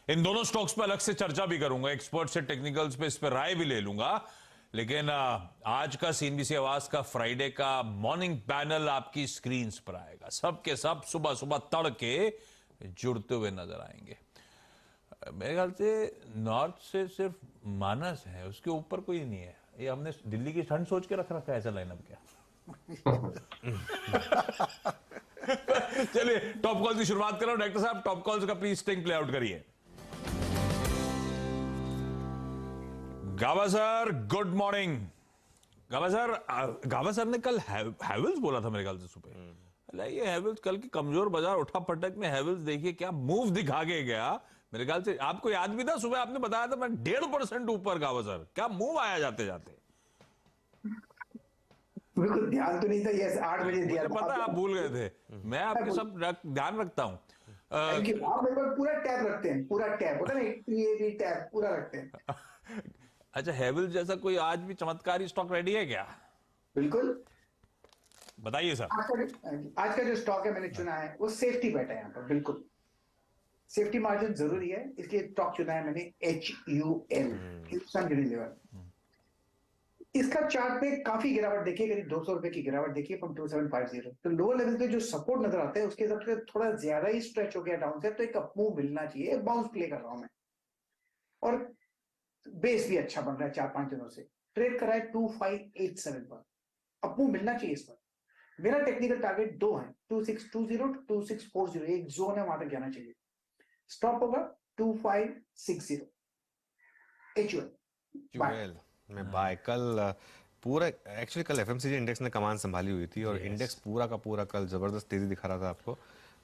इन दोनों स्टॉक्स पे अलग से चर्चा भी करूंगा, एक्सपर्ट से टेक्निकल्स पे इस पे राय भी ले लूंगा। लेकिन आज का सीएनबीसी आवाज का फ्राइडे का मॉर्निंग पैनल आपकी स्क्रीन पर आएगा। सब के सब सुबह सुबह तड़के जुड़ते हुए नजर आएंगे। मेरे ख्याल से नॉर्थ से सिर्फ मानस है, उसके ऊपर कोई नहीं है। ये हमने दिल्ली की ठंड सोच के रख रखा है ऐसा लाइनअप क्या? चलिए टॉप कॉल की शुरुआत करो। डायरेक्टर साहब, टॉप कॉल्स का प्लीज स्टिंग प्ले आउट करिए। गावा सर, गुड मॉर्निंग। गावा सर ने कल हैवेल्स बोला था मेरे ख्याल से सुबह। ये हैवेल्स कल की कमजोर बाजार उठा पटक में हैवेल्स देखिए क्या मूव दिखा के गया। मेरे ख्याल से आपको याद भी था, सुबह आपने बताया था मैं 1.5% ऊपर। गावा सर, क्या मूव आया जाते जाते? बिल्कुल ध्यान तो नहीं था। यस, 8 बजे दिया था। पता है आप भूल गए थे, मैं आपके सब ध्यान रखता हूँ। Thank you. आप मेरे को पूरा टैब रखते हैं, पूरा टैब होता है ना, ये भी टैब पूरा रखते हैं। अच्छा, हैवेल्स जैसा कोई आज भी चमत्कारी स्टॉक रेडी है क्या? बिल्कुल। बताइए सर। आज का जो स्टॉक है मैंने चुना है वो सेफ्टी बेट है यहाँ पर। बिल्कुल सेफ्टी मार्जिन जरूरी है, इसलिए स्टॉक चुना है मैंने HUL, हिंदुस्तान यूनिलीवर। इसका चार्ट पे काफी गिरावट देखिए, करीब 200 रुपए की गिरावट देखिए फ्रॉम 2750। तो लोअर लेवल पे जो सपोर्ट नजर आता है उसके हिसाब से थोड़ा ज्यादा ही स्ट्रेच हो गया डाउन से, तो एक अप मूव मिलना चाहिए। बाउंस प्ले कर रहा हूं मैं, और बेस भी अच्छा बन रहा है। 4-5 दिनों से ट्रेड कर रहा है 2587 पर। अप मूव मिलना चाहिए इस पर। मेरा टेक्निकल टारगेट 2 है, 2620 2640। एक जोन है, वहां तक जाना चाहिए। स्टॉप होगा 2560। HUL मैं बाय कल पूरा एक्चुअली कल एफएमसीजी इंडेक्स ने कमान संभाली हुई थी और इंडेक्स पूरा का पूरा कल जबरदस्त तेजी दिखा रहा था आपको।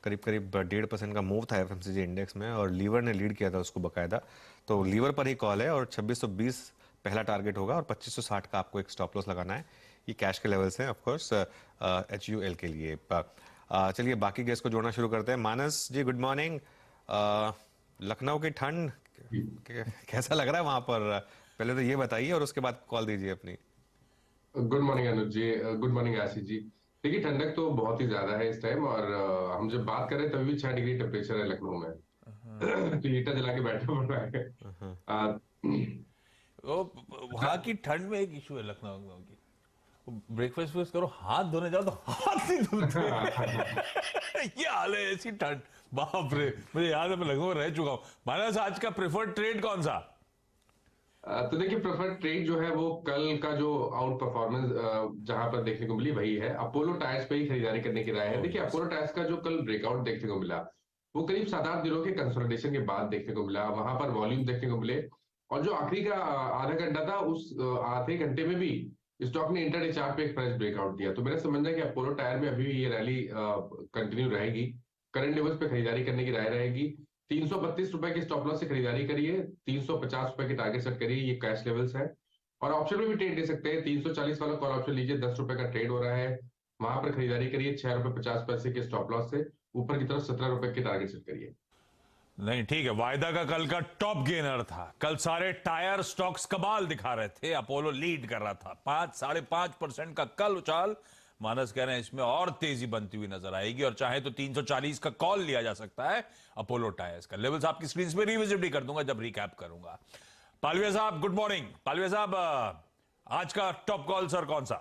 करीब करीब 1.5% का मूव था एफएमसीजी इंडेक्स में और लीवर ने लीड किया था उसको बकायदा। तो लीवर पर ही कॉल है और 2620 पहला टारगेट होगा और 2560 का आपको एक स्टॉप लॉस लगाना है। ये कैश के लेवल्स हैं ऑफकोर्स HUL के लिए। चलिए बाकी गेस्ट को जोड़ना शुरू करते हैं। मानस जी, गुड मॉर्निंग। लखनऊ की ठंड कैसा लग रहा है वहां पर? पहले तो ये बताइए और उसके बाद कॉल दीजिए अपनी। गुड मॉर्निंग अनुज जी, गुड मॉर्निंग आशीष जी। देखिए ठंडक तो बहुत ही ज्यादा है इस टाइम, और हम जब बात कर रहे हैं तभी भी 6 डिग्री टेम्परेचर है लखनऊ में। तो हीटर जला के बैठना पड़ रहा है। अ, वहां की ठंड में एक इशू है लखनऊ की। ब्रेकफास्ट करो, हाथ धोने जाओ तो हाथ नहीं धुलते। ये हाल है, ऐसी ठंड। बाप रे, मुझे याद है मैं लखनऊ में रह चुका हूँ। मानस, आज का प्रेफर्ड ट्रेड कौन सा? तो देखिए प्रेफर्ड ट्रेड जो है वो कल का जो आउट परफॉर्मेंस जहां पर देखने को मिली वही है। अपोलो टायर्स पे ही खरीदारी करने की राय है। देखिए अपोलो टायर्स का जो कल ब्रेकआउट देखने को मिला वो करीब 7-8 दिनों के कंसोलिडेशन के बाद देखने को मिला। वहां पर वॉल्यूम देखने को मिले, और जो आखिरी का आधा घंटा था उस आधे घंटे में भी स्टॉक ने इंटरडे चार्ट पे एक फ्रेश ब्रेकआउट दिया। तो मेरा समझना है कि अपोलो टायर में अभी भी ये रैली कंटिन्यू रहेगी। करंट लेवल्स पे खरीदारी करने की राय रहेगी। 332 रुपए के स्टॉप लॉस से खरीदारी करिए, 350 रुपए के टारगेट सेट करिए, ये कैश लेवल्स है। और ऑप्शन में भी ट्रेड ले सकते हैं। 340 वाला कॉल ऑप्शन लीजिए, 10 रुपए का ट्रेड हो रहा है, वहां पर खरीदारी करिए 6 रुपए 50 पैसे के स्टॉप लॉस से। ऊपर की तरफ 17 रुपए के टारगेट सेट करिए। नहीं ठीक है, वायदा का कल का टॉप गेनर था। कल सारे टायर स्टॉक्स कमाल दिखा रहे थे, अपोलो लीड कर रहा था। 5-5.5% का कल उछाल। मानस कह रहे हैं इसमें और तेजी बनती हुई नजर आएगी, और चाहे तो 340 का कॉल लिया जा सकता है अपोलो टायर्स का। लेवल्स आपकी स्क्रीन पे रिविजिट भी कर दूंगा जब रिकैप करूंगा। पालवे साहब, गुड मॉर्निंग। पालवे साहब, आज का टॉप कॉल सर कौन सा?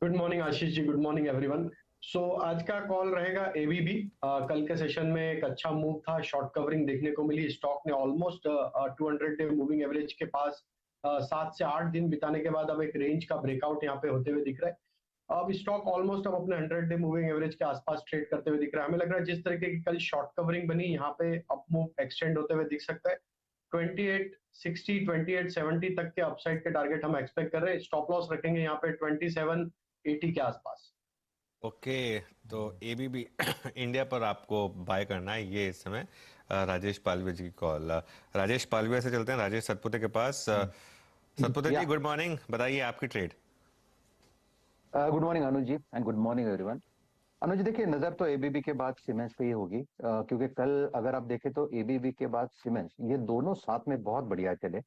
Good morning Ashish ji, good morning everyone. सो आज का कॉल रहेगा एबीबी। कल के सेशन में एक अच्छा मूव था, शॉर्ट कवरिंग देखने को मिली। स्टॉक ने ऑलमोस्ट 200 डे मूविंग एवरेज के पास 7 से 8 दिन बिताने के बाद अब एक रेंज का ब्रेकआउट यहाँ पे होते हुए दिख रहा है। अब स्टॉक ऑलमोस्ट अब अपने 100 डे मूविंग एवरेज के आसपास ट्रेड करते हुए दिख रहा है। हमें लग रहा है जिस तरीके की कल शॉर्ट कवरिंग बनी, यहाँ पे अप मूव एक्सटेंड होते हुए दिख सकता है। 2860 2870 तक के अपसाइड के टारगेट हम एक्सपेक्ट कर रहे हैं। स्टॉप लॉस रखेंगे यहाँ पे 2780 के आसपास। ओके, तो एबीबी इंडिया पर आपको बाय करना है ये इस समय। राजेश पालवे जी की कॉल। राजेश पालवे से चलते हैं राजेश सतपुते के पास। सतपुते जी, गुड मॉर्निंग, बताइए आपकी trade. Good morning Anuj ji and good morning everyone. Anuj ji, देखिए नजर तो एबीबी के बाद सीमेंस पे ही होगी, क्योंकि कल अगर आप देखें तो एबीबी के बाद सीमेंस, ये दोनों साथ में बहुत बढ़िया चले।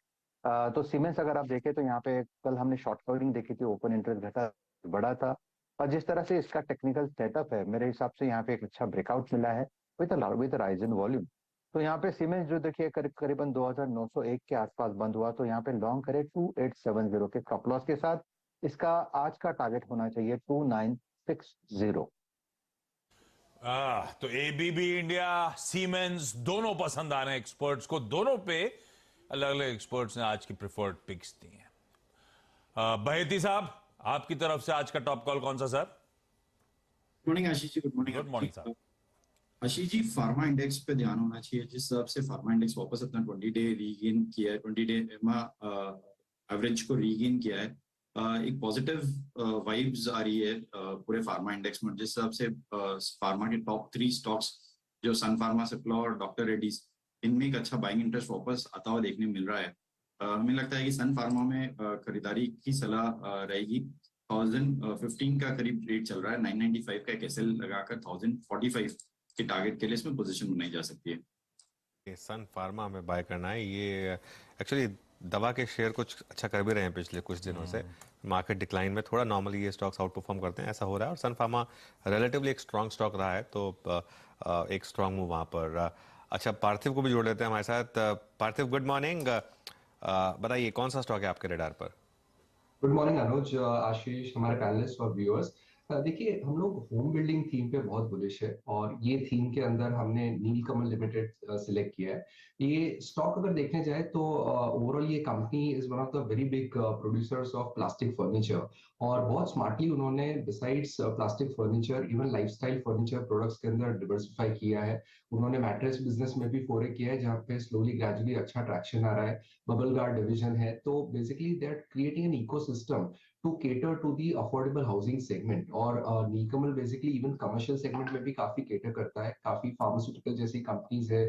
तो सीमेंस अगर आप देखें तो यहाँ पे कल हमने शॉर्ट कवरिंग देखी थी, ओपन इंटरेस्ट घटा बड़ा था, और जिस तरह से इसका टेक्निकल सेटअप है मेरे हिसाब से यहाँ पे एक अच्छा ब्रेकआउट मिला है विद राइज इन वॉल्यूम। तो यहाँ पे सीमेंस जो देखिए करीबन 2901 के आसपास बंद हुआ, तो यहाँ पे लॉन्ग करे 2870 के स्टॉप लॉस के साथ। इसका आज का टारगेट होना चाहिए 2960। तो एबीबी इंडिया, सीमेंस दोनों पसंद आ रहे हैं एक्सपर्ट्स को। दोनों पे अलग अलग एक्सपर्ट्स ने आज की प्रिफर्ड पिक्स दी हैं। बहेती साहब, आपकी तरफ से आज का टॉप कॉल कौन सा sir? Morning Ashish ji, good morning. Good morning साहब। आशीष जी, फार्मा इंडेक्स पे ध्यान होना चाहिए। जिस हिसाब से फार्मा इंडेक्स वापस अपना 20 डे रीगेन किया है, 20 डे एवरेज को रीगेन किया है, एक पॉजिटिव वाइब्स आ रही है पूरे फार्मा इंडेक्स में। जिस हिसाब से फार्मा के टॉप 3 स्टॉक्स जो सन फार्मा, सिप्ला और डॉक्टर रेड्डीज, इनमें एक अच्छा बाइंग इंटरेस्ट वापस आता हुआ देखने मिल रहा है। हमें लगता है कि सन फार्मा में खरीदारी की सलाह रहेगी। 1015 का करीब रेट चल रहा है, 995 का एक एसएल लगाकर 1045 के टारगेट के लिए इसमें पोजीशन बनाई जा सकती है। सन फार्मा में बाय करना है। ये एक्चुअली दवा के शेयर कुछ अच्छा कर भी रहे हैं पिछले कुछ दिनों से। मार्केट डिक्लाइन में थोड़ा नॉर्मली ये स्टॉक्स आउट परफॉर्म करते हैं, ऐसा हो रहा है। और सन फार्मा रिलेटिवली एक स्ट्रॉन्ग स्टॉक रहा है, तो एक स्ट्रॉन्ग मूव वहाँ पर। अच्छा, पार्थिव को भी जोड़ लेते हैं हमारे साथ। पार्थिव, गुड मॉर्निंग। बताइए कौन सा स्टॉक है आपके रडार पर? गुड मॉर्निंग अनुज, आशीष, हमारे पैनलिस्ट और व्यूअर्स। देखिए, हम लोग होम बिल्डिंग थीम पे बहुत बुलिश है और ये थीम के अंदर हमने नीलकमल लिमिटेड सिलेक्ट किया है। ये स्टॉक अगर देखने जाए तो ओवरऑल ये company is one of the very big producers of plastic furniture, और बहुत स्मार्टली उन्होंने besides plastic furniture even lifestyle furniture products के अंदर डिवर्सिफाई किया है। उन्होंने मैट्रेस बिजनेस में भी फोरे किया है, जहाँ पे स्लोली ग्रेजुअली अच्छा ट्रैक्शन आ रहा है। बबल गार्ड डिवीजन है, तो basically they are creating an ecosystem to cater to the affordable housing segment। और Nilkamal basically even commercial segment में भी काफी केटर करता है। काफी फार्मास्यूटिकल जैसी कंपनीज है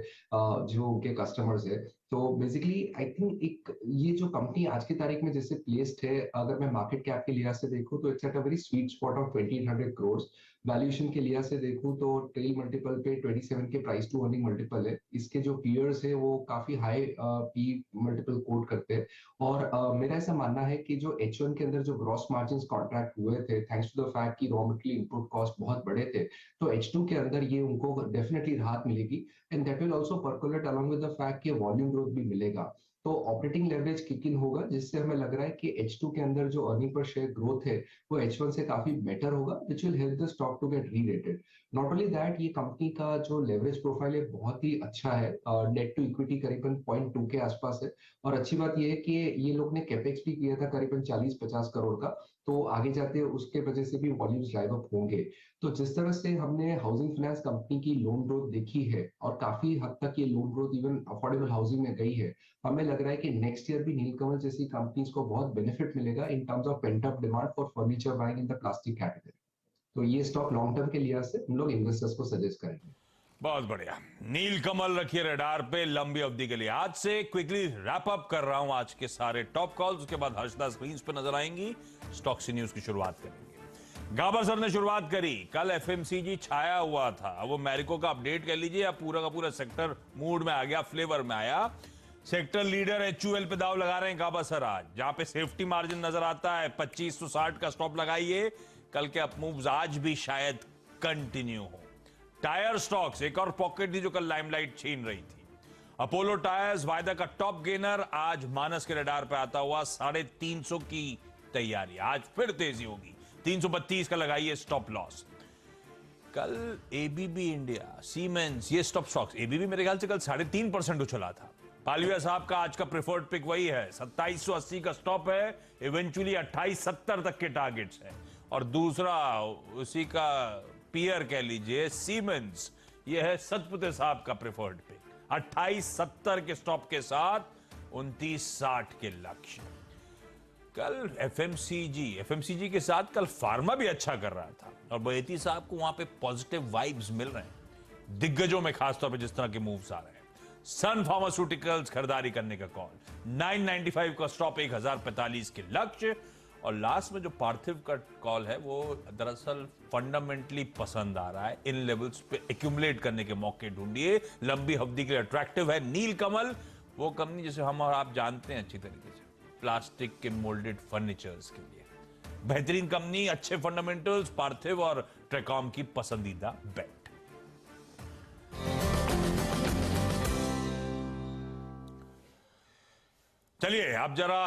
जो उनके कस्टमर्स है। तो बेसिकली आई थिंक एक ये जो कंपनी आज की तारीख में जैसे प्लेस्ड है, अगर मैं मार्केट कैप के लिहाज से देखूं तो it's at a very sweet spot of 2800 crore. Valuation के लिहाज से देखूं तो टेल मल्टीपल पे 27 के प्राइस टू अर्निंग मल्टीपल है। इसके जो पीयर्स है वो काफी हाई पी मल्टीपल कोट करते हैं। और मेरा ऐसा मानना है कि जो H1 के अंदर जो ग्रॉस मार्जिन कॉन्ट्रैक्ट हुए थे, थैंक्स टू द फैक्ट कि रॉ मटेरियल इनपुट कॉस्ट बहुत बड़े थे, तो H2 के अंदर ये उनको डेफिनेटली राहत मिलेगी। And that will also percolate along with the fact कि वॉल्यूम ग्रोथ भी मिलेगा, तो ऑपरेटिंग लेवरेज किक इन होगा, जिससे हमें लग रहा है कि H2 के अंदर जो अर्निंग पर शेयर ग्रोथ है वो H1 से काफी बेटर होगा, which will help the stock to get re-rated. Not only that, ये कंपनी का जो लेवरेज प्रोफाइल है बहुत ही अच्छा है। डेट टू इक्विटी करीबन 0.2 के आसपास है। और अच्छी बात ये है कि ये लोग ने कैपेक्स भी किया था करीबन 40-50 करोड़ का, तो आगे जाते उसके वजह से भी वॉल्यूम्स ड्राइव अप होंगे। तो जिस तरह से हमने हाउसिंग फाइनेंस कंपनी की लोन ग्रोथ देखी है और काफी हद तक ये loan growth even affordable housing में गई है, हमें लग रहा है कि नेक्स्ट ईयर भी नीलकमल जैसी कंपनीज को बहुत बेनिफिट मिलेगा इन terms of pent up demand for furniture buying in the plastic category. तो ये स्टॉक लॉन्ग टर्म के लिहाज से हम लोग इन्वेस्टर्स को सजेस्ट करेंगे। बहुत बढ़िया, नीलकमल रखिए रडार पे लंबी अवधि के लिए। आज से क्विकली रैप अप कर रहा हूं आज के सारे टॉप कॉल्स, उसके बाद हर्षदा स्क्रीन पे नजर आएंगी। स्टॉक सी न्यूज की शुरुआत करेंगे। गाबा सर ने शुरुआत करी। कल एफएमसीजी छाया हुआ था, अब वो मैरिको का अपडेट कर लीजिए। अब पूरा का पूरा सेक्टर मूड में आ गया, फ्लेवर में आया। सेक्टर लीडर HUL पे दाव लगा रहे हैं गाबा सर आज, जहां पे सेफ्टी मार्जिन नजर आता है 2560 का स्टॉप लगाइए। कल के अप मूव्स आज भी शायद कंटिन्यू हो। टायर स्टॉक्स एक और पॉकेट थी जो कल लाइमलाइट छीन रही थी। अपोलो टायर्स वायदा का टॉप गेनर, आज मानस के रडार पे आता हुआ 350 की तैयारी। आज फिर तेजी होगी, 332 का लगाइए स्टॉप लॉस। कल एबीबी इंडिया, सीमेंस, ये स्टॉप स्टॉक्स। एबीबी मेरे ख्याल से कल 3.5% उछला था। पालविया साहब का आज का प्रेफर्ड पिक वही है, 2780 का स्टॉप है। इवेंचुअली 2870 तक के टारगेट्स है। और दूसरा उसी का पीयर कह लीजिए, सीमेंस, ये है सतपुते साहब का प्रेफर्ड पिक, 2870 के स्टॉप के साथ 2960 के लक्ष्य। कल एफएमसीजी के साथ कल फार्मा भी अच्छा कर रहा था और बहेती साहब को वहां पे पॉजिटिव वाइब्स मिल रहे हैं, दिग्गजों में खासतौर पे जिस तरह के मूव्स आ रहे हैं। सन फार्मास्यूटिकल्स खरीदारी करने का कॉल, 995 का स्टॉप, 1045 के लक्ष्य। और लास्ट में जो पार्थिव का कॉल है वो दरअसल फंडामेंटली पसंद आ रहा है। इन लेवल्स पे एक्यूमुलेट करने के मौके ढूंढिए, लंबी अवधि के लिए अट्रैक्टिव है। नीलकमल वो कंपनी जिसे हम और आप जानते हैं अच्छी तरीके से, प्लास्टिक के मोल्डेड फर्नीचर्स के लिए बेहतरीन कंपनी, अच्छे फंडामेंटल्स, पार्थिव और ट्रेकॉम की पसंदीदा बेट। चलिए अब जरा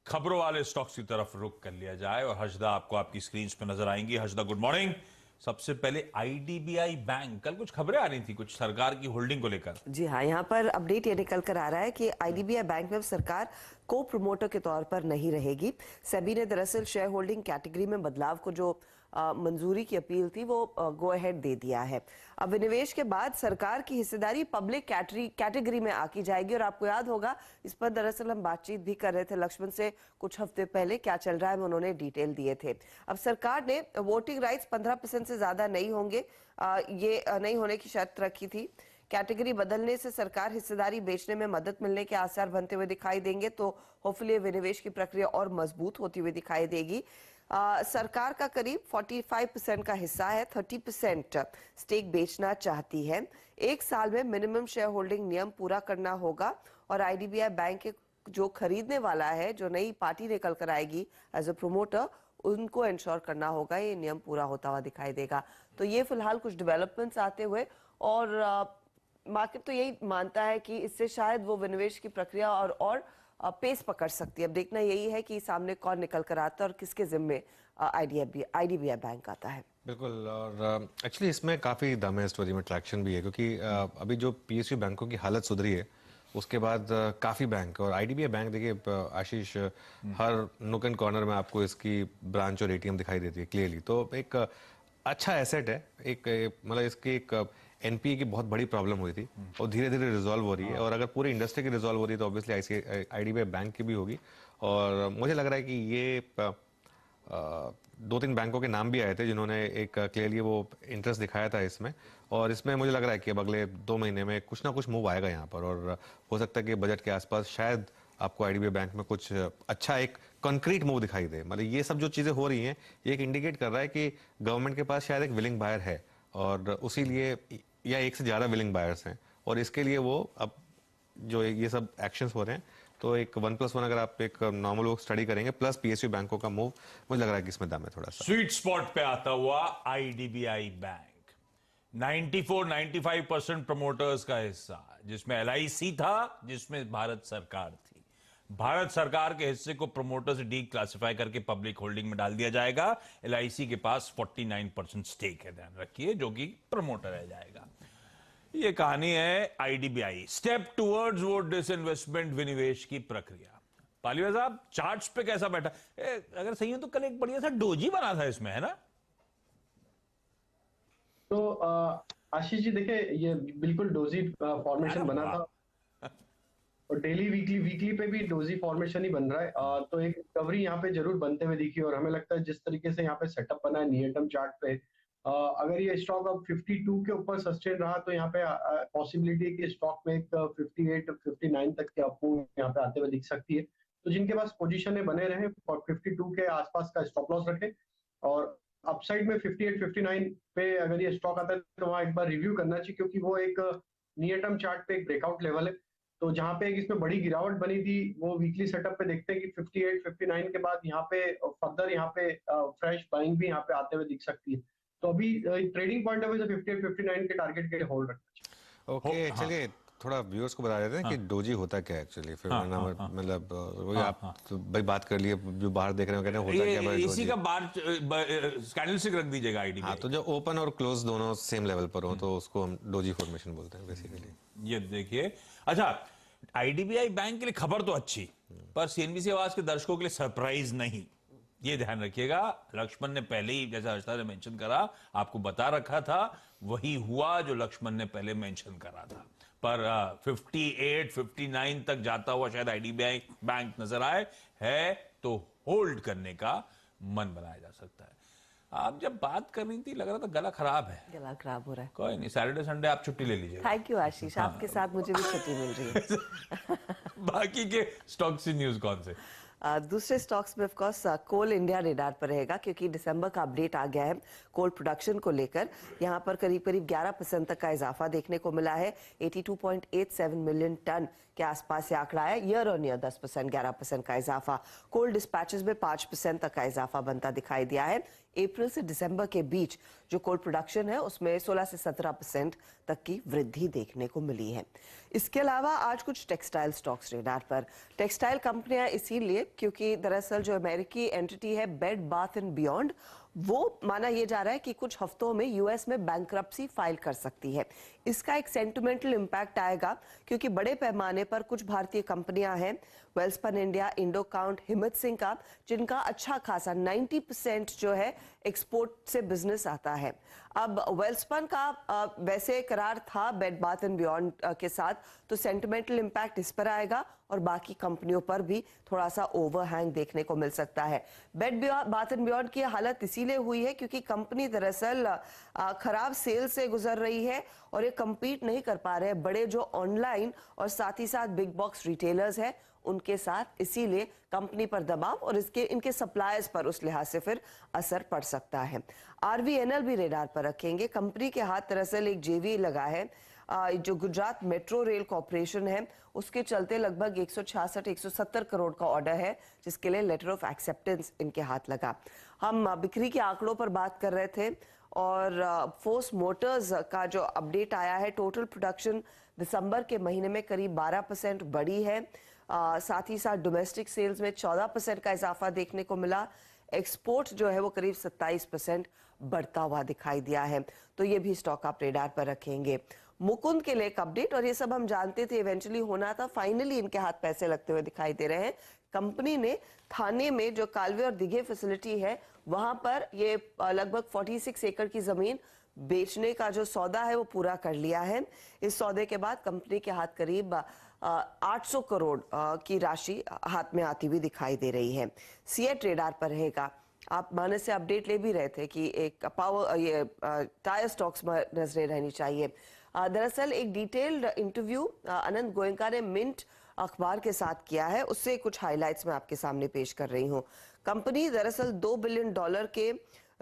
खबरों वाले स्टॉक्स की तरफ रुख कर लिया जाए और हर्षदा आपको आपकी स्क्रीन पे नजर आएंगी। Harshada good morning. सबसे पहले आईडीबीआई बैंक, कल कुछ खबरें आ रही थी कुछ सरकार की होल्डिंग को लेकर। जी हाँ, यहाँ पर अपडेट ये निकल कर आ रहा है कि आईडीबीआई बैंक में सरकार को प्रोमोटर के तौर पर नहीं रहेगी। सेबी ने दरअसल शेयर होल्डिंग कैटेगरी में बदलाव को जो मंजूरी की अपील थी वो गो अहेड दे दिया है। अब विनिवेश के बाद सरकार की हिस्सेदारी पब्लिक कैटेगरी में आकी जाएगी। और आपको याद होगा इस पर दरअसल हम बातचीत भी कर रहे थे लक्ष्मण से कुछ हफ्ते पहले, क्या चल रहा है उन्होंने डिटेल दिए थे। अब सरकार ने वोटिंग राइट्स 15% से ज्यादा नहीं होंगे, ये नहीं होने की शर्त रखी थी। कैटेगरी बदलने से सरकार हिस्सेदारी बेचने में मदद मिलने के आसार बनते हुए दिखाई देंगे, तो होपफुली विनिवेश की प्रक्रिया और मजबूत होती हुई दिखाई देगी। सरकार का करीब 45% का हिस्सा है, 30% स्टेक बेचना चाहती है। एक साल में मिनिमम शेयर होल्डिंग नियम पूरा करना होगा और आईडीबीआई बैंक के जो खरीदने वाला है, जो नई पार्टी निकल कर आएगी एज अ प्रोमोटर, उनको इंश्योर करना होगा ये नियम पूरा होता हुआ दिखाई देगा। तो ये फिलहाल कुछ डेवलपमेंट्स आते हुए, और मार्केट तो यही मानता है कि इससे शायद वो विनिवेश की प्रक्रिया और पेस पकड़ सकती है। अब देखना यही है कि सामने कौन निकल कर आता है और किसके जिम्मे आईडीबीआई बैंक आता है। बिल्कुल, और एक्चुअली इसमें काफ़ी दम है स्टोरी में, ट्रैक्शन भी है, क्योंकि अभी जो पीएसयू बैंकों की हालत सुधरी है उसके बाद काफ़ी बैंक, और आईडीबीआई बैंक देखिए आशीष, हर नुक एंड कॉर्नर में आपको इसकी ब्रांच और एटीएम दिखाई देती है क्लियरली। तो एक अच्छा एसेट है, एक मतलब इसकी एक एनपीए की बहुत बड़ी प्रॉब्लम हुई थी और धीरे धीरे रिजॉल्व हो रही है, और अगर पूरी इंडस्ट्री की रिजॉल्व हो रही है तो ऑब्वियसली आईडीबीआई बैंक की भी होगी। और मुझे लग रहा है कि ये 2-3 बैंकों के नाम भी आए थे जिन्होंने एक क्लियरली वो इंटरेस्ट दिखाया था इसमें, और इसमें मुझे लग रहा है कि अब अगले 2 महीने में कुछ ना कुछ मूव आएगा यहाँ पर, और हो सकता है कि बजट के आसपास शायद आपको आईडीबीआई बैंक में कुछ अच्छा एक कंक्रीट मूव दिखाई दे। मतलब ये सब जो चीज़ें हो रही हैं ये एक इंडिकेट कर रहा है कि गवर्नमेंट के पास शायद एक विलिंग बायर है, और उसी लिए या एक से ज़्यादा विलिंग बायर्स हैं, और इसके लिए वो अब जो ये सब एक्शंस हो रहे हैं, तो एक 1+1 अगर आप एक नॉर्मल वो स्टडी करेंगे प्लस पीएसयू बैंकों का मूव, मुझे लग रहा है कि इसमें दाम है थोड़ा सा। स्वीट स्पॉट पे आता हुआ आईडीबीआई बैंक 94-95% प्रमोटर्स का हिस्सा, जिसमें एलआईसी था, जिसमें भारत सरकार थी। भारत सरकार के हिस्से को प्रमोटर से डी क्लासिफाई करके पब्लिक होल्डिंग में डाल दिया जाएगा। एलआईसी के पास 49% स्टेक है, ध्यान रखिए, जो कि प्रमोटर रह जाएगा। ये कहानी है आईडीबीआई। स्टेप टुवर्ड्स वो डिसइन्वेस्टमेंट विनिवेश की प्रक्रिया। पालीवाल साहब चार्ट्स पे कैसा बैठा? अगर सही है तो कल एक बढ़िया सा डोजी बना था इसमें, है ना? तो आशीष जी देखिए, ये बिल्कुल डोजी फॉर्मेशन बना था, और डेली वीकली पे भी डोजी फॉर्मेशन ही बन रहा है। तो एक रिकवरी यहाँ पे जरूर बनते हुए दिखी, और हमें लगता है जिस तरीके से यहाँ पे सेटअप बना है नियर टर्म चार्ट पे, अगर ये स्टॉक अब 52 के ऊपर सस्टेन रहा तो यहाँ पे पॉसिबिलिटी कि स्टॉक में एक 58-59 तक के अपमूव यहाँ पे आते हुए दिख सकती है। तो जिनके पास पोजीशन बने रहे 52 के आसपास का स्टॉप लॉस रखें, और अपसाइड में 58-59 पे अगर ये स्टॉक आता है तो वहाँ एक बार रिव्यू करना चाहिए, क्योंकि वो एक नियर टर्म चार्ट पे एक ब्रेकआउट लेवल है। तो जहाँ पे एक इसमें बड़ी गिरावट बनी थी वो वीकली सेटअप पे देखते हैं कि 58-59 के बाद यहाँ पे फर्दर यहाँ पे फ्रेश बाइंग भी यहाँ पे आते हुए दिख सकती है। तो अभी ट्रेडिंग पॉइंट ऑफ व्यू से 58-59 के टारगेट के होल्ड रखना चाहिए। ओके, चलिए थोड़ा व्यूअर्स को बता देते हैं कि डोजी होता क्या है एक्चुअली, फिर मतलब वही आप तो भाई बात कर लिए, जो बाहर देख रहे हो कहते हैं होता क्या है इसी का बार कैंडलस्टिक रख दीजिएगा आईडीबीआई। हाँ, तो जो ओपन और क्लोज दोनों सेम लेवल पर हो तो उसको हम डोजी फॉर्मेशन बोलते हैं बेसिकली। ये देखिए, अच्छा आईडीबीआई बैंक के लिए खबर तो अच्छी, पर सीएनबीसी आवाज के दर्शकों के लिए सरप्राइज नहीं, ये ध्यान रखिएगा। लक्ष्मण ने पहले ही, जैसा हर्षदा ने मेंशन करा, आपको बता रखा था, वही हुआ जो लक्ष्मण ने पहले मेंशन करा था। पर 58-59 तक जाता हुआ शायद आईडीबीआई बैंक नजर आए, है तो होल्ड करने का मन बनाया जा सकता है। आप जब बात कर रही थी लग रहा था गला खराब है, गला खराब हो रहा है। कोई नहीं, सैटरडे संडे आप छुट्टी ले लीजिए। थैंक यू आशीष, आपके साथ मुझे भी छुट्टी मिल रही है। बाकी के स्टॉक से न्यूज कौन से? दूसरे स्टॉक्स में of course coal India radar पर रहेगा, क्योंकि दिसंबर का अपडेट आ गया है कोल प्रोडक्शन को लेकर। यहाँ पर करीब 11% तक का इजाफा देखने को मिला है। 82.87 मिलियन टन के आसपास ये आंकड़ा है। ईयर ऑन ईयर 11% का इजाफा। कोल डिस्पैचेस में 5% तक का इजाफा बनता दिखाई दिया है। अप्रैल से दिसंबर के बीच जो कोल प्रोडक्शन है उसमें 16 से 17% तक की वृद्धि देखने को मिली है। इसके अलावा आज कुछ टेक्सटाइल स्टॉक्स रेडार पर। टेक्सटाइल कंपनियां इसीलिए क्योंकि दरअसल जो अमेरिकी एंटिटी है बेड बाथ एंड बियॉन्ड, वो माना यह जा रहा है कि कुछ हफ्तों में यूएस में बैंक्रप्सी फाइल कर सकती है। इसका एक सेंटिमेंटल इंपैक्ट आएगा क्योंकि बड़े पैमाने पर कुछ भारतीय कंपनियां हैं, वेल्सपन इंडिया, इंडोकाउंट, हिम्मत सिंह का, जिनका अच्छा खासा 90% जो है एक्सपोर्ट से बिजनेस आता है। अब वेल्सपन का वैसे करार था बेड बाथ एंड बियॉन्ड के साथ, तो सेंटिमेंटल इंपैक्ट इस पर आएगा और बाकी कंपनियों पर भी थोड़ा सा ओवरहैंग देखने को मिल सकता है। बेड बाथ एंड बियॉन्ड की हालत इसीलिए हुई है क्योंकि कंपनी दरअसल खराब सेल से गुजर रही है और ये compete नहीं कर पा रहे हैं बड़े जो ऑनलाइन और साथ ही साथ बिग बॉक्स रिटेलर्स हैं उनके साथ, इसीलिए कंपनी पर दबाव और इनके सप्लायर्स पर उस लिहाज से फिर असर पड़ सकता है। आरवीएनएल भी रेडार पर रखेंगे। कंपनी के हाथ दरअसल एक जेवी लगा है जो गुजरात मेट्रो रेल कॉर्पोरेशन है, उसके चलते लगभग 166-170 करोड़ का ऑर्डर है जिसके लिए लेटर ऑफ एक्सेप्टेंस इनके हाथ लगा। हम बिक्री के आंकड़ों पर बात कर रहे थे और फोर्स मोटर्स का जो अपडेट आया है, टोटल प्रोडक्शन दिसंबर के महीने में करीब 12% बढ़ी है। साथ ही साथ डोमेस्टिक सेल्स में 14% का इजाफा देखने को मिला। एक्सपोर्ट जो है वो करीब 27% बढ़ता हुआ दिखाई दिया है, तो ये भी स्टॉक आप रेडार पर रखेंगे। मुकुंद के लिए एक अपडेट, और ये सब हम जानते थे इवेंचुअली होना था, फाइनली इनके हाथ पैसे लगते हुए दिखाई दे रहे हैं। कंपनी ने थाने में जो कालवे और दिघे फैसिलिटी है वहां पर ये लगभग 46 एकड़ की जमीन बेचने का जो सौदा है वो पूरा कर लिया है। इस सौदे के बाद कंपनी के हाथ करीब 800 करोड़ की राशि हाथ में आती हुई दिखाई दे रही है। सीएट रेडार पर रहेगा। आप मानस से अपडेट ले भी रहे थे कि एक टायर स्टॉक्स में नजरें रहनी चाहिए। दरअसल एक डिटेल्ड इंटरव्यू अनंत गोयनका ने मिंट अखबार के साथ किया है, उससे कुछ हाइलाइट्स मैं आपके सामने पेश कर रही हूँ। कंपनी दरअसल $2 बिलियन के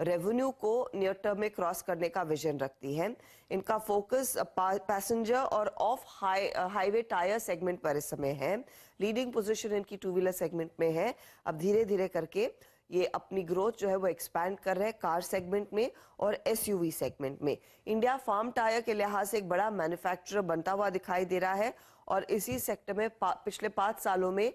रेवेन्यू को नियर टर्म में क्रॉस करने का विजन रखती है। इनका फोकस पैसेंजर और ऑफ हाईवे टायर सेगमेंट पर इस समय है। लीडिंग पोजीशन इनकी टू व्हीलर सेगमेंट में है। अब धीरे धीरे करके ये अपनी ग्रोथ जो है वो एक्सपैंड कर रहे हैं कार सेगमेंट में और एसयूवी सेगमेंट में। इंडिया फार्म टायर के लिहाज से एक बड़ा मैन्युफैक्चरर बनता हुआ दिखाई दे रहा है और इसी सेक्टर में पिछले 5 सालों में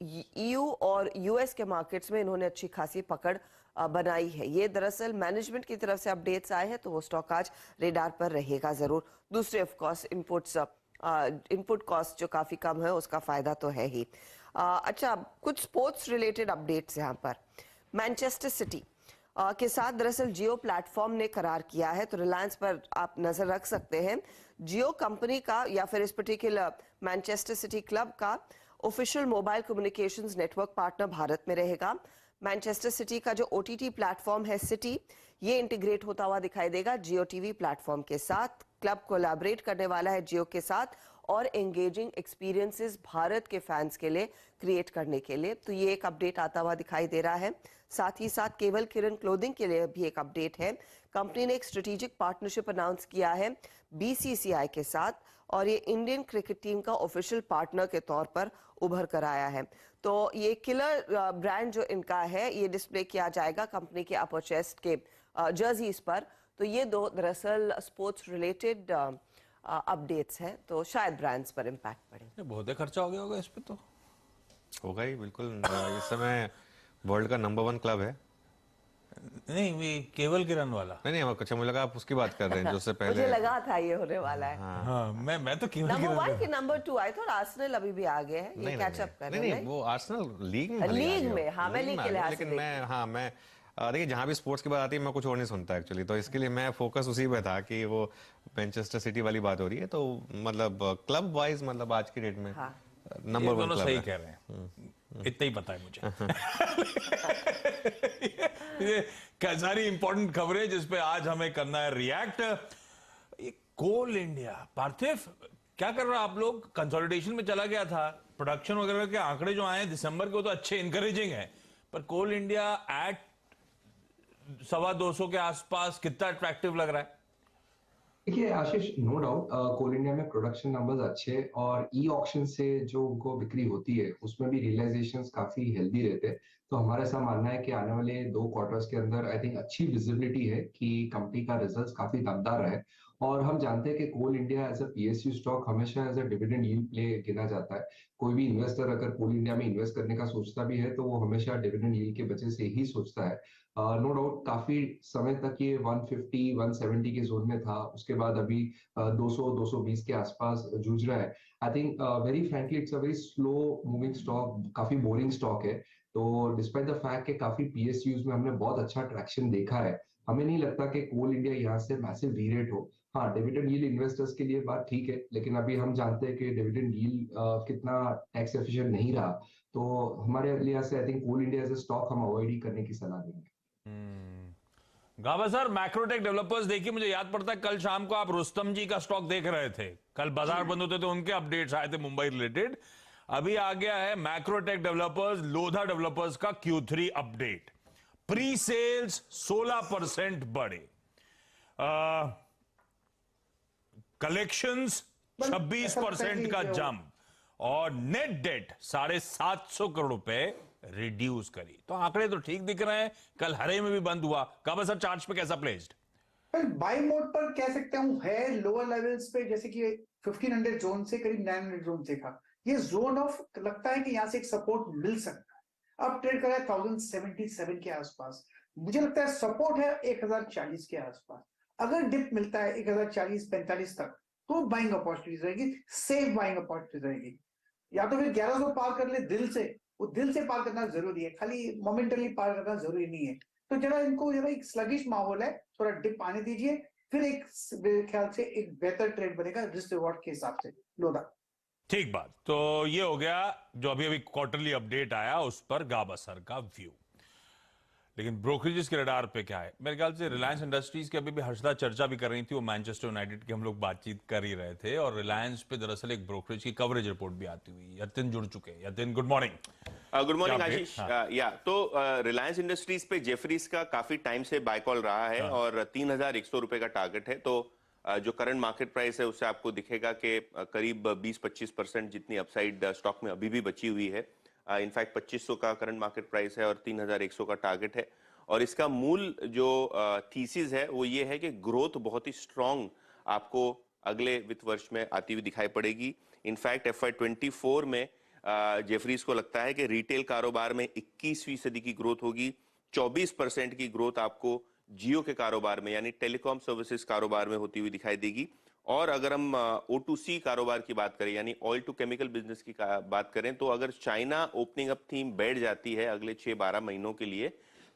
ईयू और यूएस के मार्केट्स में इन्होंने अच्छी खासी पकड़ बनाई है। ये दरअसल मैनेजमेंट की तरफ से अपडेट्स आए हैं, तो वो स्टॉक आज रेडार पर रहेगा जरूर। दूसरे ऑफ कोर्स इनपुट कॉस्ट जो काफी कम है उसका फायदा तो है ही। अच्छा, कुछ स्पोर्ट्स रिलेटेड अपडेट्स यहाँ पर। मैनचेस्टर सिटी के साथ दरअसल जियो प्लेटफॉर्म ने करार किया है, तो रिलायंस पर आप नजर रख सकते हैं। जियो कंपनी का या फिर इस पर्टिकुलर मैनचेस्टर सिटी क्लब का official mobile communications network partner Bharat में रहेगा। मैनचेस्टर सिटी का जो ओटीटी प्लेटफॉर्म है सिटी, ये इंटीग्रेट होता हुआ दिखाई देगा जियो टीवी प्लेटफॉर्म के साथ। क्लब कोलैबोरेट करने वाला है जियो के साथ और एंगेजिंग एक्सपीरियंसेस भारत के फैंस के लिए क्रिएट करने के लिए, तो ये एक अपडेट आता हुआ दिखाई दे रहा है। साथ ही साथ केवल किरण क्लोथिंग के लिए भी एक अपडेट है। कंपनी ने एक स्ट्रेटेजिक पार्टनरशिप अनाउंस किया है बीसीसीआई के साथ और ये इंडियन क्रिकेट टीम का ऑफिशियल पार्टनर के तौर पर उभर कर आया है। तो ये किलर ब्रांड जो इनका है ये डिस्प्ले किया जाएगा कंपनी के अपर चेस्ट के जर्सीज पर। तो ये दो दरअसल स्पोर्ट्स रिलेटेड अपडेट्स हैं, तो शायद ब्रांड्स पर इम्पैक्ट पड़े। बहुत ही खर्चा हो गया होगा इस पे, तो होगा ही बिल्कुल। इस समय वर्ल्ड का नंबर 1 क्लब है। नहीं, ये केवल किरण वाला नहीं, अच्छा मुझे लगा आप उसकी बात कर रहे हैं जो उससे पहले। मुझे लगा था ये होने वाला है। हाँ, मैं तो केवल नंबर किरण 1 के नंबर 2 आई थॉट आर्सेनल अभी भी आगे है, ये कैच अप कर रहे हैं। नहीं, वो आर्सेनल लीग में लीग में, हाँ मैं लीग के लिहाज से, लेकिन मैं देखिए जहाँ भी स्पोर्ट्स की बात आती है मैं कुछ और नहीं सुनता एक्चुअली, तो इसके लिए मैं फोकस उसी पे था कि वो मैनचेस्टर सिटी वाली बात हो रही है, तो मतलब क्लब वाइज मतलब आज की डेट में नंबर 1 क्लब सही कह रहे हैं, इतना ही पता है मुझे। ये सारी इंपॉर्टेंट खबरें जिस पे आज हमें करना है रिएक्ट। ये कोल इंडिया, पार्थिव क्या कर रहा आप लोग? कंसोलिडेशन में चला गया था, प्रोडक्शन वगैरह के आंकड़े जो आए दिसंबर के वो तो अच्छे इंकरेजिंग है, पर कोल इंडिया एट 225 के आसपास कितना अट्रैक्टिव लग रहा है? देखिए आशीष, नो डाउट कोल इंडिया में प्रोडक्शन नंबर्स अच्छे और ई ऑक्शन से जो उनको बिक्री होती है उसमें भी रियलाइजेशंस काफी हेल्दी रहते हैं। तो हमारा ऐसा मानना है कि आने वाले 2 क्वार्टर्स के अंदर आई थिंक अच्छी विजिबिलिटी है कि कंपनी का रिजल्ट्स काफी दमदार रहे और हम जानते हैं कि coal India as a PSU stock हमेशा as a dividend yield play गिना जाता है। कोई भी इन्वेस्टर अगर कोल इंडिया में इन्वेस्ट करने का सोचता भी है तो वो हमेशा डिविडेंड यील्ड के वजह से ही सोचता है। नो डाउट काफी समय तक ये 150 170 के जोन में था, उसके बाद अभी 200 220 के आसपास जूझ रहा है। I think very frankly it's a very slow moving stock, काफी बोरिंग स्टॉक है। तो डिस्पाइट द फैक्ट कि काफी पीएसयूज में हमने बहुत अच्छा ट्रैक्शन देखा है, हमें नहीं लगता कि कोल इंडिया यहाँ से मैसिव रीरेट हो। हाँ, डिविडेंड यील्ड इन्वेस्टर्स के लिए बात ठीक है, लेकिन अभी हम जानते हैं कि डिविडेंड यील्ड कितना टैक्स एफिशिएंट नहीं रहा, तो हमारे लिहाज से I think coal India as a stock हम अवॉइड ही करने की सलाह देंगे। गाबा सर, मैक्रोटेक डेवलपर्स देखिए, मुझे याद पड़ता है कल शाम को आप रुस्तम जी का स्टॉक देख रहे थे, कल बाजार बंद होते थे, उनके अपडेट्स आए थे मुंबई रिलेटेड। अभी आ गया है मैक्रोटेक डेवलपर्स, लोधा डेवलपर्स का Q3 अपडेट। प्री सेल्स 16% बढ़े, कलेक्शंस 26% का जंप, और नेट डेट 750 करोड़ रुपए रिड्यूस करी। तो आंकड़े तो ठीक दिख रहे हैं, कल हरे में भी बंद हुआ। काबा सर, चार्ट पे कैसा प्लेस्ड? बाई मोड पर कह सकता हूं है लोअर लेवल्स पे, जैसे कि 1500 जोन से करीब 900 जोन से था ये जोन ऑफ, लगता है कि यहां से एक सपोर्ट मिल सकता है। अब ट्रेड कर रहा है 1077 के आसपास, मुझे लगता है सपोर्ट है 1040 के आसपास। अगर डिप मिलता है 1040-45 तक तो बाइंग अपॉर्चुनिटीज रहेगी, सेफ बाइंग अपॉर्चुनिटीज रहेगी। या तो फिर 1100 पार कर ले दिल से, वो दिल से पार करना जरूरी है, खाली मोमेंटली पार करना जरूरी नहीं है। तो जरा इनको जरा एक स्लगिश माहौल है, थोड़ा डिप आने दीजिए, फिर एक मेरे ख्याल से एक बेहतर ट्रेड बनेगा रिस्क रिवॉर्ड के हिसाब से। लोधा ठीक बात। तो ये हो गया जो अभी अभी क्वार्टरली अपडेट आया उस पर गाबा सर का व्यू। लेकिन ब्रोकरेजेस के रडार पे क्या है? मेरे ख्याल से रिलायंस इंडस्ट्रीज की अभी भी हर्षदा चर्चा भी कर रही थी, वो मैनचेस्टर यूनाइटेड की हम लोग बातचीत कर ही रहे थे, और रिलायंस पे दरअसल एक ब्रोकरेज की कवरेज रिपोर्ट भी आती हुई। यतिन जुड़ चुके हैं। Yatin, good morning. Good morning क्या आशीष। update? या तो रिलायंस इंडस्ट्रीज पे जेफरीज का काफी टाइम से बाय कॉल रहा है और 3100 रुपए का टारगेट है। तो जो करंट मार्केट प्राइस है उससे आपको दिखेगा कि करीब 20-25% जितनी अपसाइड स्टॉक में अभी भी बची हुई है। इनफैक्ट 2500 का करंट मार्केट प्राइस है और 3100 का टारगेट है। और इसका मूल जो थीसिस है वो ये है कि ग्रोथ बहुत ही स्ट्रांग आपको अगले वित्त वर्ष में आती हुई दिखाई पड़ेगी। इनफैक्ट FY24 में जेफरीज को लगता है कि रिटेल कारोबार में 21वीं सदी की ग्रोथ होगी। 24% की ग्रोथ आपको जियो के कारोबार में यानी टेलीकॉम सर्विसेज कारोबार में होती हुई दिखाई देगी। और अगर हम O2C कारोबार की बात करें यानी ऑयल टू केमिकल बिजनेस की बात करें, तो अगर चाइना ओपनिंग अप थीम बैठ जाती है अगले 6-12 महीनों के लिए,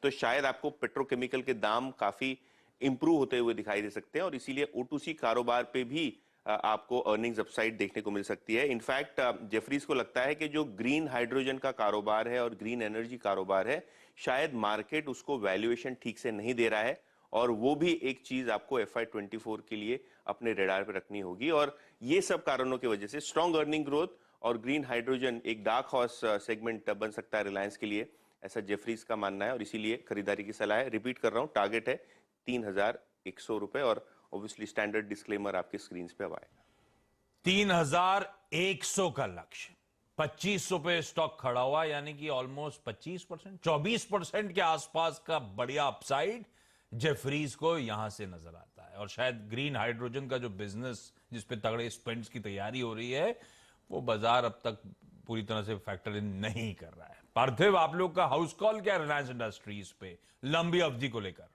तो शायद आपको पेट्रोकेमिकल के दाम काफी इंप्रूव होते हुए दिखाई दे सकते हैं, और इसीलिए O2C कारोबार पे भी आपको अर्निंग्स अपसाइड देखने को मिल सकती है। इनफैक्ट जेफरीज को लगता है कि जो ग्रीन हाइड्रोजन का कारोबार है और ग्रीन एनर्जी कारोबार है, शायद मार्केट उसको वैल्यूएशन ठीक से नहीं दे रहा है, और वो भी एक चीज आपको FY24 के लिए अपने रेडार पे रखनी होगी। और ये सब कारणों की वजह से स्ट्रॉन्ग अर्निंग ग्रोथ और ग्रीन हाइड्रोजन एक डार्क हॉर्स सेगमेंट बन सकता है रिलायंस के लिए, ऐसा जेफरीज का मानना है, और इसीलिए खरीदारी की सलाह है। रिपीट कर रहा हूं, टारगेट है 3100 रुपए, और ऑब्वियसली स्टैंडर्ड डिस्क्लेमर आपके स्क्रीन पे अब आएगा। 3100 का लक्ष्य, 2500 पे स्टॉक खड़ा हुआ, यानी कि ऑलमोस्ट 25%, 24% के आसपास का बढ़िया अपसाइड जेफरीज को यहां से नजर आता है। और शायद ग्रीन हाइड्रोजन का जो बिजनेस जिसपे तगड़े स्पेंड्स की तैयारी हो रही है, वो बाजार अब तक पूरी तरह से फैक्टर इन नहीं कर रहा है। पार्थिव, आप लोग का हाउस कॉल क्या रिलायंस इंडस्ट्रीज पे लंबी अवधि को लेकर?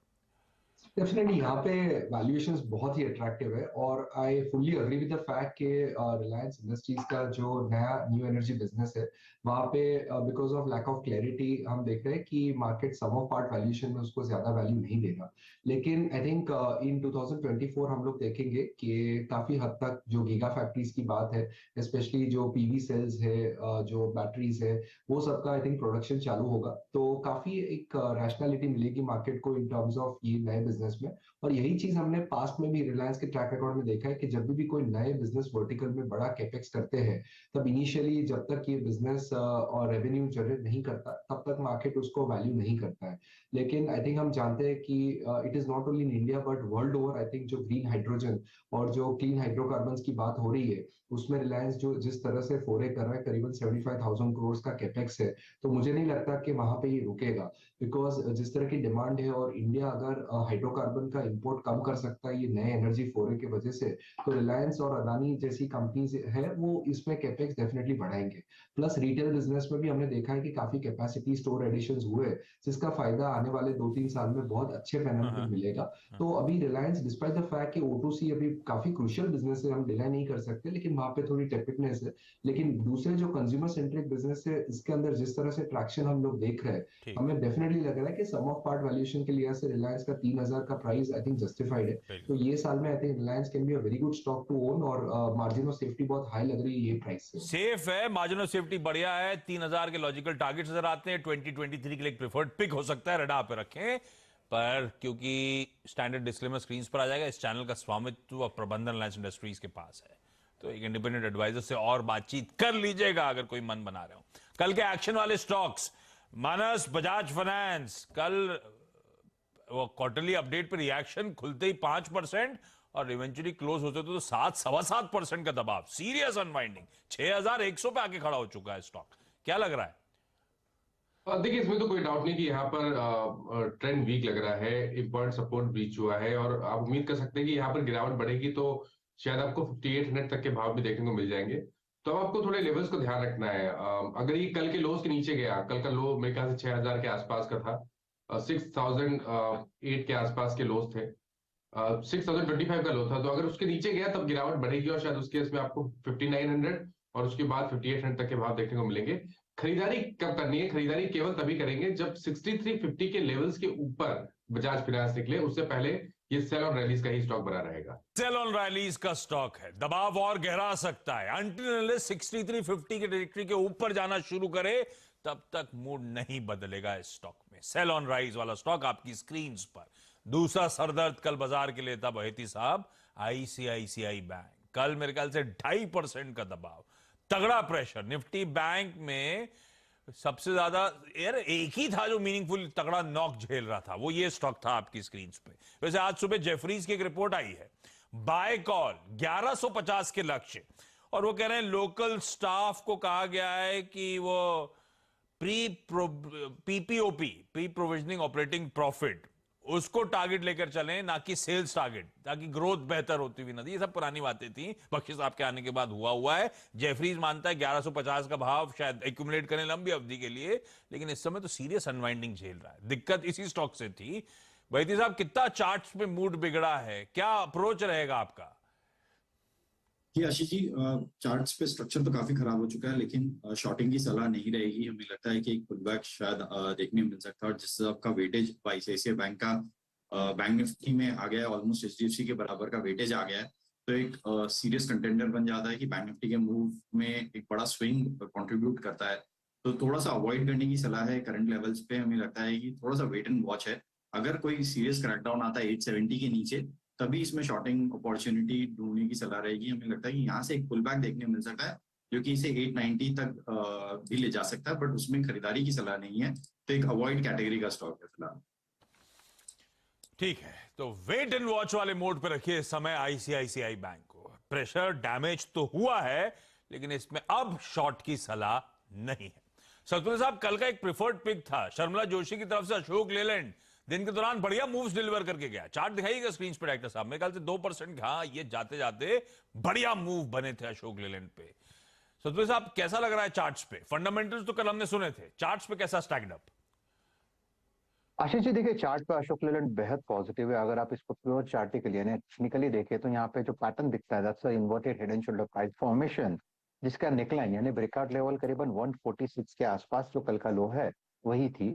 डेफिनेटली यहाँ पे वैल्यूएशंस बहुत ही अट्रैक्टिव है, और I fully agree with the fact कि रिलायंस इंडस्ट्रीज का जो नया न्यू एनर्जी बिजनेस है वहाँ पे because of lack of clarity हम देख रहे हैं कि market sum of part valuation में उसको ज्यादा वैल्यू नहीं देगा। लेकिन आई थिंक इन 2024 हम लोग देखेंगे कि काफी हद तक जो गीगा फैक्ट्रीज की बात है, स्पेशली जो पीवी सेल्स है, जो बैटरीज है, वो सबका आई थिंक प्रोडक्शन चालू होगा, तो काफी एक रैशनैलिटी मिलेगी मार्केट को इन टर्म्स ऑफ ये नए बिजनेस में। और यही चीज हमने पास्ट में भी रिलायंस के ट्रैक रिकॉर्ड में देखा है कि जब भी कोई नए बिजनेस वर्टिकल में बड़ा कैपेक्स करते हैं, तब इनिशियली जब तक ये बिजनेस और रेवेन्यू जनरेट नहीं करता, तब तक मार्केट उसको वैल्यू नहीं करता है। लेकिन आई थिंक हम जानते हैं कि it is not only in India but world over, I think जो ग्रीन हाइड्रोजन और जो क्लीन हाइड्रोकार्बन की बात हो रही है, उसमें रिलायंस जो जिस तरह से फोरे कर रहा है, करीबन 75,000 करोड़ का कैपेक्स है, तो मुझे नहीं लगता कि वहां पे ये रुकेगा। बिकॉज जिस तरह की डिमांड है और इंडिया अगर हाइड्रो हाइड्रोकार्बन का इंपोर्ट कम कर सकता है ये नए एनर्जी फोरे की वजह से, तो रिलायंस और अदानी जैसी कंपनीज है वो इसमें कैपेक्स डेफिनेटली बढ़ाएंगे। प्लस रिटेल बिजनेस में भी हमने देखा है कि काफी कैपेसिटी स्टोर एडिशंस हुए, जिसका फायदा आने वाले 2-3 साल में बहुत अच्छे पैनल में मिलेगा। तो अभी रिलायंस डिस्पाइट द फैक्ट कि O2C अभी काफी क्रूशियल बिजनेस है, हम डिनाई नहीं कर सकते, लेकिन वहां पे थोड़ी टेपिडनेस है। लेकिन दूसरे जो कंज्यूमर सेंट्रिक बिजनेस है इसके अंदर जिस तरह से ट्रैक्शन हम लोग देख रहे हैं, हमें डेफिनेटली लग रहा है कि सम ऑफ पार्ट वैल्यूएशन के लिहाज से रिलायंस का 3000 का प्राइस आई थिंक जस्टिफाइड है। तो ये साल में I think Reliance can be a very good stock to own, और मार्जिन ऑफ सेफ्टी बहुत हाई लग रही है ये प्राइस से। सेफ है, मार्जिन ऑफ सेफ्टी बढ़िया है, 3000 के लॉजिकल टारगेट्स नजर आते हैं। 2023 के लिए प्रिफर्ड पिक हो सकता है, रडार पे रखें। पर क्योंकि स्टैंडर्ड डिस्क्लेमर स्क्रीन पर आ जाएगा, इस चैनल का स्वामित्व प्रबंधन रिलायंस इंडस्ट्रीज के पास है, तो एक इंडिपेंडेंट एडवाइजर से और बातचीत कर लीजिएगा अगर कोई मन बना रहे हो। कल के एक्शन वाले स्टॉक्स, मानस, बजाज फाइनेंस, कल वो क्वार्टरली अपडेट पर रिएक्शन खुलते ही 5% और इवेंचुअली क्लोज होते तो 7-7.25% का दबाव, सीरियस अनवाइंडिंग, 6100 पे आके खड़ा हो चुका है स्टॉक। क्या लग रहा है? देखिए, इसमें तो कोई डाउट नहीं कि यहाँ पर ट्रेंड वीक लग रहा है, इंपॉर्टेंट सपोर्ट ब्रीच हुआ है और आप उम्मीद कर सकते हैं कि यहाँ पर गिरावट बढ़ेगी तो शायद आपको 5800 तक के भाव भी देखने को मिल जाएंगे। तो अब आपको थोड़े लेवल्स को ध्यान रखना है। अगर ये कल के लोज के नीचे गया, कल का लो मेरे ख्याल से 6000 के आसपास का था, 6008 के आसपास के लोज थे, 6025 का लो था, तो अगर उसके नीचे गया तब गिरावट बढ़ेगी और शायद उसके इसमें आपको 5900 और उसके बाद 5800 तक के भाव देखने को मिलेंगे। खरीदारी कब करनी है? खरीदारी केवल तभी करेंगे जब 6350 के लेवल्स के ऊपर बजाज फाइनेंस निकले, उससे पहले ये सेल ऑन रैलीज का ही स्टॉक बना रहेगा। सेल ऑन रैलीज का स्टॉक है, दबाव और गहरा सकता है। अनटिल 6350 के टेरिटरी के ऊपर जाना शुरू करे तब तक मूड नहीं बदलेगा इस स्टॉक में। सेल ऑन राइज वाला स्टॉक आपकी स्क्रीन पर। दूसरा सरदर्द कल बाजार के लिए था बहेती साहब, आईसीआईसीआई बैंक। कल मेरे ख्याल से 2.5% का दबाव, तगड़ा प्रेशर। निफ्टी बैंक में सबसे ज्यादा यार एक ही था जो मीनिंगफुल तगड़ा नॉक झेल रहा था, वो ये स्टॉक था आपकी स्क्रीन पे। वैसे आज सुबह जेफरीज की एक रिपोर्ट आई है, बाय कॉल 1150 के लक्ष्य, और वो कह रहे हैं लोकल स्टाफ को कहा गया है कि वो पीपीओपी, प्री प्रोविजनिंग ऑपरेटिंग प्रॉफिट, उसको टारगेट लेकर चलें, ना कि सेल्स टारगेट, ताकि ग्रोथ बेहतर होती हुई नजर। ये सब पुरानी बातें थी, बख्शी साहब के आने के बाद हुआ है। जेफरीज मानता है 1150 का भाव शायद एक्यूमुलेट करें लंबी अवधि के लिए, लेकिन इस समय तो सीरियस अनवाइंडिंग झेल रहा है। दिक्कत इसी स्टॉक से थी। वैद्य साहब, कितना चार्ट्स पे मूड बिगड़ा है, क्या अप्रोच रहेगा आपका? जी आशीष जी, चार्ट्स पे स्ट्रक्चर तो काफी खराब हो चुका है, लेकिन शॉर्टिंग की सलाह नहीं रहेगी। हमें लगता है कि एक पुलबैक शायद देखने मिल सकता है, और जिससे आपका वेटेज आईसीआईसीआई बैंक का बैंक निफ्टी में आ गया है, ऑलमोस्ट एचडीएफसी के बराबर का वेटेज आ गया है, तो एक सीरियस कंटेंडर बन जाता है कि बैंक निफ्टी के मूव में एक बड़ा स्विंग कंट्रीब्यूट करता है। तो थोड़ा सा अवॉइड करने की सलाह है करंट लेवल्स पे। हमें लगता है कि थोड़ा सा वेट एंड वॉच है। अगर कोई सीरियस क्रैकडाउन आता है 870 के नीचे, तभी इसमें शॉर्टिंग अपॉर्चुनिटी ढूंढने की सलाह रहेगी। हमें लगता है कि यहाँ से एक पुल बैक देखने मिल सकता है, जो कि इसे 890 तक भी ले जा सकता है, बट उसमें खरीदारी की सलाह नहीं है। तो एक अवॉइड कैटेगरी का स्टॉक है फिलहाल। ठीक है, तो वेट एंड वॉच वाले मोड पे रखिए इस समय आईसीआईसीआई बैंक को। प्रेशर डैमेज तो हुआ है, लेकिन इसमें अब शॉर्ट की सलाह नहीं है। सतपुर साहब, कल का एक प्रिफर्ड पिक था शर्मिला जोशी की तरफ से अशोक लेलैंड, दिन के दौरान बढ़िया मूव्स डिलीवर करके गया। चार्ट दिखाइएगा स्क्रीन पर डायरेक्टर साहब। मेरे ख्याल से 2%, हाँ, ये जाते जाते बढ़िया मूव बने थे अशोक लेलैंड पे। सतपुर साहब, कैसा लग रहा है चार्ट्स पे? फंडामेंटल्स तो कल हमने सुने थे, चार्ट्स पे कैसा स्टैक्ड अप? आशीष जी, देखिए चार्ट पे अशोक लेलैंड बेहद पॉजिटिव है। अगर आप इसको प्योर चार्टिकली यानी टेक्निकली देखें तो यहाँ पे जो पैटर्न दिखता है, that's inverted head and shoulder price formation, जिसका नेकलाइन यानी ब्रेकआउट लेवल करीबन 146 के आसपास जो कल का लो है वही थी।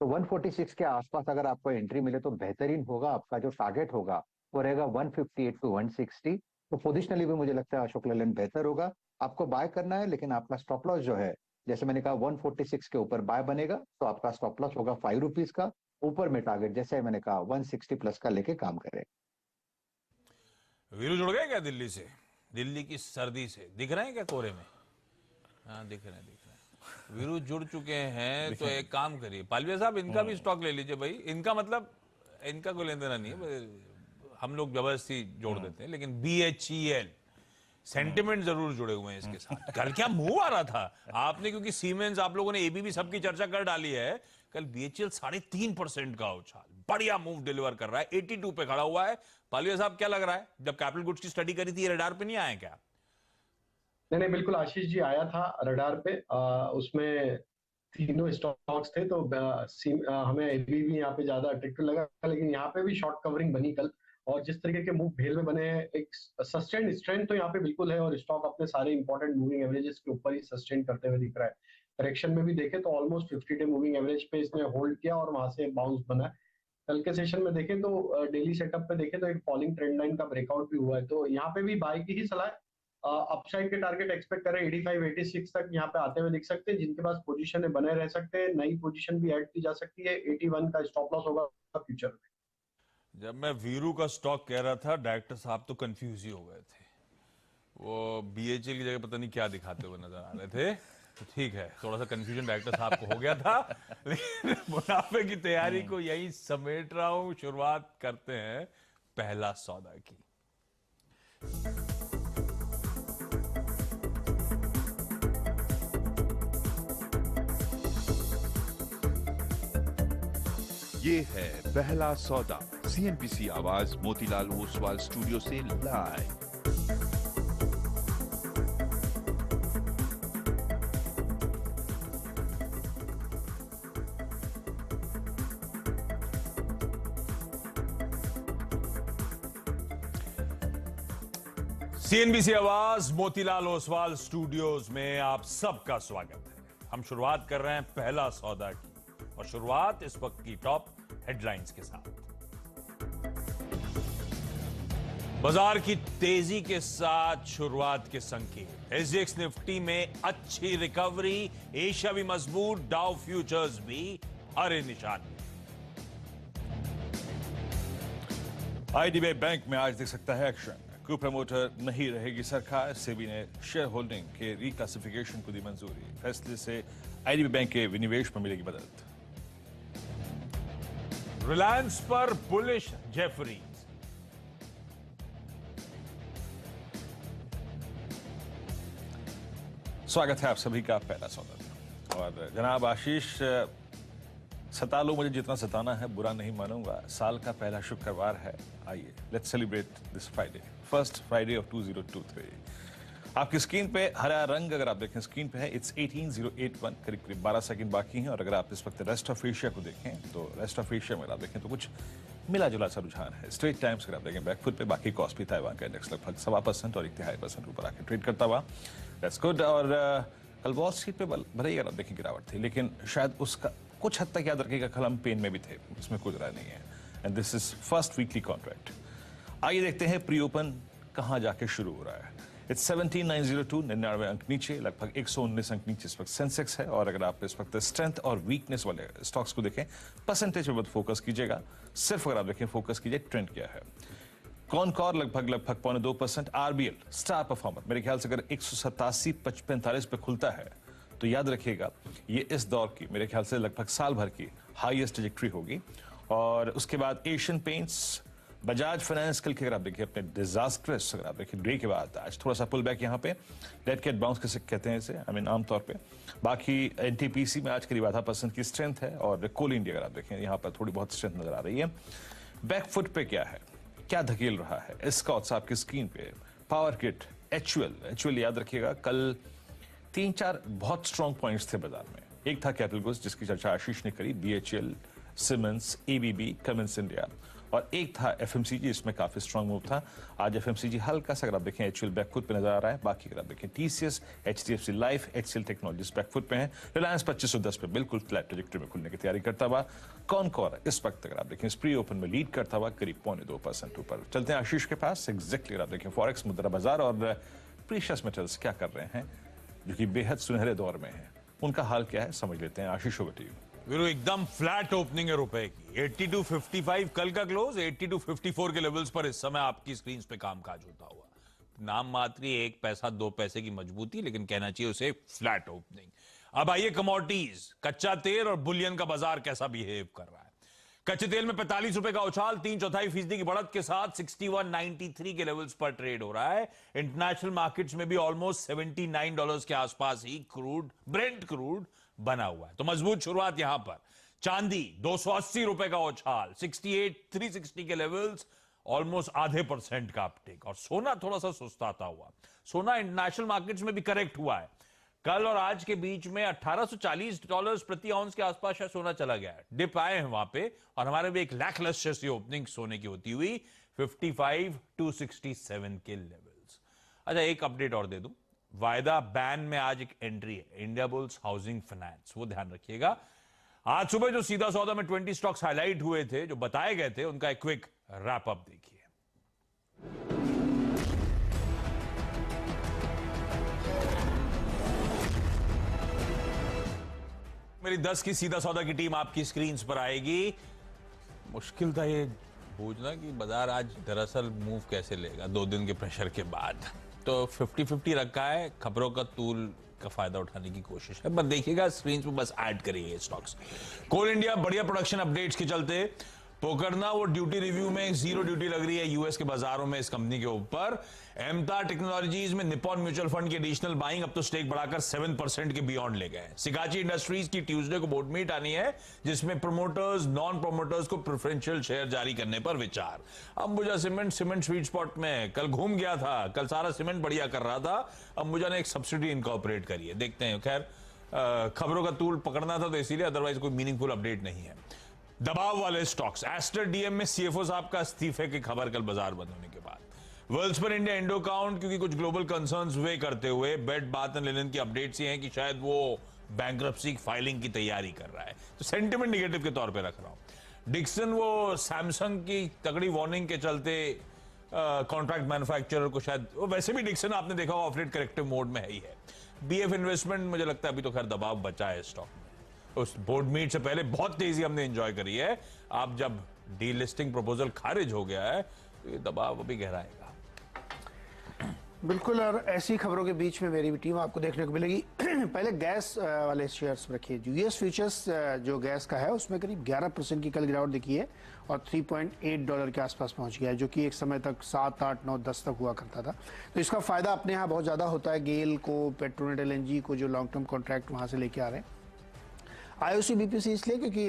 तो 146 के आसपास अगर आपको एंट्री मिले तो बेहतरीन होगा। आपका जो टारगेट होगा वो रहेगा 158 टू 160। तो पोजिशनली भी मुझे लगता है अशोक लेलैंड बेहतर होगा। आपको बाय करना है, लेकिन आपका स्टॉप लॉस जो है, जैसे मैंने कहा 146 के ऊपर बाय बनेगा तो आपका स्टॉप लॉस होगा 5 रुपीज का। ऊपर में टारगेट जैसे मैंने कहा 160 प्लस का लेके काम करें। वीरू जुड़ गए क्या दिल्ली से? दिल्ली की सर्दी से दिख रहे हैं क्या कोहरे में? हाँ, दिख रहे हैं। वीरू जुड़ चुके हैं। तो एक काम करिए पालविया साहब, इनका भी स्टॉक ले लीजिए भाई। इनका मतलब इनका कोई लेन देना नहीं है, हम लोग जबरदस्ती जोड़ देते हैं। लेकिन BHEL सेंटिमेंट जरूर जुड़े हुए हैं इसके साथ। कल क्या मूव आ रहा था आपने, क्योंकि सीमेंस आप लोगों ने एबीबी सबकी चर्चा कर डाली है। कल बीएचईएल 3.5% का उछाल, बढ़िया मूव डिलीवर कर रहा है, 82 पे खड़ा हुआ है। पालिया साहब क्या लग रहा है, जब कैपिटल गुड्स की स्टडी करी थी रडार पे नहीं आए क्या? नहीं, बिल्कुल आशीष जी, आया था रडार पे। उसमें तीनों स्टॉक्स थे, तो हमें एबीबी यहाँ पे ज्यादा अट्रैक्टिव लगा, लेकिन यहाँ पे भी शॉर्ट कवरिंग बनी कल। और जिस तरीके के मूव भेल में बने हैं, एक सस्टेन स्ट्रेंथ तो यहाँ पे बिल्कुल है, और स्टॉक अपने सारे इंपॉर्टेंट मूविंग एवरेजेस के ऊपर ही सस्टेन करते हुए दिख रहा है। करेक्शन में भी देखें तो ऑलमोस्ट 50 डे मूविंग एवरेज पे इसने होल्ड किया और वहां से बाउंस बना है। कल के सेशन में देखें तो डेली सेटअप पे देखें तो एक फॉलिंग ट्रेंड लाइन का ब्रेकआउट भी हुआ है, तो यहाँ पे भी बाय की ही सलाह है। अपसाइड के टारगेट एक्सपेक्ट करें 85-86 तक यहाँ पे आते हुए दिख सकते हैं। जिनके पास पोजीशन है बने रह सकते हैं, नई पोजीशन भी ऐड की जा सकती है। 81 का स्टॉप लॉस होगा फ्यूचर में। जब मैं वीरू का स्टॉक कह रहा था, डायरेक्टर साहब तो कंफ्यूज ही हो गए थे। वो बीएचईएल की जगह पता नहीं क्या दिखाते हुए नजर आ रहे थे। तो ठीक है, थोड़ा सा कंफ्यूजन डायरेक्टर साहब को हो गया था, लेकिन मुनाफे की तैयारी को यही समेट रहा हूं। शुरुआत करते हैं पहला सौदा की। ये है पहला सौदा, सीएनबीसी आवाज मोतीलाल ओसवाल स्टूडियो से लाइव। सीएनबीसी आवाज मोतीलाल ओसवाल स्टूडियोज में आप सबका स्वागत है। हम शुरुआत कर रहे हैं पहला सौदा की, और शुरुआत इस वक्त की टॉप हेडलाइंस के साथ। बाजार की तेजी के साथ शुरुआत के संकेत। एसजीएक्स निफ्टी में अच्छी रिकवरी, एशिया भी मजबूत, डाउ फ्यूचर्स भी हरे निशान में। आईडीबीआई बैंक में आज देख सकता है एक्शन। को प्रमोटर नहीं रहेगी सरकार, सेबी ने शेयर होल्डिंग के रिक्लासिफिकेशन को दी मंजूरी। फैसले से आईडीबीआई बैंक के विनिवेश में मिलेगी मदद। रिलायंस पर बुलिश जेफरीज। स्वागत है आप सभी का पहला सौदा में। और जनाब आशीष, सता लो मुझे जितना सताना है, बुरा नहीं मानूंगा। साल का पहला शुक्रवार है, आइए let's celebrate this Friday, first Friday of 2023। आपकी स्क्रीन पे हरा रंग अगर आप देखें, स्क्रीन पे है इट्स 18081, करीब करीब 12 सेकंड बाकी हैं। और अगर आप इस वक्त रेस्ट ऑफ एशिया को देखें तो रेस्ट ऑफ एशिया में आप देखें तो कुछ मिला जुला सा रुझान है। स्ट्रेट टाइम्स अगर आप देखें बैकफुट पे, बाकी कॉस्पी ताइवान का इंडेक्स लगभग 1.25% और 0.5% ऊपर आके ट्रेड करता हुआ, दैट्स गुड। और कल वॉल स्ट्रीट पे भले ही अगर आप देखें गिरावट थी, लेकिन शायद उसका कुछ हद तक याद रखिएगा कल हम पेन में भी थे, इसमें कुछ राय नहीं है। And this is first weekly contract. आइए देखते हैं प्री ओपन कहां जाके शुरू हो रहा है। इट्स 17,902, 99 अंक नीचे, लगभग 119 अंक नीचे इस वक्त सेंसेक्स है। और अगर आप इस वक्त स्ट्रेंथ और वीकनेस वाले स्टॉक्स को देखें, परसेंटेज पे मत फोकस कीजिएगा, सिर्फ अगर आप देखें फोकस कीजिए ट्रेंड क्या है। कॉनकॉर लगभग 0.25%, आरबीएल स्टार परफॉर्मर मेरे ख्याल से अगर 187.45 पे खुलता है तो याद रखिएगा ये इस दौर की मेरे ख्याल से लगभग साल भर की हाईएस्ट ट्रैजेक्टरी होगी। और उसके बाद एशियन पेंट्स, बजाज फाइनेंस कल के अगर आप देखिए अपने डिजास्ट्रस अगर आप देखिए डे के बाद आज थोड़ा सा पुल बैक यहाँ पे, डेड कैट बाउंस कैसे कहते हैं इसे, आई मीन आमतौर पे। बाकी एनटीपीसी में आज करीब 0.5% की स्ट्रेंथ है। और कोल इंडिया अगर आप देखें यहाँ पर थोड़ी बहुत स्ट्रेंथ नजर आ रही है। बैकफुट पे क्या है, क्या धकेल रहा है, इसका उत्साह आपकी स्क्रीन पे। पावर किट, एचयूएल याद रखिएगा कल 3-4 बहुत स्ट्रॉन्ग पॉइंट्स थे बाजार में। एक था कैपिटल गुड्स जिसकी चर्चा आशीष ने करी, BHEL, Siemens, ABB, Cummins India, और एक था एफएमसीजी, इसमें काफी स्ट्रॉन्ग मूव था। आज एफएमसीजी हल्का सा अगर आप देखें एचयूएल बैकफुट पे नजर आ रहा है। बाकी अगर आप देखें TCS, HDFC Life, HCL Technologies backfoot पे हैं। रिलायंस 2510 पे बिल्कुल फ्लैट ट्रैजेक्टरी में खुलने की तैयारी करता हुआ। कॉनकॉर इस वक्त अगर आप देखें प्री ओपन में लीड करता हुआ करीब 0.25% ऊपर। चलते हैं आशीष के पास। एग्जैक्टली अगर आप देखें फॉरेक्स, मुद्रा बाजार और प्रीशियस मेटल्स क्या कर रहे हैं, जो कि बेहद सुनहरे दौर में है, उनका हाल क्या है समझ लेते हैं। आशीष ओवर टू यू। वीरू एकदम फ्लैट ओपनिंग है रुपए की, 82.55 कल का क्लोज, 82.54 के लेवल्स पर इस समय आपकी स्क्रीन पे कामकाज होता हुआ। नाम मात्र 1 पैसा 2 पैसे की मजबूती, लेकिन कहना चाहिए उसे फ्लैट ओपनिंग। अब आइए कमोडिटीज, कच्चा तेल और बुलियन का बाजार कैसा बिहेव कर रहा है। कच्चे तेल में 45 रुपए का उछाल, 3/4% की बढ़त के साथ 61.93 के लेवल्स पर ट्रेड हो रहा है। इंटरनेशनल मार्केट्स में भी ऑलमोस्ट $79 के आसपास ही ब्रेंट क्रूड बना हुआ है। तो मजबूत शुरुआत यहां पर। चांदी 280 रुपए का उछाल, 68,360 के लेवल्स, ऑलमोस्ट आधे % का अपटेक। और सोना थोड़ा सा सुस्ताता हुआ। सोना इंटरनेशनल मार्केट्स में भी करेक्ट हुआ है। कल और आज के बीच में $1840 प्रति आउंस के आसपास शायद सोना चला गया है। डिप आए हैं वहां पे, और हमारे भी एक लैकलस्टर सी ओपनिंग सोने की होती हुई 55,267 के लेवल्स। अच्छा, एक अपडेट और दे दूं। वायदा बैन में आज एक एंट्री है, इंडिया बुल्स हाउसिंग फाइनेंस, वो ध्यान रखिएगा। आज सुबह जो सीधा सौदा में 20 स्टॉक्स हाईलाइट हुए थे, जो बताए गए थे, उनका एक क्विक रैप अप देखिए। मेरी 10 की सीधा सौदा की टीम आपकी स्क्रीन पर आएगी। मुश्किल था ये बूझना कि बाजार आज दरअसल मूव कैसे लेगा 2 दिन के प्रेशर के बाद। तो 50-50 रखा है, खबरों का तूल का फायदा उठाने की कोशिश है। बस देखिएगा स्क्रीन पर, बस ऐड करिए स्टॉक्स। कोल इंडिया बढ़िया प्रोडक्शन अपडेट्स के चलते पोकरना वो ड्यूटी रिव्यू में 0 ड्यूटी लग रही है यूएस के बाजारों में इस कंपनी के ऊपर। एमता टेक्नोलॉजीज में निप्पॉन म्यूचुअल फंड की एडिशनल बाइंग अब तो स्टेक बढ़ाकर 7% के बियॉन्ड ले गए। सिकाची इंडस्ट्रीज की ट्यूसडे को बोर्ड मीट आनी है, जिसमें प्रमोटर्स नॉन प्रमोटर्स को प्रेफरेंशियल शेयर जारी करने पर विचार। अंबुजा सीमेंट स्वीट स्पॉट में कल घूम गया था, कल सारा सीमेंट बढ़िया कर रहा था। अंबुजा ने एक सब्सिडी इनकॉर्पोरेट करी है, देखते हैं। खैर खबरों का तूल पकड़ना था तो इसीलिए, अदरवाइज कोई मीनिंगफुल अपडेट नहीं है। दबाव वाले स्टॉक्स, एस्टर डीएम में सीएफओ साहब का इस्तीफे की खबर कल बाजार बंद होने के बाद। वर्ल्ड्स पर इंडिया इंडो काउंट, क्योंकि कुछ ग्लोबल कंसर्न्स वे करते हुए बेड बाथ एंड लिनन की अपडेट्स ये हैं कि शायद वो बैंक्रप्सी फाइलिंग की तैयारी कर रहा है, तो सेंटिमेंट निगेटिव के तौर पे रख रहा हूं। डिक्सन वो सैमसंग की तगड़ी वार्निंग के चलते कॉन्ट्रैक्ट मैन्युफैक्चरर को शायद, वो वैसे भी डिक्सन आपने देखा ऑपरेट करेक्टिव मोड में है ही है। बीएफ इन्वेस्टमेंट मुझे लगता है अभी तो खैर दबाव बचा है स्टॉक में। उस बोर्ड मीट से पहले बहुत तेजी हमने एंजॉय करी है। आप जब डीलिस्टिंग प्रपोजल खारिज हो गया है तो ये दबाव अभी गहराएगा। बिल्कुल, और ऐसी खबरों के बीच में मेरी भी टीम आपको देखने को मिलेगी। पहले गैस वाले शेयर्स रखिए। यूएस फ्यूचर्स जो गैस का है उसमें करीब 11% की कल गिरावट दिखी है और $3.8 के आसपास पहुंच गया है, जो कि एक समय तक 7, 8, 9, 10 तक हुआ करता था। तो इसका फायदा अपने यहाँ बहुत ज्यादा होता है गेल को, पेट्रोनेट एलएनजी को, जो लॉन्ग टर्म कॉन्ट्रैक्ट वहां से लेके आ रहे हैं। आईओसी बीपीसी इसलिए क्योंकि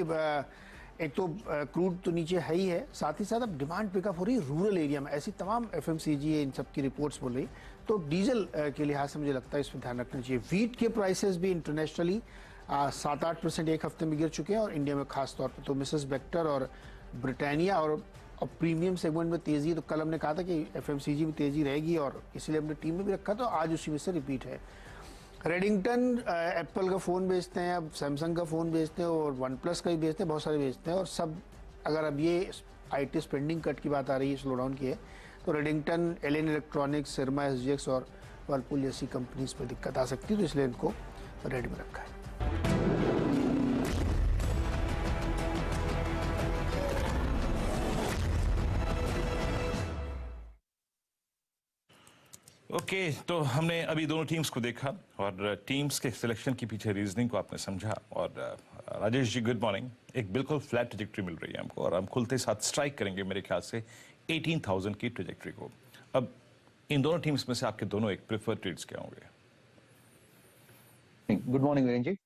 एक तो क्रूड तो नीचे है ही है, साथ ही साथ अब डिमांड पिकअप हो रही है रूरल एरिया में। ऐसी तमाम एफएमसीजी इन सब की रिपोर्ट्स बोल रही, तो डीजल के लिहाज से मुझे लगता है इस पर ध्यान रखना चाहिए। वीट के प्राइसेस भी इंटरनेशनली 7-8% एक हफ्ते में गिर चुके हैं, और इंडिया में खास तौर पर तो मिसेस बेक्टर और ब्रिटानिया और प्रीमियम सेगमेंट में तेजी। तो कल हमने कहा था कि एफएमसीजी में तेजी रहेगी, और इसलिए हमने टीम में भी रखा, तो आज उसी में से रिपीट है। रेडिंगटन एप्पल का फ़ोन बेचते हैं, अब सैमसंग का फ़ोन बेचते हैं, और वन प्लस का भी बेचते हैं, बहुत सारे बेचते हैं। और सब अगर अब ये आईटी स्पेंडिंग कट की बात आ रही है, स्लो डाउन की है, तो रेडिंगटन, एलएन इलेक्ट्रॉनिक्स, सिरमा एसजीएक्स और वर्लपूल जैसी कंपनीज पे दिक्कत आ सकती है, तो इसलिए इनको रेडी में रखा है। ओके, तो हमने अभी दोनों टीम्स को देखा और टीम्स के सिलेक्शन के पीछे रीजनिंग को आपने समझा। और राजेश जी, गुड मॉर्निंग। एक बिल्कुल फ्लैट ट्रेजेक्ट्री मिल रही है हमको, और हम खुलते साथ स्ट्राइक करेंगे मेरे ख्याल से 18,000 की ट्रेजेक्ट्री को। अब इन दोनों टीम्स में से आपके दोनों एक प्रेफर्ड ट्रेड्स क्या होंगे? गुड मॉर्निंग वीरेन जी।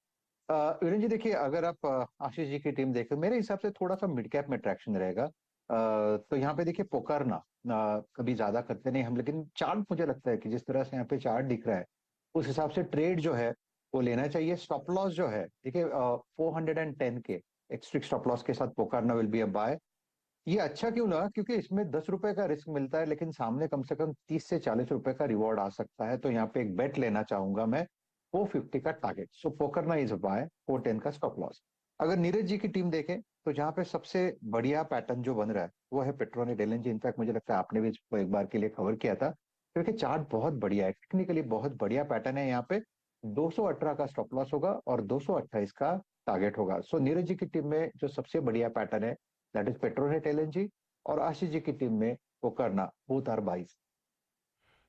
वीरेन जी देखिए, अगर आप आशीष जी की टीम देखें, मेरे हिसाब से थोड़ा सा मिड कैप में ट्रैक्शन रहेगा। तो यहाँ पे देखिए पोकरना कभी ज्यादा करते नहीं हम, लेकिन चार्ट मुझे लगता है कि जिस तरह से यहाँ पे चार्ट दिख रहा है उस हिसाब से ट्रेड जो है वो लेना चाहिए। स्टॉप लॉस जो है देखिए 410 के एक स्ट्रिक्ट स्टॉप लॉस के साथ Pokarna will be a buy. ये अच्छा क्यों लगा? क्योंकि इसमें 10 रुपए का रिस्क मिलता है, लेकिन सामने कम से कम 30 से 40 रुपए का रिवॉर्ड आ सकता है। तो यहाँ पे एक बेट लेना चाहूंगा मैं, 450 का target. So Pokarna is a buy, 410 का स्टॉप लॉस। अगर नीरज जी की टीम देखें तो जहाँ पे सबसे बढ़िया पैटर्न जो बन रहा है वो है पेट्रोनेट एलएनजी। इनफैक्ट मुझे लगता है आपने भी इसको एक बार के लिए कवर किया था, क्योंकि चार्ट बहुत बढ़िया है, टेक्निकली बहुत बढ़िया पैटर्न है। यहाँ पे 218 का स्टॉप लॉस होगा और 228 का टारगेट होगा। सो नीरज जी की टीम में जो सबसे बढ़िया पैटर्न है दैट इज पेट्रोनेट एलएनजी, और आशीष जी की टीम में वो करना बोथ आर बाइज।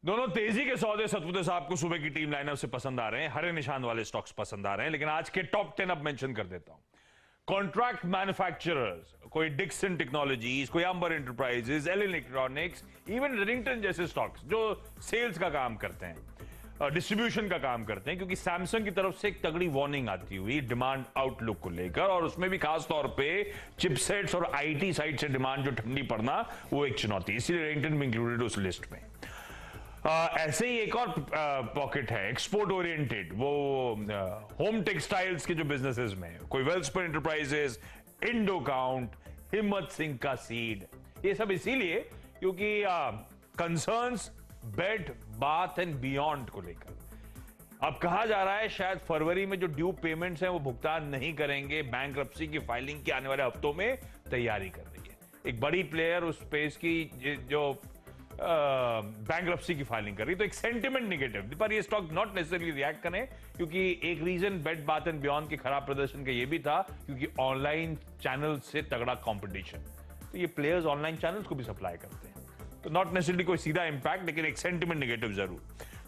दोनों तेजी के सौदे सतपुते साहब को सुबह की टीम लाइनअप से पसंद आ रहे हैं, हरे निशान वाले स्टॉक्स पसंद आ रहे हैं। लेकिन आज के टॉप 10 अब मेंशन कर देता हूं। कॉन्ट्रैक्ट मैन्युफैक्चरर्स, कोई डिक्सन टेक्नोलॉजीज, कोई Amber enterprises, L electronics, even Redington जैसे स्टॉक्स जो सेल्स का काम करते हैं, डिस्ट्रीब्यूशन का काम करते हैं, क्योंकि सैमसंग की तरफ से एक तगड़ी वार्निंग आती हुई डिमांड आउटलुक को लेकर, और उसमें भी खास तौर पे चिपसेट्स और आईटी साइड से डिमांड जो ठंडी पड़ना वो एक चुनौती, इसीलिए रेडिंगटन भी इंक्लूडेड उस लिस्ट में। ऐसे ही एक और पॉकेट है एक्सपोर्ट ओरिएंटेड, वो होम टेक्सटाइल्स के जो बिजनेसेस में, कोई वेल्सपर एंटरप्राइजेस, इंडोकाउंट, हिम्मत सिंह का सीड, ये सब इसीलिए क्योंकि concerns bed Bath and beyond को लेकर अब कहा जा रहा है शायद फरवरी में जो ड्यू पेमेंट्स हैं वो भुगतान नहीं करेंगे, बैंकरप्सी की फाइलिंग के आने वाले हफ्तों में तैयारी कर रही है। एक बड़ी प्लेयर उस स्पेस की जो बैंकरप्सी की फाइलिंग कर रही, तो एक सेंटिमेंट नेगेटिव, पर ये स्टॉक नॉट नेसेसरली रिएक्ट करें, क्योंकि एक reason Bed Bath and Beyond के खराब प्रदर्शन का ये भी था क्योंकि ऑनलाइन चैनल से तगड़ा कंपटीशन, तो ये प्लेयर्स ऑनलाइन चैनल्स को भी सप्लाई करते हैं, तो नॉट नेसेसरली कोई सीधा इंपैक्ट, लेकिन एक सेंटिमेंट नेगेटिव जरूर।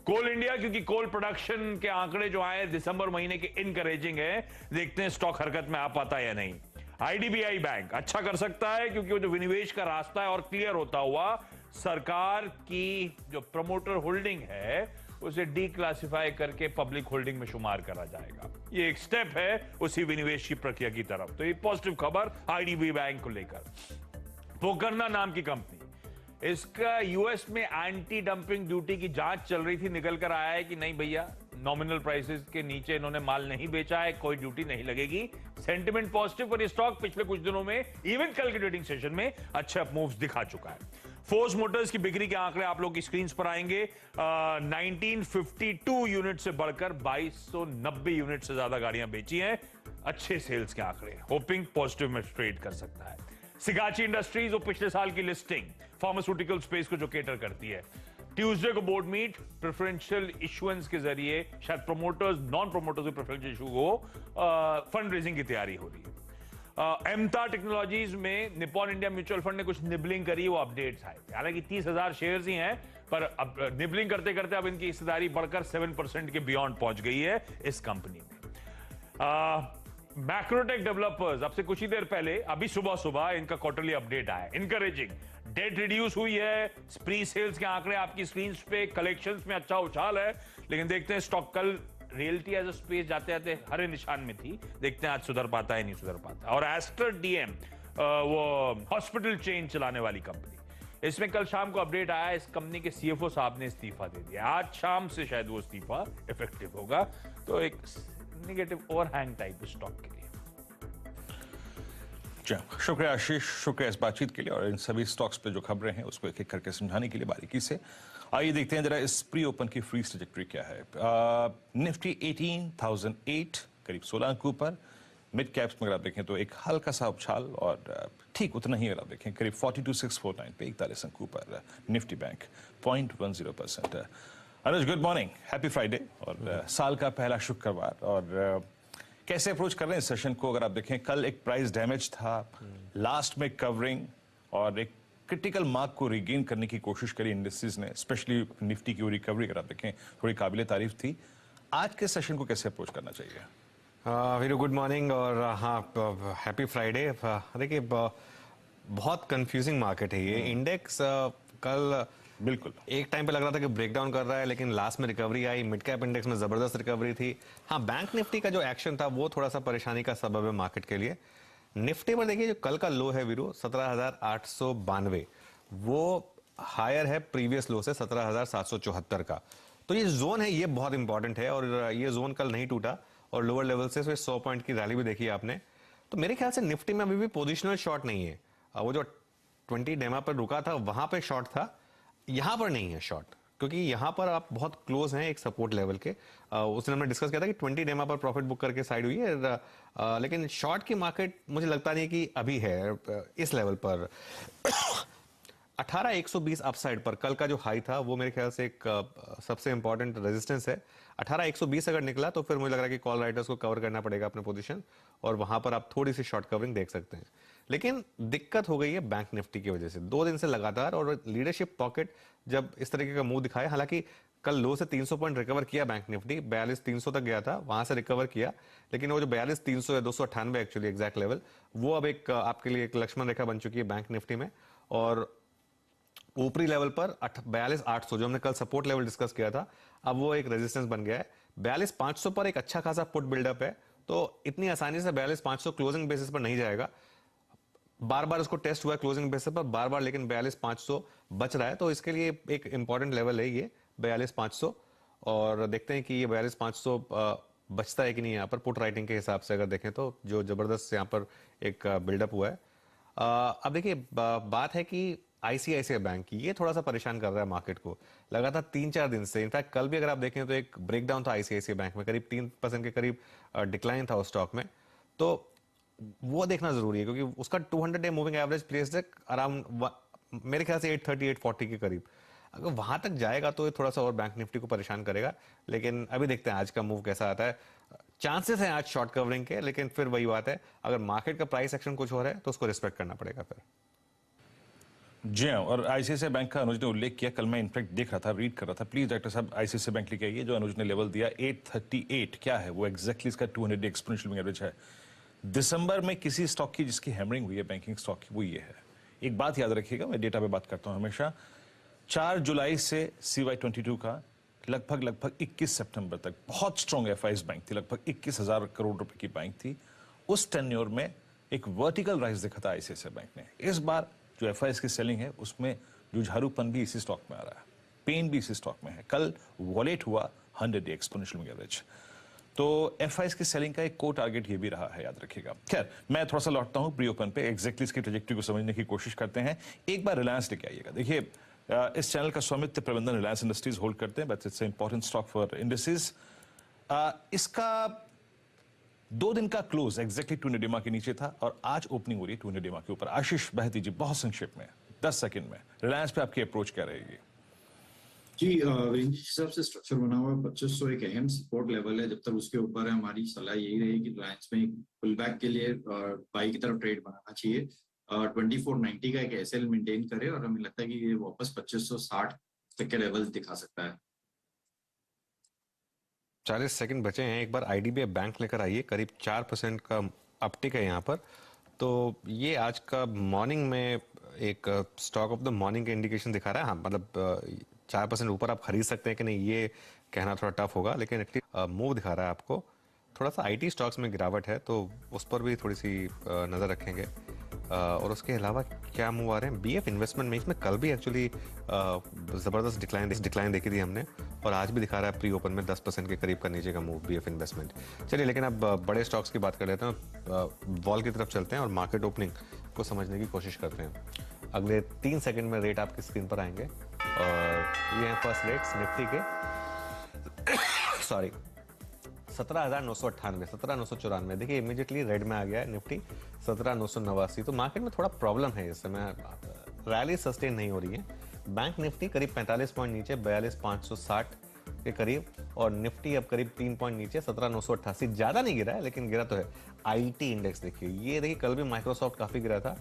कोल इंडिया, क्योंकि कोल प्रोडक्शन के आंकड़े जो आए दिसंबर महीने के इनकरेजिंग है, देखते हैं स्टॉक हरकत में आ पाता है या नहीं। आईडीबीआई बैंक अच्छा कर सकता है क्योंकि वो जो विनिवेश का रास्ता है और क्लियर होता हुआ सरकार की जो प्रमोटर होल्डिंग है उसे डीक्लासिफाई करके पब्लिक होल्डिंग में शुमार करा जाएगा, ये एक स्टेप है उसी विनिवेश की प्रक्रिया की तरफ, तो ये पॉजिटिव खबर आईडीबीआई बैंक को लेकर। पोकरना नाम की कंपनी, इसका यूएस में एंटी डंपिंग ड्यूटी की जांच चल रही थी, निकल कर आया है कि नहीं भैया, नॉमिनल प्राइसेस के नीचे इन्होंने माल नहीं बेचा है, कोई ड्यूटी नहीं लगेगी। सेंटिमेंट पॉजिटिव पर ये स्टॉक पिछले कुछ दिनों में इवन कल के ट्रेडिंग सेशन में अच्छे मूव्स दिखा चुका है। फोर्स मोटर्स की बिक्री के आंकड़े आप लोग की स्क्रीन पर आएंगे, 1952 यूनिट से बढ़कर 2290 यूनिट से ज्यादा गाड़ियां बेची हैं, अच्छे सेल्स के आंकड़े, होपिंग पॉजिटिव में ट्रेड कर सकता है। सिगाची इंडस्ट्रीज, वो पिछले साल की लिस्टिंग फार्मास्यूटिकल स्पेस को जो केटर करती है, ट्यूसडे को बोर्ड मीट, प्रेफरेंशियल इशुएंस के जरिए शायद प्रोमोटर्स नॉन प्रोमोटर्स को प्रेफरेंशियल इशू हो, फंड रेजिंग की तैयारी हो रही है। एमता टेक्नोलॉजीज में निपॉन इंडिया म्यूचुअल फंड ने कुछ निबलिंग करी, वो अपडेट्स आए, हालांकि 30,000 शेयर्स ही हैं, पर अब निबलिंग करते करते अब इनकी हिस्सेदारी बढ़कर 7% के बियॉन्ड पहुंच गई है इस कंपनी में। मैक्रोटेक डेवलपर्स, अब से कुछ ही देर पहले अभी सुबह इनका क्वार्टरली अपडेट आया, इनकरेजिंग, डेट रिड्यूस हुई है, प्री सेल्स के आंकड़े आपकी स्क्रीन पे, कलेक्शंस में अच्छा उछाल है, लेकिन देखते हैं स्टॉक कल रियल्टी एज अ स्पेस जाते जाते हरे निशान में थी, देखते हैं आज सुधर पाता है नहीं सुधर पाता। और एस्टर डीएम, वो हॉस्पिटल चेन चलाने वाली कंपनी, इसमें कल शाम को अपडेट आया, इस कंपनी के सीएफओ साहब ने इस्तीफा दे दिया, आज शाम से शायद वो इस्तीफा इफेक्टिव होगा, तो एक नेगेटिव ओवरहैंग टाइप स्टॉक के लिए। शुक्रिया आशीष, शुक्रिया इस बातचीत के लिए और इन सभी स्टॉक्स पे जो खबरें हैं उसको एक एक करके समझाने के लिए बारीकी से। आइए देखते हैं जरा इस प्री ओपन की फ्रीज ट्रैजेक्टरी क्या है। निफ्टी 18,008 करीब 16 अंक ऊपर, मिड कैप्स में अगर आप देखें तो एक हल्का सा उछाल और ठीक उतना ही अगर आप देखें करीब 42,649 पे 41 अंक ऊपर निफ्टी बैंक 0.10%। अनुज गुड मॉर्निंग, हैप्पी फ्राइडे और साल का पहला शुक्रवार, और कैसे अप्रोच कर रहे हैं इस सेशन को? अगर आप देखें कल एक प्राइस डैमेज था, लास्ट में कवरिंग और एक क्रिटिकल मार्क को रिगेन करने की कोशिश करी इंडस्ट्रीज ने, स्पेशली निफ्टी की रिकवरी अगर आप देखें थोड़ी काबिले तारीफ थी। आज के सेशन को कैसे अप्रोच करना चाहिए? वेरी गुड मॉर्निंग और हाँ हैप्पी फ्राइडे। देखिए बहुत कंफ्यूजिंग मार्केट है ये। इंडेक्स कल बिल्कुल एक टाइम पे लग रहा था कि ब्रेक डाउन कर रहा है, लेकिन लास्ट में रिकवरी आई, मिड कैप इंडेक्स में जबरदस्त रिकवरी थी। हाँ, बैंक निफ्टी का जो एक्शन था वो थोड़ा सा परेशानी का सबब है मार्केट के लिए। निफ्टी पर देखिए जो कल का लो है वीरो 17,892, वो हायर है प्रीवियस लो से 17,774 का, तो ये जोन है, ये बहुत इंपॉर्टेंट है और ये जोन कल नहीं टूटा और लोअर लेवल से 100 पॉइंट की रैली भी देखी आपने। तो मेरे ख्याल से निफ्टी में अभी भी पोजिशनल शॉर्ट नहीं है, वो जो 20 डेमा पर रुका था वहां पे शॉर्ट था, यहां पर नहीं है शॉर्ट, क्योंकि यहां पर आप बहुत क्लोज हैं एक सपोर्ट लेवल के। उस दिन हमने डिस्कस किया था कि 20 डेमा पर प्रॉफिट बुक करके साइड हुई है, लेकिन शॉर्ट की मार्केट मुझे लगता नहीं कि अभी है इस लेवल पर। 18,120 अपसाइड पर कल का जो हाई था वो मेरे ख्याल से एक सबसे इंपॉर्टेंट रेजिस्टेंस है। 18,120 अगर निकला तो फिर मुझे लग रहा है कि कॉल राइटर्स को कवर करना पड़ेगा अपने पोजीशन, और वहां पर आप थोड़ी सी शॉर्ट कवरिंग देख सकते हैं। लेकिन दिक्कत हो गई है बैंक निफ्टी की वजह से 2 दिन से लगातार, और लीडरशिप पॉकेट जब इस तरीके का मूव दिखाए, हालांकि कल लो से 300 पॉइंट रिकवर किया बैंक निफ्टी, 42,300 तक गया था, वहां से रिकवर किया, लेकिन वो जो 42,300 है 298 एक्चुअली एग्जैक्ट लेवल, वो अब एक आपके लिए एक लक्ष्मण रेखा बन चुकी है बैंक निफ्टी में। और ऊपरी लेवल पर 42,800 जो हमने कल सपोर्ट लेवल डिस्कस किया था, अब वो एक रेजिस्टेंस बन गया है। 42,500 पर एक अच्छा खासा पुट बिल्डअप है, तो इतनी आसानी से 42,500 क्लोजिंग बेसिस पर नहीं जाएगा। बार बार उसको टेस्ट हुआ क्लोजिंग बेसिस पर बार बार, लेकिन 42,500 बच रहा है, तो इसके लिए एक इंपॉर्टेंट लेवल है ये 42,500। और देखते हैं कि ये 42,500 बचता है कि नहीं यहाँ पर पुट राइटिंग के हिसाब से अगर देखें तो, जो जबरदस्त यहाँ पर एक बिल्डअप हुआ है। अब देखिए बात है कि आईसीआईसीआई बैंक की, ये थोड़ा सा परेशान कर रहा है मार्केट को लगातार 3-4 दिन से। इनफैक्ट कल भी अगर आप देखें तो एक ब्रेकडाउन था आईसीआईसीआई बैंक में, करीब 3% के करीब डिक्लाइन था उस स्टॉक में, तो वो देखना जरूरी है क्योंकि उसका 200 डे मूविंग एवरेज प्लेस्ड है अराउंड मेरे ख्याल से 830-840 के करीब। अगर वहां तक जाएगा तो ये थोड़ा सा और बैंक निफ्टी को परेशान करेगा, लेकिन अभी देखते हैं आज का मूव कैसा आता है। चांसेस हैं आज शॉर्ट कवरिंग के, लेकिन फिर वही बात है, अगर मार्केट का प्राइस एक्शन कुछ हो रहा है तो उसको रिस्पेक्ट करना पड़ेगा फिर। जी हाँ, और आईसीआईसीआई बैंक का अनुज ने उल्लेख किया, कल मैं इनफैक्ट देख रहा था, रीड कर रहा था। प्लीज डॉक्टर साहब आईसीआईसीआई बैंक लेके आइए, जो अनुज ने लेवल दिया 838 क्या है वो एग्जैक्टली इसका 200 डे एक्सपोनेंशियल एवरेज है। दिसंबर में किसी स्टॉक की जिसकी हैमरिंग हुई है बैंकिंग स्टॉक की, वो ये है। एक बात याद रखिएगा, मैं डेटा पे बात करता हूं हमेशा, 4 जुलाई से CY22 का लगभग 21 सितंबर तक बहुत स्ट्रॉन्ग एफआईएस बैंक थी, लगभग 21,000 करोड़ रुपए की बैंक थी। उस टेन्योर में एक वर्टिकल राइज दिखा था आईसीआईसीआई बैंक ने। इस बार जो एफआईएस की सेलिंग है उसमें जुझारूपन भी इसी स्टॉक में आ रहा है, पेन भी इसी स्टॉक में है। कल वॉलेट हुआ 100 डे एक्सपोनेंशियल एवरेज, तो एफआईएस की सेलिंग का एक को टारगेट ये भी रहा है, याद रखिएगा। खैर, मैं थोड़ा सा लौटता हूं प्री ओपन पे, एग्जैक्टली इसकी ट्रेजेक्टरी को समझने की कोशिश करते हैं। एक बार रिलायंस लेके आइएगा। देखिए इस चैनल का स्वामित्व प्रबंधन रिलायंस इंडस्ट्रीज होल्ड करते हैं, but it's important stock for industries. इसका 2 दिन का क्लोज एग्जैक्टली 200 डेमा के नीचे था और आज ओपनिंग हो रही है 200 डेमा के ऊपर। आशीष बहती जी, बहुत संक्षेप में 10 सेकंड में रिलायंस पे आपकी अप्रोच क्या रहेगी? जी, रेंज हिसाब से स्ट्रक्चर बना हुआ है, 2500 एक अहम सपोर्ट लेवल है। जब तक उसके ऊपर है, हमारी सलाह यही रहेगी रिलायंस में एक पुल बैक के लिए बाई की तरफ ट्रेड बनाना चाहिए। 2490 का एक एसएल मेंटेन करे और हमें लगता है कि ये वापस 2560 तक के लेवल दिखा सकता है। 40 सेकंड बचे हैं, एक बार आईडीबीआई बैंक लेकर आइए, करीब 4% का अपटिक है यहाँ पर। तो ये आज का मॉर्निंग में एक स्टॉक ऑफ द मॉर्निंग के इंडिकेशन दिखा रहा है। हाँ, मतलब 4% ऊपर आप खरीद सकते हैं कि नहीं ये कहना थोड़ा टफ होगा, लेकिन एटलीस्ट मूव दिखा रहा है आपको। थोड़ा सा आईटी स्टॉक्स में गिरावट है तो उस पर भी थोड़ी सी नज़र रखेंगे। और उसके अलावा क्या मूव आ रहे हैं बीएफ इन्वेस्टमेंट में, इसमें कल भी एक्चुअली ज़बरदस्त डिक्लाइन देखी थी हमने, और आज भी दिखा रहा है प्री ओपन में 10% के करीब का नीचे का मूव बीएफ इन्वेस्टमेंट। चलिए, लेकिन अब बड़े स्टॉक्स की बात कर लेते हैं, वॉल की तरफ चलते हैं और मार्केट ओपनिंग को समझने की कोशिश करते हैं। अगले 3 सेकंड में रेट आपकी स्क्रीन पर आएंगे और ये हैं फर्स्ट रेट्स निफ्टी के 17,998, 17,994। देखिए इमीडिएटली रेड में आ गया है निफ्टी 17,989। तो मार्केट में थोड़ा प्रॉब्लम है इस समय, रैली सस्टेन नहीं हो रही है। बैंक निफ्टी करीब 45 पॉइंट नीचे 42,560 के करीब, और निफ्टी अब करीब 3 पॉइंट नीचे 17,988। ज्यादा नहीं गिरा है लेकिन गिरा तो है। आईटी इंडेक्स देखिए, ये देखिए कल भी माइक्रोसॉफ्ट काफी गिरा था।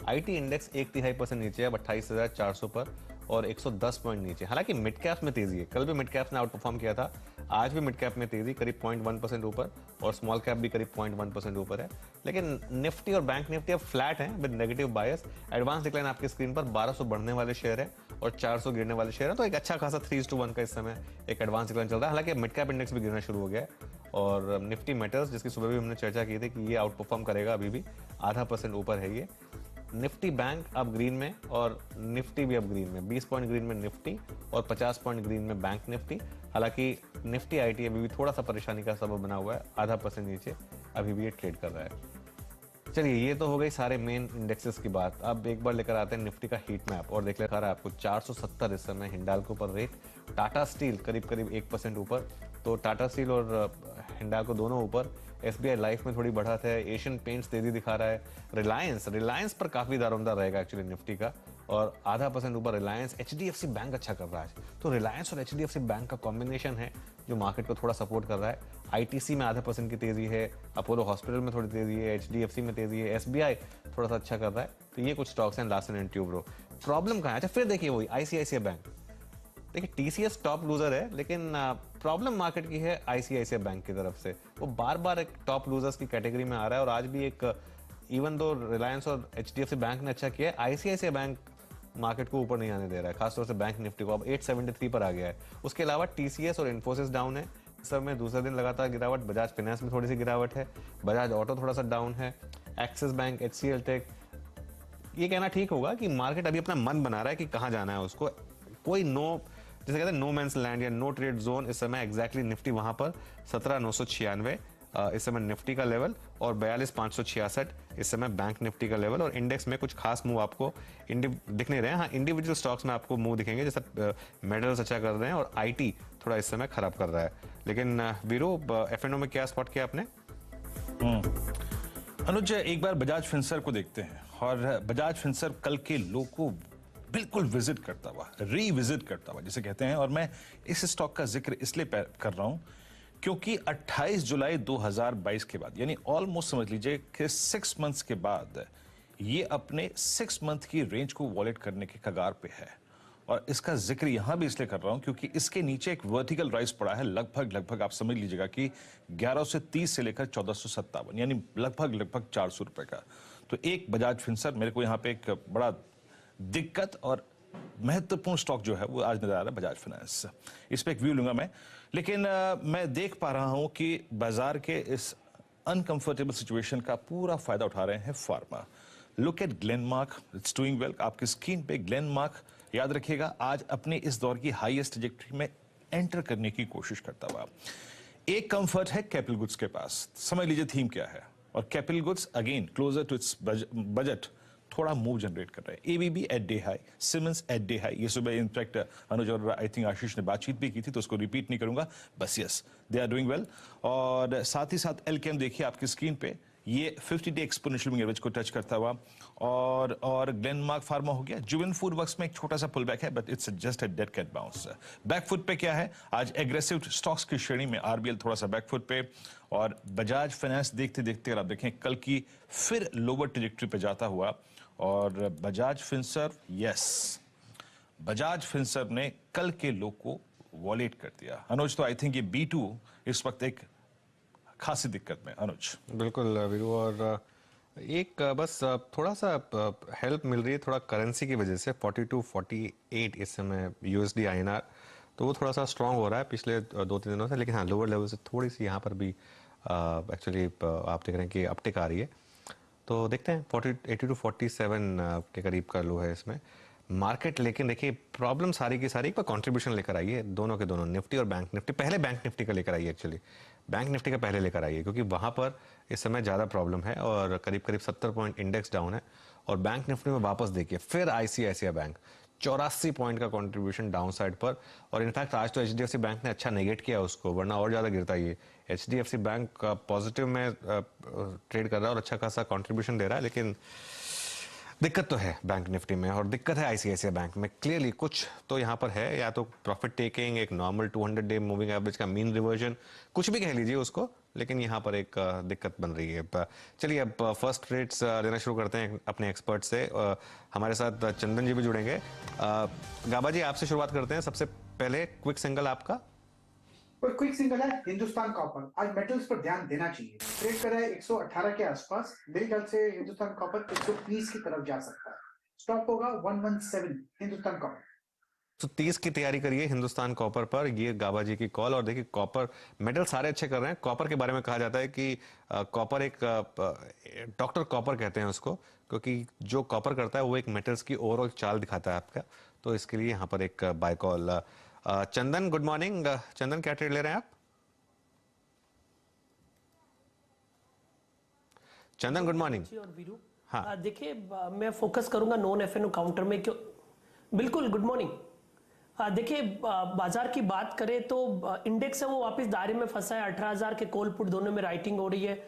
आईटी इंडेक्स 1/3% नीचे है, 28,400 पर, और 110 पॉइंट नीचे। हालांकि मिड कैप में तेजी है, कल भी मिड कैप ने आउट परफॉर्म किया था, आज भी मिड कैप में तेजी करीब 0.1% ऊपर, और स्मॉल कैप भी करीब 0.1% ऊपर है। लेकिन निफ्टी और बैंक निफ्टी अब फ्लैट हैं with negative bias. Advance decline आपकी स्क्रीन पर 1200 बढ़ने वाले शेयर है और 400 गिरने वाले शेयर है, तो एक अच्छा खासा 3:1 का इस समय एक एडवांस डिक्लाइन चल रहा है। हालांकि मिड कैप इंडेक्स भी गिरना शुरू हो गया है, और निफ्टी मेटल्स जिसकी सुबह भी हमने चर्चा की थी कि ये आउट परफॉर्म करेगा, अभी भी 0.5% ऊपर है ये। निफ्टी बैंक अब ग्रीन में और निफ्टी भी अब ग्रीन में, 20 पॉइंट ग्रीन में निफ्टी और 50 पॉइंट ग्रीन में बैंक निफ्टी। हालांकि निफ्टी आईटी अभी भी थोड़ा सा परेशानी का सबब बना हुआ है, 0.5% नीचे अभी भी ये ट्रेड कर रहा है। चलिए, ये तो हो गई सारे मेन इंडेक्सेस की बात। अब एक बार लेकर आते हैं निफ्टी का हीट मैप और देख लेकर आपको 470 इस समय हिंडाल्को पर रेट। टाटा स्टील करीब 1% ऊपर, तो टाटा स्टील और हिंडाल्को दोनों ऊपर। एसबीआई लाइफ में थोड़ी बढ़त है। एशियन पेंट्स तेजी दिखा रहा है। रिलायंस पर काफी दारोमदार रहेगा एक्चुअली निफ्टी का, और 0.5% ऊपर रिलायंस। एचडीएफसी बैंक अच्छा कर रहा है, तो रिलायंस और एचडीएफसी बैंक का कॉम्बिनेशन है जो मार्केट को थोड़ा सपोर्ट कर रहा है। आईटीसी में 0.5% की तेजी है, अपोलो हॉस्पिटल में थोड़ी तेजी है, एचडीएफसी में तेजी है, एसबीआई थोड़ा सा अच्छा कर रहा है। तो ये कुछ स्टॉक्स हैं। लार्सन एंड ट्यूब्रो प्रॉब्लम कहाँ है? अच्छा, फिर देखिए वही आईसीआईसीआई बैंक, देखिए टीसीएस टॉप लूजर है, लेकिन प्रॉब्लम मार्केट की है आईसीआईसीआई बैंक की तरफ से। वो बार बार एक टॉप लूजर्स की कैटेगरी में आ रहा है और आज भी एक इवन दो रिलायंस और एचडीएफसी बैंक ने अच्छा किया है, आईसीआईसीआई बैंक मार्केट को ऊपर नहीं आने दे रहा है, खासतौर से बैंक निफ्टी को अब 873 पर आ गया है। उसके अलावा टीसीएस और इन्फोसिस डाउन है सब में, दूसरे दिन लगातार गिरावट। बजाज फाइनेंस में थोड़ी सी गिरावट है, बजाज ऑटो थोड़ा सा डाउन है, एक्सिस बैंक, एचसीएल टेक। ये कहना ठीक होगा कि मार्केट अभी अपना मन बना रहा है कि कहाँ जाना है उसको। कोई जैसे कहते हैं नो मैंस लैंड या नो ट्रेड जोन इस समय एग्जैक्टली निफ्टी वहां पर 17,996 इस समय निफ्टी का लेवल और 42,566 इस समय बैंक निफ्टी का लेवल। और इंडेक्स में कुछ खास मूव आपको दिख नहीं रहे हैं। हाँ, इंडिविजुअल स्टॉक्स में आपको मूव दिखेंगे, जैसे मेटल्स अच्छा कर रहे हैं और आईटी थोड़ा इस समय खराब कर रहा है। लेकिन वीरू, एफएनओ में क्या स्पॉट किया आपने? अनुज, एक बार बजाज फिनसर्व को देखते हैं। और बजाज फिनसर्व कल के लो को बिल्कुल विजिट करता हुआ, रीविजिट करता हुआ जिसे कहते हैं। और मैं इस स्टॉक का जिक्र इसलिए कर रहा हूं क्योंकि 28 जुलाई 2022 के बाद, यानी ऑलमोस्ट समझ लीजिए कि 6 मंथ्स के बाद ये अपने 6 मंथ की रेंज को वॉलेट करने के कगार पे है। और इसका जिक्र यहां भी इसलिए कर रहा हूं क्योंकि इसके नीचे एक वर्टिकल राइज पड़ा है, लगभग आप समझ लीजिएगा कि 1130 से लेकर 1457, यानी लगभग 400 रुपए का। तो एक बजाज फिनसर्व मेरे को यहाँ पे एक बड़ा दिक्कत और महत्वपूर्ण स्टॉक जो है वो आज नजर आ रहा है, बजाज फाइनेंस। इस पे एक व्यू लूंगा मैं, लेकिन मैं देख पा रहा हूं कि बाजार के इस अनकंफर्टेबल सिचुएशन का पूरा फायदा उठा रहे हैं pharma. Look at Glenmark, it's doing well. आपकी स्क्रीन पे ग्लेनमार्क, याद रखिएगा, आज अपने इस दौर की हाईएस्ट ट्रैजेक्टरी में एंटर करने की कोशिश करता हुआ। एक कंफर्ट है कैपिटल गुड्स के पास, समझ लीजिए थीम क्या है। और capital goods again closer to its budget थोड़ा मूव जनरेट कर रहे हैं। ABB at day high, Siemens at day high. ये सुबह इनफैक्ट अनुज और आई थिंक आशीष ने बातचीत भी की थी, तो उसको रिपीट नहीं करूंगा, बस yes they are doing well. और साथ ही साथ एलकेएम देखिए आपकी स्क्रीन पे, ये 50 डे एक्सपोनेंशियल मूविंग एवरेज को टच करता हुआ। और ग्लेनमार्क फार्मा हो गया। जुबिन फूड वर्क्स में एक छोटा सा पुल बैक है, but it's just a dead cat bounce. Backfoot पे क्या है आज एग्रेसिव स्टॉक्स की श्रेणी में आरबीएल थोड़ा सा बैकफुट पे। और बजाज फाइनेंस देखते देखते अगर आप देखें कल की फिर लोअर ट्रैजेक्टरी पे जाता हुआ। और Bajaj Finserv, yes, Bajaj Finserv ने कल के लो को वॉलेट कर दिया। अनुज, तो आई थिंक ये B2 इस वक्त एक खासी दिक्कत में। अनुज बिल्कुल वीरू, और एक बस थोड़ा सा हेल्प मिल रही है थोड़ा करेंसी की वजह से। 42-48 इस समय यूएसडी INR, तो वो थोड़ा सा स्ट्रांग हो रहा है पिछले 2-3 दिनों से। लेकिन हाँ, लोअर लेवल से थोड़ी सी यहाँ पर भी एक्चुअली आप देख रहे हैं कि अपटिक आ रही है। तो देखते हैं 80 to 47 के करीब का लो है इसमें मार्केट। लेकिन देखिए प्रॉब्लम सारी की सारी एक बार कंट्रीब्यूशन लेकर आई है, दोनों के दोनों, निफ्टी और बैंक निफ्टी। पहले बैंक निफ्टी का लेकर आई है, एक्चुअली बैंक निफ्टी का पहले लेकर आई है, क्योंकि वहां पर इस समय ज़्यादा प्रॉब्लम है और करीब 70 पॉइंट इंडेक्स डाउन है। और बैंक निफ्टी में वापस देखिए फिर आईसीआईसीआई बैंक 84 पॉइंट का कंट्रीब्यूशन डाउन साइड पर। और इनफैक्ट आज तो एचडीएफसी बैंक ने अच्छा नेगेट किया उसको, वरना और ज़्यादा गिरता ये। एचडीएफसी बैंक पॉजिटिव में ट्रेड कर रहा है और अच्छा खासा कंट्रीब्यूशन दे रहा है, लेकिन दिक्कत तो है बैंक निफ्टी में और दिक्कत है आईसीआईसीआई बैंक में। क्लियरली कुछ तो यहाँ पर है, या तो प्रॉफिट टेकिंग, एक नॉर्मल 200 डे मूविंग एवरेज का मीन रिवर्जन, कुछ भी कह लीजिए उसको, लेकिन यहाँ पर एक दिक्कत बन रही है। चलिए अब फर्स्ट रेट्स लेना शुरू करते हैं अपने एक्सपर्ट से। हमारे साथ चंदन जी भी जुड़ेंगे। गाबा जी, आपसे शुरुआत करते हैं। सबसे पहले क्विक सिंगल आपका। क्विक सिंगल है हिंदुस्तान कॉपर। आज मेटल्स पर ध्यान देना चाहिए। ट्रेड कर रहा है 118 के आसपास। मेरे ख्याल से हिंदुस्तान कॉपर 130 की तरफ जा सकता है। स्टॉप होगा 117 हिंदुस्तान कॉपर। तो 30 की तैयारी करिए हिंदुस्तान कॉपर पर, ये गाबा जी की कॉल। और देखिए कॉपर मेटल सारे अच्छे कर रहे हैं। कॉपर के बारे में कहा जाता है कि कॉपर एक डॉक्टर कॉपर कहते हैं उसको, क्योंकि जो कॉपर करता है वो एक मेटल्स की ओवरऑल चाल दिखाता है आपका। तो इसके लिए यहाँ पर एक बाय कॉल। चंदन, गुड मॉर्निंग। चंदन, क्या ट्रेड ले रहे हैं आप? चंदन, गुड मॉर्निंग। हाँ, देखिए मैं फोकस करूंगा नॉन एफएनओ काउंटर में। क्यों? बिल्कुल, गुड मॉर्निंग। देखिए बाजार की बात करें तो इंडेक्स है वो वापस दायरे में फंसा है। 18,000 के कॉल पुट दोनों में राइटिंग हो रही है।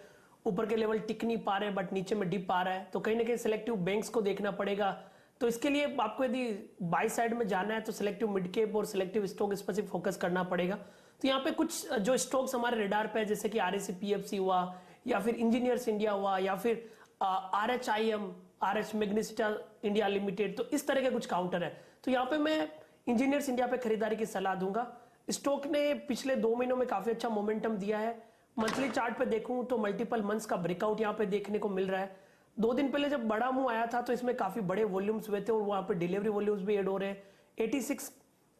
ऊपर के लेवल टिक नहीं पा रहे, बट नीचे में डिप आ रहा है। तो कहीं ना कहीं सिलेक्टिव बैंक्स को देखना पड़ेगा। तो इसके लिए आपको यदि बाय साइड में जाना है तो सिलेक्टिव मिड कैप और सिलेक्टिव स्टॉक स्पेसिफिक फोकस करना पड़ेगा। तो यहाँ पे कुछ जो स्टॉक्स हमारे रेडार पे है, जैसे कि RSC PFC हुआ, या फिर इंजीनियर्स इंडिया हुआ, या फिर RHIM, RH मैग्नेस्टा इंडिया लिमिटेड, तो इस तरह के कुछ काउंटर है। तो यहाँ पे मैं इंजीनियर्स इंडिया पे खरीदारी की सलाह दूंगा। स्टॉक ने पिछले 2 महीनों में काफी अच्छा मोमेंटम दिया है। मंथली चार्ट पे देखूं तो मल्टीपल मंथ्स का ब्रेकआउट यहाँ पे देखने को मिल रहा है। 2 दिन पहले जब बड़ा मूव आया था तो इसमें काफी बड़े वॉल्यूम्स हुए थे और वहां पे डिलीवरी वॉल्यूम्स भी ऐड हो रहे हैं। 86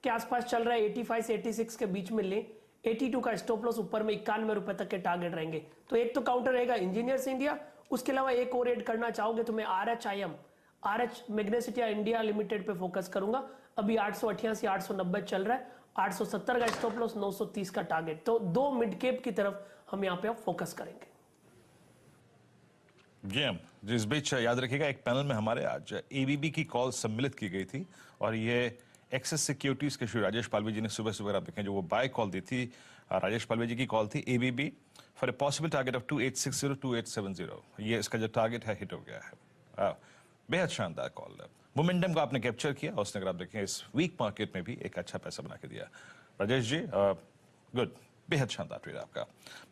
के आसपास चल रहा है, 85 से 86 के बीच में लें। 82 का स्टॉप लॉस, ऊपर में 91 रुपए तक के टारगेट रहेंगे। तो एक तो काउंटर रहेगा इंजीनियर्स इंडिया, उसके अलावा एक और ऐड करना चाहोगे तो मैं RH मैग्नेसिटिया इंडिया लिमिटेड पे फोकस करूंगा। अभी 888 890 चल रहा है, 870 का स्टॉप लॉस, 930 का टारगेट। तो 2 मिड कैप की तरफ हम यहाँ पे फोकस करेंगे। जिस बीच याद रखिएगा एक पैनल में हमारे आज एबीबी की कॉल सम्मिलित की गई थी और ये एक्सेस सिक्योरिटीज के श्री राजेश पालवी जी ने सुबह आप देखें जो वो बाय कॉल दी थी। राजेश पालवी जी की कॉल थी ABB for a possible target of 2860 2870। ये इसका जो टारगेट है हिट हो गया है। बेहद शानदार कॉल है। मोमेंटम को आपने कैप्चर किया और उसने अगर आप देखें इस वीक मार्केट में भी एक अच्छा पैसा बना के दिया। राजेश जी गुड, बेहद शानदार ट्रेड आपका।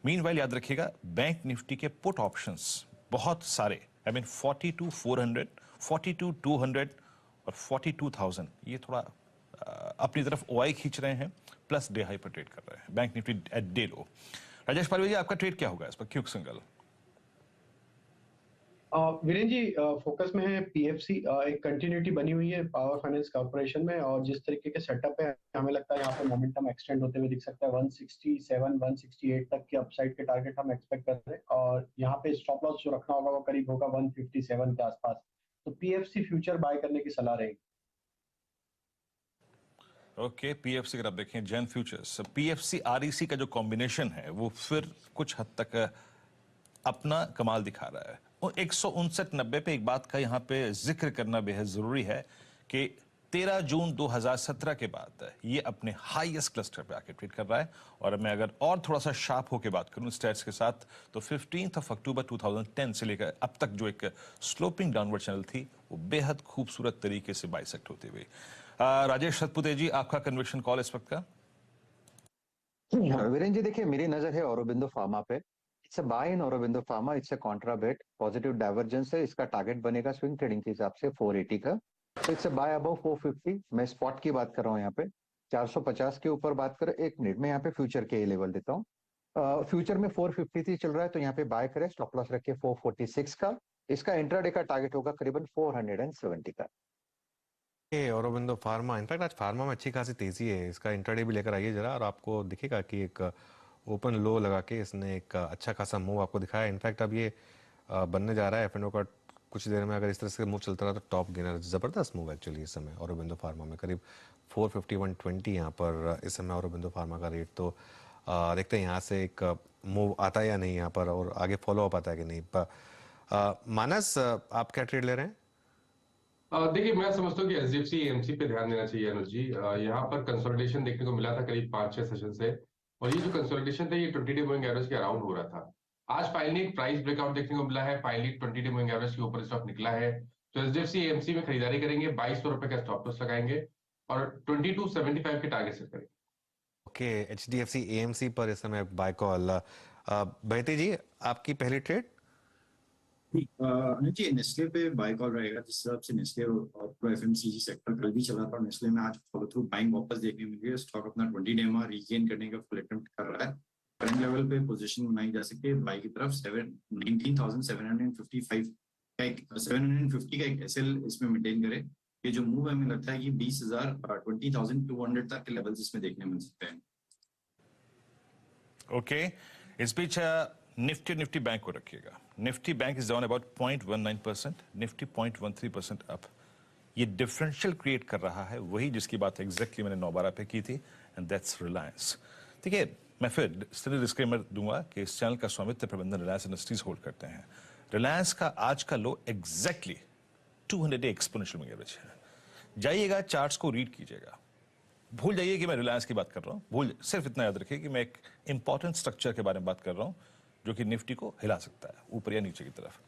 मीनवाइल याद रखिएगा बैंक निफ्टी के पुट ऑप्शंस बहुत सारे, आई मीन 42,400, 42,200 और 42,000 ये थोड़ा अपनी तरफ ओआई खींच रहे हैं, प्लस डे हाई पर ट्रेड कर रहे हैं bank Nifty at day low. Rajesh Palvi ji आपका ट्रेड क्या होगा इस पर quick single? Viren ji focus में है पीएफसी। एक कंटिन्यूटी बनी हुई है पावर फाइनेंस कॉर्पोरेशन में और जिस तरीके के सेटअप है हमें लगता है यहाँ पे मोमेंटम एक्सटेंड होते हुए दिख सकता है। 167 168 तक के अपसाइड के टारगेट हम एक्सपेक्ट कर रहे हैं और यहाँ पे स्टॉप लॉस जो रखना होगा वो करीब होगा 157 के आसपास। तो पीएफसी फ्यूचर बाय करने की सलाह रहेगी। ओके, पीएफसी अगर आप देखें जैन फ्यूचर्स, पीएफसी आरईसी का जो कॉम्बिनेशन है वो फिर कुछ हद तक अपना कमाल दिखा रहा है। 159.90 पे एक बात का यहाँ पे जिक्र करना बेहद जरूरी है कि 13 जून 2017 के बाद ये अपने हाईएस्ट क्लस्टर पे आके ट्रेड कर रहा है। और मैं अगर और थोड़ा सा शार्प होके बात करूं स्टैट्स के साथ तो 15 अक्टूबर 2010 से लेकर अब तक जो एक स्लोपिंग डाउनवर्ड चैनल थी वो बेहद खूबसूरत तरीके से बाइसेक्ट होती हुई। राजेश सतपुते जी आपका कन्विक्शन कॉल इस वक्त का? वीरेन जी देखिए मेरी नजर है औरोबिंदो फार्मा पे। It's a buy in Aurobindo Pharma, it's a contra bet, positive divergence है। इसका टारगेट बनेगा स्विंग ट्रेडिंग के हिसाब से 480 का। तो इट्स अ बाय अबव 450। मैं स्पॉट की बात कर रहा हूँ यहाँ पे 450 के ऊपर बात करें। एक मिनट में यहाँ पे फ्यूचर के लेवल देता हूँ। फ्यूचर में 453 चल रहा है तो यहाँ पे बाय करें, स्टॉप लॉस रखिए 446 का। इसका इंट्राडे का टारगेट होगा करीबन 470 का। औरोबिंदो फार्मा, इनफैक्ट आज फार्मा में अच्छी खासी तेजी है। इसका इंट्राडे भी लेकर आइए जरा और आपको दिखेगा कि एक ओपन लो लगा के इसने एक अच्छा खासा मूव आपको दिखाया। इनफैक्ट अब ये बनने जा रहा है एफएनओ का कुछ देर में अगर इस तरह से मूव चलता रहा तो टॉप गेनर। जबरदस्त मूव एक्चुअली इस समय औरोबिंदो फार्मा में, करीब 451.20 यहाँ पर इस समय औरोबिंदो फार्मा का रेट। तो देखते हैं यहाँ से एक मूव आता है या नहीं यहाँ पर और आगे फॉलो अप आता है कि नहीं। मानस आप क्या ट्रेड ले रहे हैं? देखिए मैं समझता हूँ कि एचडीएफसी एएमसी पे ध्यान देना चाहिए अनुज जी। यहाँ पर कंसोलिडेशन देखने को मिला था करीब 5-6 सेशन से और ये जो कंसोलिडेशन था ये 20 डे मूविंग एवरेज के अराउंड हो रहा था। आज फाइनली एक प्राइस ब्रेकआउट देखने को मिला है, फाइनली 20 डे मूविंग एवरेज के ऊपर स्टॉक निकला है। तो एचडीएफसी एएमसी में खरीदारी करेंगे, 2200 रुपए का स्टॉप लॉस लगाएंगे और 2275 के टारगेट सेट करेंगे। ओके, एचडीएफसी एएमसी पर इस समय बाय कॉल। बहती जी आपकी पहली ट्रेड? जी नेस्ले पे बाय कॉल रहेगा जिस हिसाब से नेस्ले और एफएमसीजी सेक्टर कल भी चला था। नेस्ले में आज फॉलो थ्रू बाइंग वापस देखने मिली है। स्टॉक अपना 20 डे में रीगेन करने का फुल अटेम्प्ट कर रहा है। करंट लेवल पे पोजीशन बनाई जा सकती है बाय की तरफ। 19,755 का एक 750 का एक एसएल इसमें मेंटेन करे। ये जो मूव है हमें लगता है कि 20,200 तक के लेवल्स इसमें देखने मिल सकते हैं। ओके, इस बीच निफ्टी बैंक को रखिएगा। Nifty bank is down about 0.19%, Nifty 0.13% up. ये डिफरेंशियल क्रिएट कर रहा है वही जिसकी बात एग्जैक्टली मैंने 9/12 पे की थी, एंड दैट्स रिलायंस। ठीक है, मैं फिर डिस्क्लेमर दूंगा कि इस चैनल का स्वामित्व प्रबंधन रिलायंस इंडस्ट्रीज होल्ड करते हैं। रिलायंस का आज का low exactly 200 day exponential moving average है। जाइएगा चार्ट्स को रीड कीजिएगा, भूल जाइए कि मैं रिलायंस की बात कर रहा हूँ। सिर्फ इतना याद रखिए कि मैं एक इंपॉर्टेंट स्ट्रक्चर के बारे में बात कर रहा हूँ जो कि निफ्टी को हिला सकता है ऊपर या नीचे की तरफ।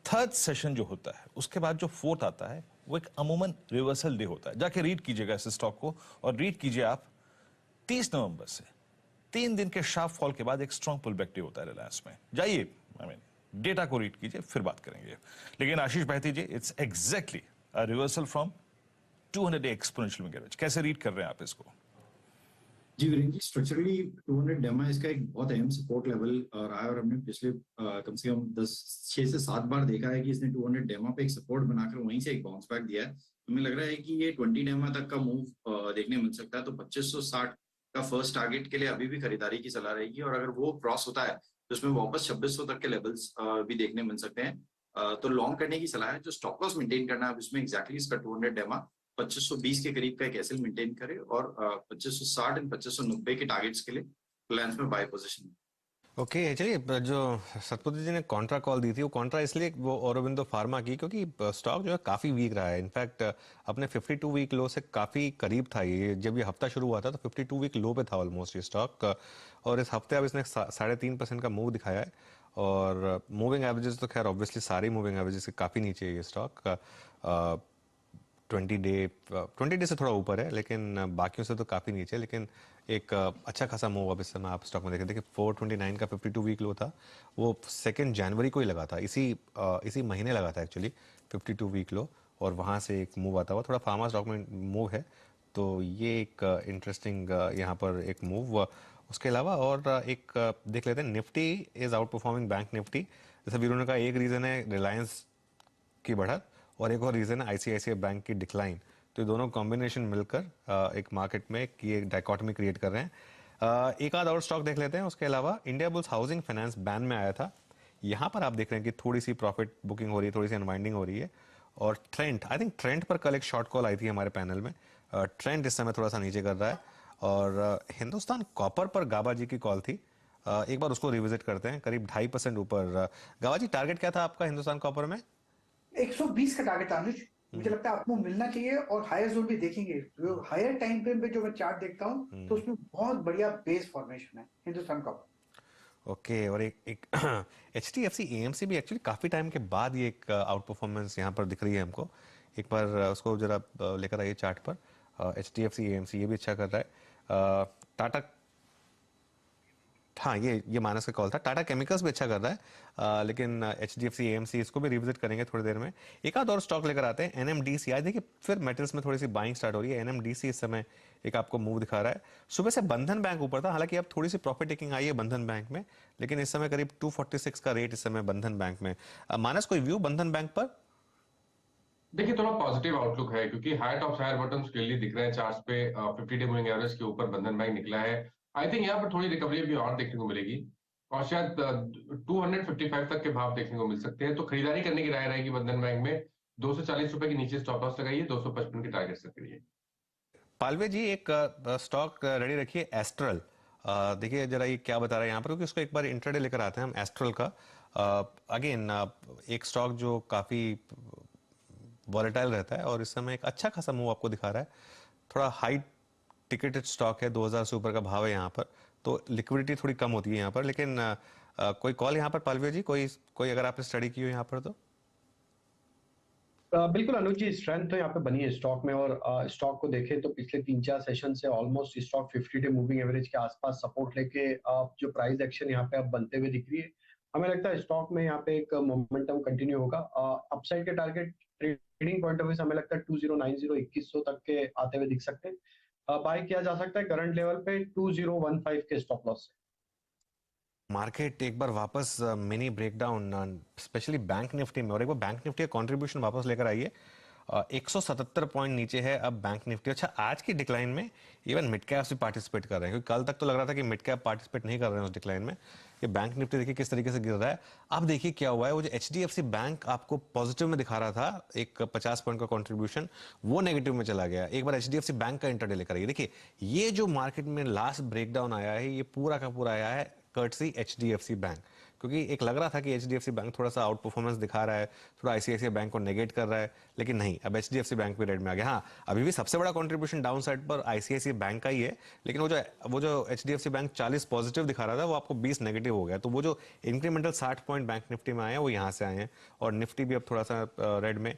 थर्ड सेशन जो होता है उसके बाद जो फोर्थ आता है वो एक अमूमन रिवर्सल डे होता है। जाके रीड कीजिएगा इस स्टॉक को और रीड कीजिए आप 30 नवंबर से 3 दिन के शार्प फॉल के बाद एक स्ट्रॉन्ग पुल बैक डे होता है रिलायंस में। जाइए डेटा को रीड कीजिए फिर बात करेंगे। लेकिन Ashish Bahety ji, it's exactly a reversal from 200 exponential moving average, कैसे रीड कर रहे हैं आप इसको? जी वीरेंद्र जी, स्ट्रक्चरली 200 डेमा इसका एक बहुत अहम सपोर्ट लेवल रहा है और हमने पिछले कम से कम 6 से 7 बार देखा है कि इसने 200 डेमा पे एक सपोर्ट बनाकर वहीं से एक बाउंस बैक दिया है। हमें लग रहा है कि ये 20 डेमा तक का मूव देखने मिल सकता है, तो 2560 का फर्स्ट टारगेट के लिए अभी भी खरीदारी की सलाह रहेगी और अगर वो क्रॉस होता है तो उसमें वापस 2600 तक के लेवल्स भी देखने मिल सकते हैं। तो लॉन्ग करने की सलाह है, जो स्टॉप लॉस मेंटेन करना है इसमें एग्जैक्टली इसका 200 डेमा 2520 के करीब का एक एसएल मेंटेन करे और 2560 एंड 2590 के टारगेट्स के लिए प्लान्स में बाय पोजीशन। ओके चलिए, जो सतपति जी ने कॉन्ट्रा कॉल दी थी वो कॉन्ट्रा इसलिए वो औरोबिंदो फार्मा की क्योंकि स्टॉक जो है काफी वीक रहा है। इनफैक्ट अपने 52 वीक लो से काफी करीब था ये, जब ये हफ्ता शुरू हुआ था तो 52 वीक लो पे था ऑलमोस्ट ये स्टॉक, और इस हफ्ते अब इसने 3.5% का मूव दिखाया है और मूविंग एवरेजेस तो खैर ऑब्वियसली सारी मूविंग एवरेजेस से काफी नीचे है ये स्टॉक। 20 डे से थोड़ा ऊपर है लेकिन बाकियों से तो काफ़ी नीचे, लेकिन एक अच्छा खासा मूव अब इस समय आप स्टॉक में देखें। देखिए 429 का 52 वीक लो था, वो 2 जनवरी को ही लगा था, इसी महीने लगा था एक्चुअली 52 वीक लो, और वहाँ से एक मूव आता हुआ थोड़ा फार्मा स्टॉक में मूव है, तो ये एक इंटरेस्टिंग यहाँ पर एक मूव। उसके अलावा और एक देख लेते हैं, Nifty is out performing bank Nifty. जैसे वीरों ने कहा, एक रीज़न है रिलायंस की बढ़त और एक और रीज़न है आईसीआईसीआई बैंक की डिक्लाइन, तो ये दोनों कॉम्बिनेशन मिलकर एक मार्केट में एक डायकॉटमी क्रिएट कर रहे हैं। एक आध और स्टॉक देख लेते हैं। उसके अलावा India bulls housing finance ban में आया था, यहाँ पर आप देख रहे हैं कि थोड़ी सी प्रॉफिट बुकिंग हो रही है, थोड़ी सी अनवाइंडिंग हो रही है। और ट्रेंड, आई थिंक ट्रेंड पर कल एक शॉर्ट कॉल आई थी हमारे पैनल में, ट्रेंड इस समय थोड़ा सा नीचे कर रहा है। और हिंदुस्तान कॉपर पर गाबा जी की कॉल थी, एक बार उसको रिविजिट करते हैं, करीब 2.5% ऊपर। गाबा जी, टारगेट क्या था आपका हिंदुस्तान कॉपर में? 120 का टारगेट था अनुज, मुझे लगता है आपको मिलना चाहिए और हायर जोन भी देखेंगे। जो हायर टाइम फ्रेम पे जो मैं चार्ट देखता हूँ तो उसमें बहुत बढ़िया बेस फॉर्मेशन है हिंदुस्तान का। ओके, और एक HDFC AMC भी एक्चुअली काफी टाइम के बाद ये एक आउट परफॉर्मेंस यहाँ पर दिख रही है हमको। एक बार उसको जरा लेकर आइए चार्ट पर। HDFC AMC ये भी अच्छा कर रहा है। टाटा, हाँ ये माइनस का कॉल था। टाटा केमिकल्स भी अच्छा कर रहा है, लेकिन HDFC AMC इसको भी रिविजिट करेंगे थोड़ी देर में। एक आध और स्टॉक लेकर आते हैं। NMDC, आज देखिए फिर मेटल्स में थोड़ी सी बाइंग स्टार्ट हो रही है। NMDC इस समय एक आपको मूव दिखा रहा है। सुबह से बंधन बैंक ऊपर था, हालांकि अब थोड़ी सी प्रॉफिट टेकिंग आई है बंधन बैंक में, लेकिन इस समय करीब 246 का रेट इस समय बंधन बैंक में। मानस, कोई व्यू बंधन बैंक पर? देखिए, थोड़ा पॉजिटिव आउटलुक है क्योंकि higher tops higher bottoms clearly दिख रहे हैं चार्ट्स पे। 50 डे मूविंग एवरेज के ऊपर बंधन बैंक निकला है। आई थिंक यहाँ पर थोड़ी रिकवरी भी और देखने को मिलेगी और शायद 255 तक के भाव देखने को मिल सकते हैं, तो खरीदारी करने की राय रहेगी बंधन बैंक में। 240 रुपए के नीचे स्टॉप लॉस लगाइए, 255 के टारगेट सेट करिए। पालवे जी, एक स्टॉक रेडी रखिए, एस्ट्रल। देखिए जरा ये क्या बता रहा है यहाँ पर, क्योंकि उसको एक बार इंट्राडे लेकर आते हैं हम एस्ट्रल का। अगेन एक स्टॉक जो काफी वॉलेटाइल रहता है और इस समय एक अच्छा खासा मूव आपको दिखा रहा है। थोड़ा हाई टिकटेड स्टॉक है, 2000 से ऊपर का भाव है यहाँ पर, तो लिक्विडिटी थोड़ी कम होती है यहाँ पर। लेकिन कोई कॉल यहाँ पर पालवे जी, कोई अगर आपने स्टडी की हो यहाँ पर तो? बिल्कुल अनुज जी, स्ट्रेंथ तो यहाँ पे बनी है स्टॉक में, और स्टॉक को देखें तो पिछले 3-4 सेशन से almost stock 50 day moving average के आसपास सपोर्ट लेके जो प्राइस एक्शन यहाँ पे अब बनते हुए दिख रही है। हमें लगता है स्टॉक में यहाँ पे एक मोमेंटम कंटिन्यू होगा। अपसाइड के target trading point of view से हमें लगता है 2090 2100 तक के आते हुए दिख सकते हैं। बाय किया जा सकता है करंट लेवल पे 2015 के स्टॉप लॉस से। मार्केट एक बार वापस mini breakdown, specially bank Nifty में, और एक बार बैंक निफ्टी का कंट्रीब्यूशन वापस लेकर आइए। 177 पॉइंट नीचे है अब बैंक निफ्टी। अच्छा, आज की डिक्लाइन में इवन मिड कैप्स भी पार्टिसिपेट कर रहे हैं, क्योंकि कल तक तो लग रहा था कि मिड कैप पार्टिसिपेट नहीं कर रहे हैं उस डिक्लाइन में। ये बैंक निफ्टी देखिए किस तरीके से गिर रहा है। अब देखिए क्या हुआ है, वो जो HDFC बैंक आपको पॉजिटिव में दिखा रहा था, एक 50 पॉइंट का कंट्रीब्यूशन, वो नेगेटिव में चला गया। एक बार HDFC बैंक का इंटरडे लेकर आइए। देखिए ये जो मार्केट में लास्ट ब्रेकडाउन आया है, ये पूरा का पूरा आया है कर्टसी HDFC बैंक, क्योंकि एक लग रहा था कि HDFC बैंक थोड़ा सा आउट परफॉर्मेंस दिखा रहा है, थोड़ा ICICI बैंक को नेगेट कर रहा है, लेकिन नहीं, अब HDFC बैंक भी रेड में आ गया। हाँ, अभी भी सबसे बड़ा कंट्रीब्यूशन डाउन साइड पर ICICI बैंक का ही है, लेकिन वो जो HDFC बैंक 40 पॉजिटिव दिखा रहा था, वो आपको 20 नेगेटिव हो गया। तो वो जो इंक्रीमेंटल 60 पॉइंट बैंक निफ्टी में आए हैं, वो यहाँ से आए हैं, और निफ्टी भी अब थोड़ा सा रेड में।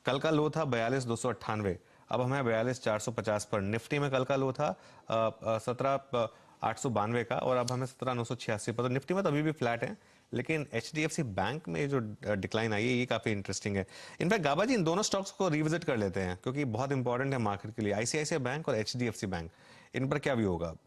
कल का लो था 42,298, अब हमें 42,450 पर। निफ्टी में कल का लो था 17,892 का, और अब हमें 17,986 पर। तो निफ्टी में तो अभी भी फ्लैट है, लेकिन HDFC बैंक में जो डिक्लाइन आई है ये काफी इंटरेस्टिंग है। इनफैक्ट गाबा जी इन दोनों स्टॉक्स को रिविजिट कर लेते हैं क्योंकि बहुत इंपॉर्टेंट है मार्केट के लिए, ICICI बैंक और HDFC बैंक, इन पर क्या व्यू होगा अब?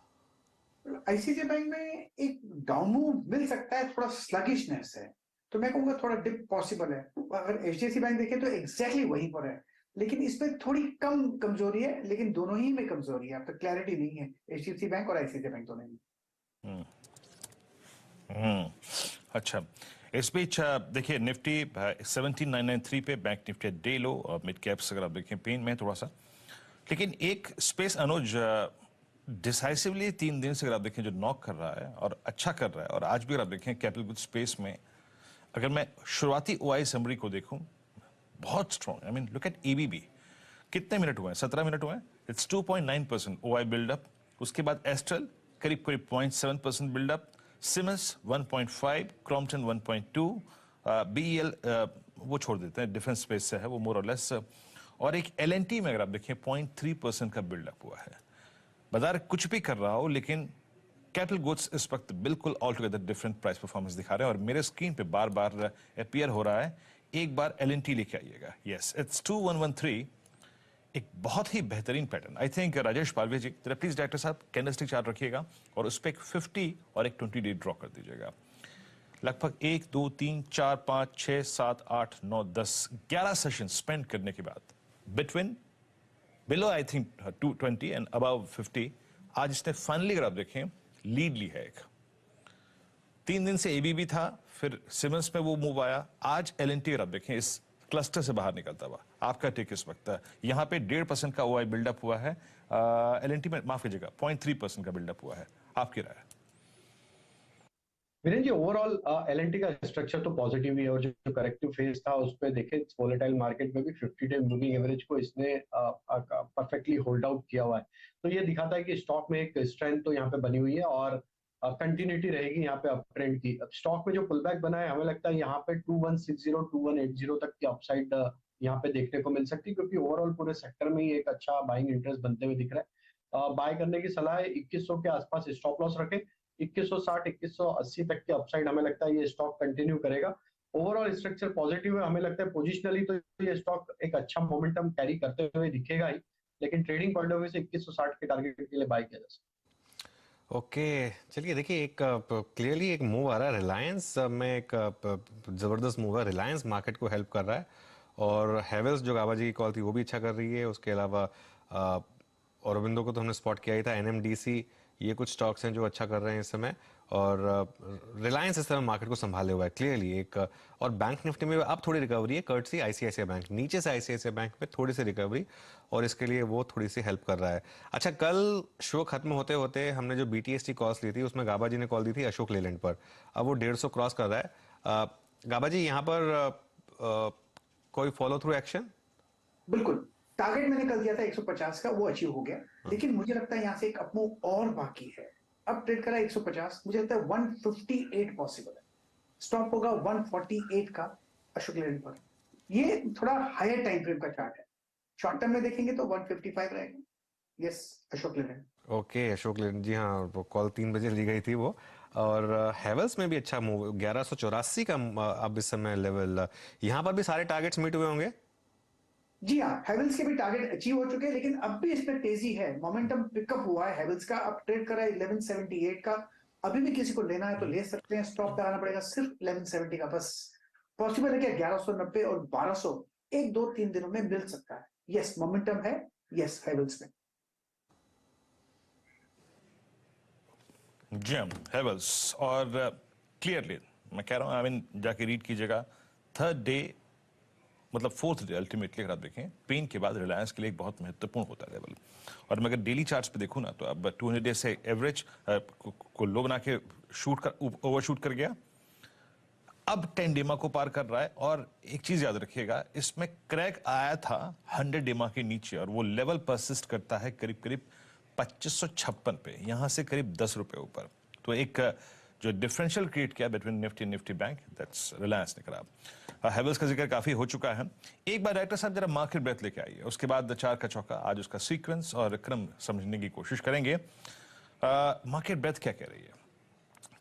ICICI बैंक में एक डाउन मूव मिल सकता है, थोड़ा स्लगिशनेस है, तो मैं कहूंगा थोड़ा डिप पॉसिबल है। अगर HDFC बैंक देखें तो एग्जैक्टली वहीं पर है, लेकिन इसमें थोड़ी कम कमजोरी है, लेकिन दोनों ही में कमजोरी है, अब तक क्लैरिटी नहीं है HDFC बैंक और ICICI बैंक दोनों में। अच्छा, इस बीच देखिए निफ्टी 17993 पे, बैंक निफ्टी डे लो, और मिड कैप्स अगर आप देखें पेन में थोड़ा सा, लेकिन एक स्पेस अनुज डिसाइसिवली 3 दिन से अगर आप देखें जो नॉक कर रहा है और अच्छा कर रहा है, और आज भी अगर आप देखें कैपिटल गुड स्पेस में अगर मैं शुरुआती OI समरी को देखूं बहुत strong, I mean look at ABB, कितने मिनट हुए हैं? 17 मिनट हुए हैं, इट्स 2.9% OI बिल्डअप। उसके बाद एस्ट्रल करीब 0.7% बिल्डअप, सिमेंस 1.5, क्रॉम्पटन 1.2, BEL वो छोड़ देते हैं, डिफेंस स्पेस से है वो मोर और लेस, और एक LNT में अगर आप देखें 0.3% का बिल्डअप हुआ है। बाजार कुछ भी कर रहा हो, लेकिन कैपिटल गुड्स इस वक्त बिल्कुल all together different price performance दिखा रहे हैं, और मेरे स्क्रीन पे बार बार अपीयर हो रहा है, एक बार LNT लेके आइएगा। यस, इट्स 2113, एक बहुत ही बेहतरीन pattern. I think Rajesh Palve ji जरा प्लीज डायरेक्टर साहब कैंडलस्टिक चार्ट रखिएगा और उस पर एक 50 और एक 20 डे ड्रॉ कर दीजिएगा। लगभग 1 2 3 4 5 6 7 8 9 10 11 सेशन स्पेंड करने के बाद between below I think 220 and above 50 आज इसने फाइनली अगर आप देखें लीड ली है। एक 3 दिन से ABB था, फिर सिमेंस में वो मूव आया, आज LNT अगर आप देखें इस क्लस्टर से बाहर निकलता हुआ। आपका टेक इस वक्त है यहाँ पे 1.5% का OI बिल्डअप हुआ है, LNT में माफ कीजिएगा 0.3% का बिल्डअप हुआ है। आपकी राय? वीरेंद्र जी, ओवरऑल LNT का स्ट्रक्चर तो पॉजिटिव ही है, और जो करेक्टिव फेज था उस पर देखें वोलेटाइल मार्केट में भी 50 डे मूविंग एवरेज को इसने परफेक्टली होल्ड आउट किया हुआ है। तो ये दिखाता है कि स्टॉक में एक स्ट्रेंथ तो यहाँ पे बनी हुई है और कंटिन्यूटी रहेगी यहाँ पे अप ट्रेंड की। अब स्टॉक में जो पुल बैक बना है, हमें लगता है यहाँ पे 2160 2180 तक की अपसाइड यहाँ पे देखने को मिल सकती है, क्योंकि ओवरऑल पूरे सेक्टर में ही एक अच्छा बाइंग इंटरेस्ट बनते हुए दिख रहा है। बाय करने की सलाह है, 2100 के आसपास स्टॉप लॉस रखें, 2160 2180 तक की अपसाइड हमें लगता है ये स्टॉक कंटिन्यू करेगा। ओवरऑल स्ट्रक्चर पॉजिटिव है, हमें लगता है पोजिशनली तो ये स्टॉक एक अच्छा मोमेंटम कैरी करते हुए दिखेगा ही, लेकिन ट्रेडिंग पॉइंट ऑफ व्यू से 2160 के टारगेट के लिए बाय किया जा सकता है। ओके चलिए देखिए, एक क्लियरली एक मूव आ रहा है रिलायंस में, एक जबरदस्त मूव है, रिलायंस मार्केट को हेल्प कर रहा है, और हैवेल्स जो गाबा जी की कॉल थी वो भी अच्छा कर रही है। उसके अलावा औरबिंदो को तो हमने स्पॉट किया ही था, NMDC, ये कुछ स्टॉक्स हैं जो अच्छा कर रहे हैं इस समय, और रिलायंस इस समय मार्केट को संभाले हुआ है क्लियरली एक। और बैंक निफ्टी में अब थोड़ी रिकवरी है, कर्टसी ICICI बैंक, नीचे से ICICI बैंक में थोड़ी सी रिकवरी, और इसके लिए वो थोड़ी सी हेल्प कर रहा है। अच्छा, कल शो खत्म होते होते हमने जो BTST कॉल्स ली थी उसमें गाबा जी ने कॉल दी थी अशोक लेलैंड पर, अब वो 150 क्रॉस कर रहा है। गाबा जी यहाँ पर कोई फॉलो थ्रू एक्शन? बिल्कुल, टारगेट मैंने कल दिया था 150 का, वो अचीव हो गया, लेकिन मुझे लगता है यहाँ से एक अपमूव और बाकी है। अब ट्रेड करा 150, मुझे लगता है 158 पॉसिबल है, स्टॉप होगा 148 का अशोक लेलैंड पर। ये थोड़ा हायर टाइम फ्रेम का चार्ट है, शॉर्ट टर्म में देखेंगे तो 155 रहेगा। यस, अशोक लेलैंड। ओके, अशोक लेलैंड जी, हाँ वो कॉल 3 बजे ली गई थी वो। और हैवेल्स में भी अच्छा मूव, 1184 का अब इस समय लेवल, यहाँ पर भी सारे टारगेट्स मीट हुए होंगे। जी हाँ, हेवल्स के भी टारगेट अचीव हो चुके हैं, लेकिन अब भी इसमें तेजी है, मोमेंटम पिकअप हुआ है हेवल्स का। अब ट्रेड करा है 1178 का, अभी भी किसी को लेना है तो ले सकते हैं, स्टॉप लगाना पड़ेगा सिर्फ 1170 का बस। पॉसिबल है कि 1190 और 1200 1 2 3 दिनों में मिल सकता है। यस, मोमेंटम है, यस हेवल्स में। जी हेवल्स, और क्लियरली मैं कह रहा हूँ, आई मीन जाके रीड कीजिएगा, थर्ड डे मतलब फोर्थ डे अल्टीमेटली अगर आप देखें पेन के बाद रिलायंस के लिए एक बहुत महत्वपूर्ण होता है लेवल। और मैं अगर डेली चार्ट्स पे देखूं ना, तो अब 200 डे से एवरेज को लो बना के ओवरशूट कर गया, अब 10 डेमा को पार कर रहा है। और एक चीज याद रखिएगा, इसमें क्रैक आया था 100 डेमा के नीचे, और वो लेवल परसिस्ट करता है करीब करीब 2556 पे, यहां से करीब 10 रुपए ऊपर। तो एक जो डिफरेंशियल क्रिएट किया between Nifty bank, that's Reliance ने करा। हेवल्स का जिक्र काफी हो चुका है। एक बार डायरेक्टर साहब जरा मार्केट ब्रेथ लेके आइए, उसके बाद 4 का चौका, आज उसका सीक्वेंस और क्रम समझने की कोशिश करेंगे। मार्केट ब्रेथ क्या कह रही है?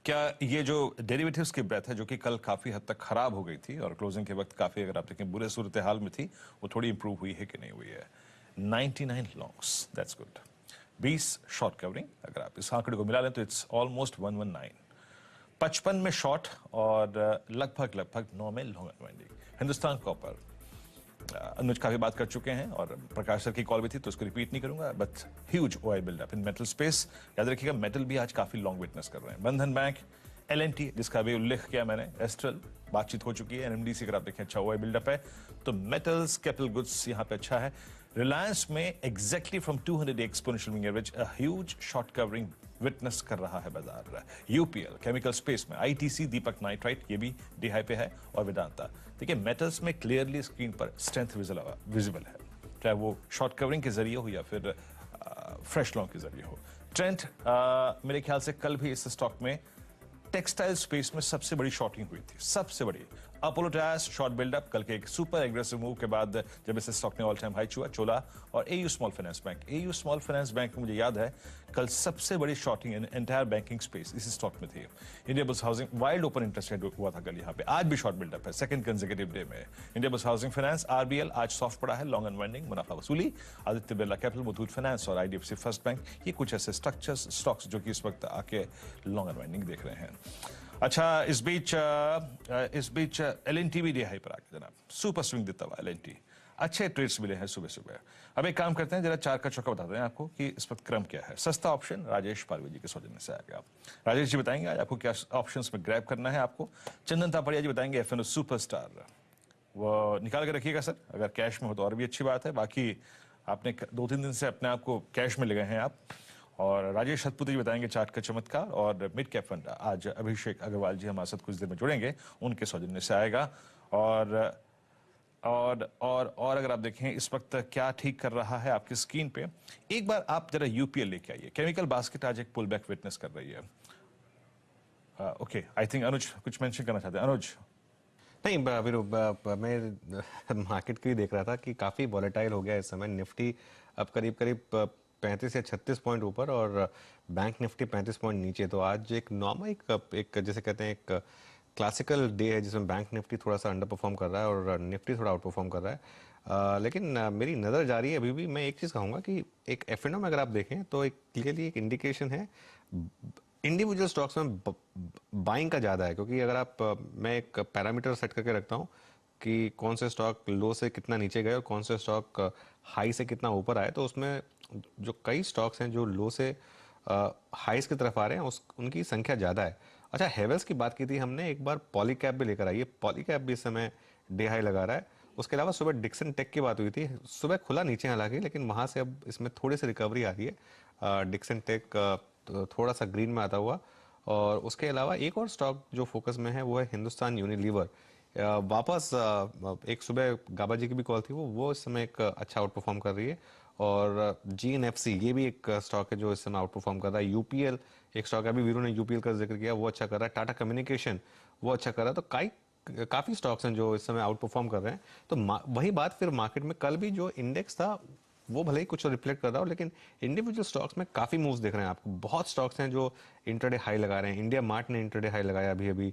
क्या ये जो डेरिवेटिव्स की ब्रेथ है जो कि कल काफी हद तक खराब हो गई थी और क्लोजिंग के वक्त काफी, अगर आप देखें, बुरे सूरत हाल में थी, वो थोड़ी इंप्रूव हुई है कि नहीं हुई है? 99 longs, that's good. 20 short covering, अगर आप इस आंकड़े को मिला लें तो इट्स ऑलमोस्ट 119। 55 में शॉर्ट और लगभग 9 में लॉन्ग अनवाइंडिंग। हिंदुस्तान कॉपर, अनुज काफी बात कर चुके हैं और प्रकाश सर की कॉल भी थी तो उसको रिपीट नहीं करूंगा, but huge OI buildup in metal space. याद रखिएगा मेटल भी आज काफी लॉन्ग विटनेस कर रहे हैं। बंधन बैंक, एलएनटी जिसका भी उल्लेख किया मैंने, एस्ट्रल बातचीत हो चुकी है, एनएमडीसी अगर आप देखें अच्छा ओआई बिल्डअप है, तो मेटल्स, कैपिटल गुड्स यहाँ पे अच्छा है। रिलायंस में exactly from 200 exponential moving average a huge short covering witness कर रहा है बाजार। यूपीएल केमिकल स्पेस में, आईटीसी, दीपक नाइट्राइट, ये भी डी हाई पे है, और वेदांता। देखिए मेटल्स में क्लियरली स्क्रीन पर स्ट्रेंथ विजिबल है, चाहे वो शॉर्ट कवरिंग के जरिए हो या फिर फ्रेश लॉन्ग के जरिए हो। ट्रेंड मेरे ख्याल से कल भी इस स्टॉक में टेक्सटाइल स्पेस में सबसे बड़ी शॉर्टिंग हुई थी, सबसे बड़ी। अपोलो टायर्स शॉर्ट बिल्डअप, कल के एक सुपर एग्रेसिव मूव के बाद जब इस स्टॉक ने ऑल टाइम हाई छुआ। चोला और AU small finance bank, AU small finance bank मुझे याद है कल सबसे बड़ी shorting in entire banking space इस स्टॉक में थी। Indiabulls housing, wild open interest rate हुआ था कल यहाँ पे, आज भी शॉर्ट बिल्डअप है सेकंड कंसेक्यूटिव डे में। Indiabulls housing finance, RBL आज सॉफ्ट पड़ा है, लॉन्ग अनवाइंडिंग, मुनाफा वसूली। आदित्य बिरला कैपिटल, मुथूट फाइनेंस और आईडीएफसी फर्स्ट बैंक, ये कुछ ऐसे स्ट्रक्चर्स, स्टॉक्स जो कि इस वक्त आके लॉन्ग अनवाइंडिंग देख रहे हैं। अच्छा, इस बीच एलएनटी भी हाई पर आके जनाब सुपर स्विंग देता हुआ एलएनटी, अच्छे ट्रेड्स मिले हैं सुबह सुबह। अब एक काम करते हैं, जरा चार का चौका बताते हैं आपको कि इस वक्त क्रम क्या है। सस्ता ऑप्शन राजेश पारवी जी के सौजन्य से आएगा। राजेश जी बताएंगे आज आपको क्या ऑप्शंस में ग्रैब करना है आपको। चंदन तापड़िया जी बताएंगे एफएनओ सुपरस्टार, वो निकाल के रखिएगा सर, अगर कैश में हो तो और भी अच्छी बात है, बाकी आपने 2-3 दिन से अपने आप को कैश में ले गए हैं आप। और राजेश सतपुती जी बताएंगे चार्ट का चमत्कार, और मिड कैप फंड आज अभिषेक अग्रवाल जी हमारे साथ कुछ देर में जुड़ेंगे, उनके सौजन्य से आएगा। और अगर आप देखें इस वक्त क्या ठीक कर रहा है आपकी स्क्रीन पे, एक बार आप जरा यूपीएल लेके आइए। केमिकल बास्केट आज एक पुल बैक विटनेस कर रही है। ओके, आई थिंक अनुज कुछ मेंशन करना चाहते हैं। अनुज? नहीं, मैं मार्केट की देख रहा था कि काफी वॉलेटाइल हो गया इस समय। निफ्टी अब करीब 35 या 36 पॉइंट ऊपर और बैंक निफ्टी 35 पॉइंट नीचे। तो आज एक नॉर्मल एक जैसे कहते हैं एक क्लासिकल डे है जिसमें बैंक निफ्टी थोड़ा सा अंडर परफॉर्म कर रहा है और निफ्टी थोड़ा आउट परफॉर्म कर रहा है। लेकिन मेरी नज़र जा रही है अभी भी। मैं एक चीज़ कहूँगा कि एक एफएनओ में अगर आप देखें तो एक क्लियरली एक इंडिकेशन है इंडिविजुअल स्टॉक्स में बाइंग का ज़्यादा है, क्योंकि अगर आप मैं एक पैरामीटर सेट करके रखता हूँ कि कौन से स्टॉक लो से कितना नीचे गए और कौन से स्टॉक हाई से कितना ऊपर आए, तो उसमें जो कई स्टॉक्स हैं जो लो से हाईस की तरफ आ रहे हैं उनकी संख्या ज़्यादा है। अच्छा, हेवेल्स की बात की थी हमने, एक बार पॉलीकैप भी लेकर आइए। पॉलीकैप भी इस समय डे हाई लगा रहा है। उसके अलावा सुबह डिक्सन टेक की बात हुई थी, सुबह खुला नीचे हालांकि, लेकिन वहाँ से अब इसमें थोड़ी सी रिकवरी आ रही है। डिक्सन टेक थोड़ा सा ग्रीन में आता हुआ। और उसके अलावा एक और स्टॉक जो फोकस में है वो है हिंदुस्तान यूनिलीवर। वापस एक सुबह गाबा जी की भी कॉल थी, वो इस समय एक अच्छा आउट परफॉर्म कर रही है। और जीएनएफसी ये भी एक स्टॉक है जो इस समय आउट परफॉर्म कर रहा है। यूपीएल एक स्टॉक है, अभी वीरू ने यूपीएल का जिक्र किया, वो अच्छा कर रहा है। टाटा कम्युनिकेशन वो अच्छा कर रहा है। तो काफी स्टॉक्स हैं जो इस समय आउट परफॉर्म कर रहे हैं। तो वही बात फिर मार्केट में कल भी जो इंडेक्स था वो भले ही कुछ रिफ्लेक्ट कर रहा हो, लेकिन इंडिविजुअल स्टॉक्स में काफी मूव्स दिख रहे हैं आपको। बहुत स्टॉक्स हैं जो इंट्राडे हाई लगा रहे हैं। इंडिया मार्ट ने इंट्राडे हाई लगाया अभी,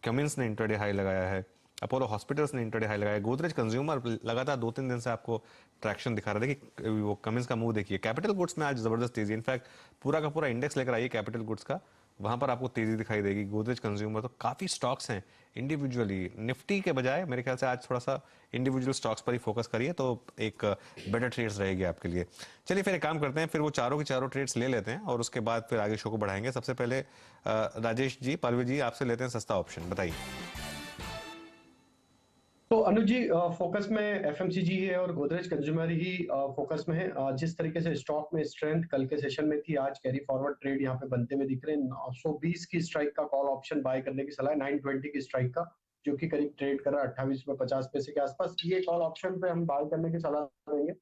कमिंस ने इंट्राडे हाई लगाया है, अपोलो हॉस्पिटल्स ने इंट्राडे हाई लगाया, गोदरेज कंज्यूमर लगातार 2-3 दिन से आपको ट्रैक्शन दिखा रहा है। देखिए वो कमिंस का मूव देखिए। कैपिटल गुड्स में आज जबरदस्त तेजी, इनफैक्ट पूरा का पूरा इंडेक्स लेकर आइए कैपिटल गुड्स का, वहां पर आपको तेजी दिखाई देगी। गोदरेज कंज्यूमर, तो काफी स्टॉक्स हैं इंडिविजुअली। निफ्टी के बजाय मेरे ख्याल से आज थोड़ा सा इंडिविजुअल स्टॉक्स पर ही फोकस करिए तो एक बेटर ट्रेड्स रहेगी आपके लिए। चलिए फिर एक काम करते हैं, फिर वो चारों के चारों ट्रेड्स ले लेते हैं और उसके बाद फिर आगे शो को बढ़ाएंगे। सबसे पहले राजेश जी, पालवी जी, आपसे लेते हैं सस्ता ऑप्शन, बताइए। तो अनुज जी, फोकस में एफएमसीजी है और गोदरेज कंज्यूमर ही फोकस में है। जिस तरीके से स्टॉक में स्ट्रेंथ कल के सेशन में थी, आज कैरी फॉरवर्ड ट्रेड यहाँ पे बनते हुए दिख रहे हैं। 920 की स्ट्राइक का कॉल ऑप्शन बाय करने की सलाह है, 920 की स्ट्राइक का, जो कि करीब ट्रेड कर रहा है 28.50 के आसपास। ये कॉल ऑप्शन पे हम बाय करने की सलाह देंगे।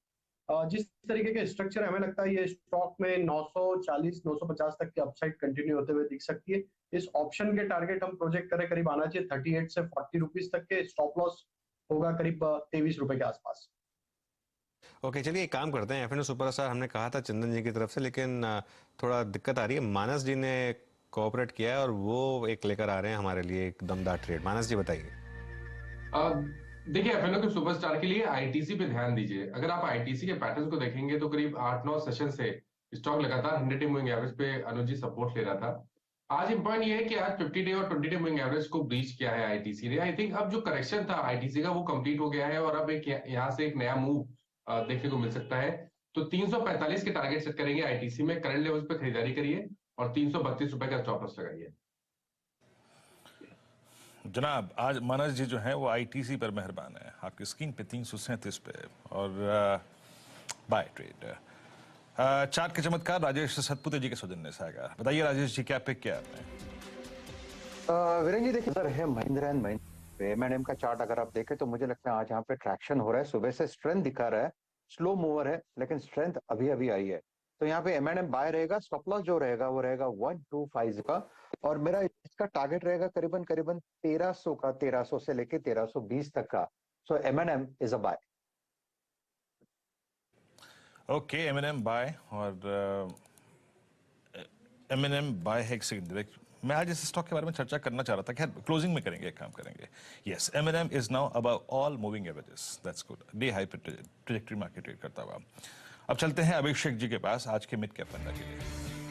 जिस तरीके के स्ट्रक्चर है, हमें लगता है ये स्टॉक में 940-950 तक की अपसाइड कंटिन्यू होते हुए दिख सकती है। इस ऑप्शन के टारगेट हम प्रोजेक्ट करें करीब आना चाहिए 38 से 40 रुपीज तक के। स्टॉप लॉस होगा करीब 23 रुपए के आसपास। ओके, चलिए एक काम करते हैं। एफएनओ सुपरस्टार हमने कहा था चंदन जी की तरफ से, लेकिन थोड़ा दिक्कत आ रही है। मानस जी ने कोऑपरेट किया है और वो एक लेकर आ रहे हैं हमारे लिए एक दमदार ट्रेड। मानस जी बताइए। देखिए एफएनओ के सुपरस्टार के लिए आईटीसी पे ध्यान दीजिए। अगर आप आईटीसी के पैटर्न को देखेंगे तो करीब 8-9 सेशन से स्टॉक लगातार 100 डे मूविंग एवरेज पे अनुज जी सपोर्ट ले रहा था। आज इंपॉइंट ये है कि आज 50 डे और 20 डे मूविंग एवरेज को ब्रीच किया है आईटीसी ने। आई थिंक अब जो करेक्शन था आईटीसी का वो कंप्लीट हो गया है और अब एक यहाँ से एक नया मूव देखने को मिल सकता है। तो 345 के टारगेट सेट करेंगे आईटीसी में। करंट लेवल्स पे खरीदारी करिए और 332 रुपए का स्टॉप लॉस लगाइए। जनाब आज मानस जी जो है वो आईटीसी पर मेहरबान है, आपकी स्क्रीन पे 337 पे और बाय ट्रेड। चार्ट के चमत्कार राजेश सतपुते जी के सौजन्य से आएगा। बताइए राजेश जी क्या पिक किया आपने? वीरेंद्र जी देखिए, है महिंद्रा एंड महिंद्रा एमएनएम का चार्ट अगर आप देखें तो मुझे लगता है आज यहाँ पे ट्रैक्शन हो रहा है। सुबह से स्ट्रेंथ दिखा रहा है, स्लो मूवर है लेकिन स्ट्रेंथ अभी अभी आई है। तो यहाँ पे एमएनएम बाय रहेगा। स्टॉप लॉस जो रहेगा वो रहेगा 125 का और मेरा इसका टारगेट रहेगा करीबन 1300 का, 1300 से लेके 1320 तक का। So M&M is a buy. Okay M&M buy और एमएनएम बाय है। एक सेकंड, मैं आज इस स्टॉक के बारे में चर्चा करना चाह रहा था। खैर क्लोजिंग में करेंगे, एक काम करेंगे। Yes, MNM is now above all moving averages, that's good. Day high पे ट्रैजेक्टरी मार्केट ट्रेड करता हुआ। अब चलते हैं अभिषेक जी के पास आज के मिड कैप फंडा के लिए।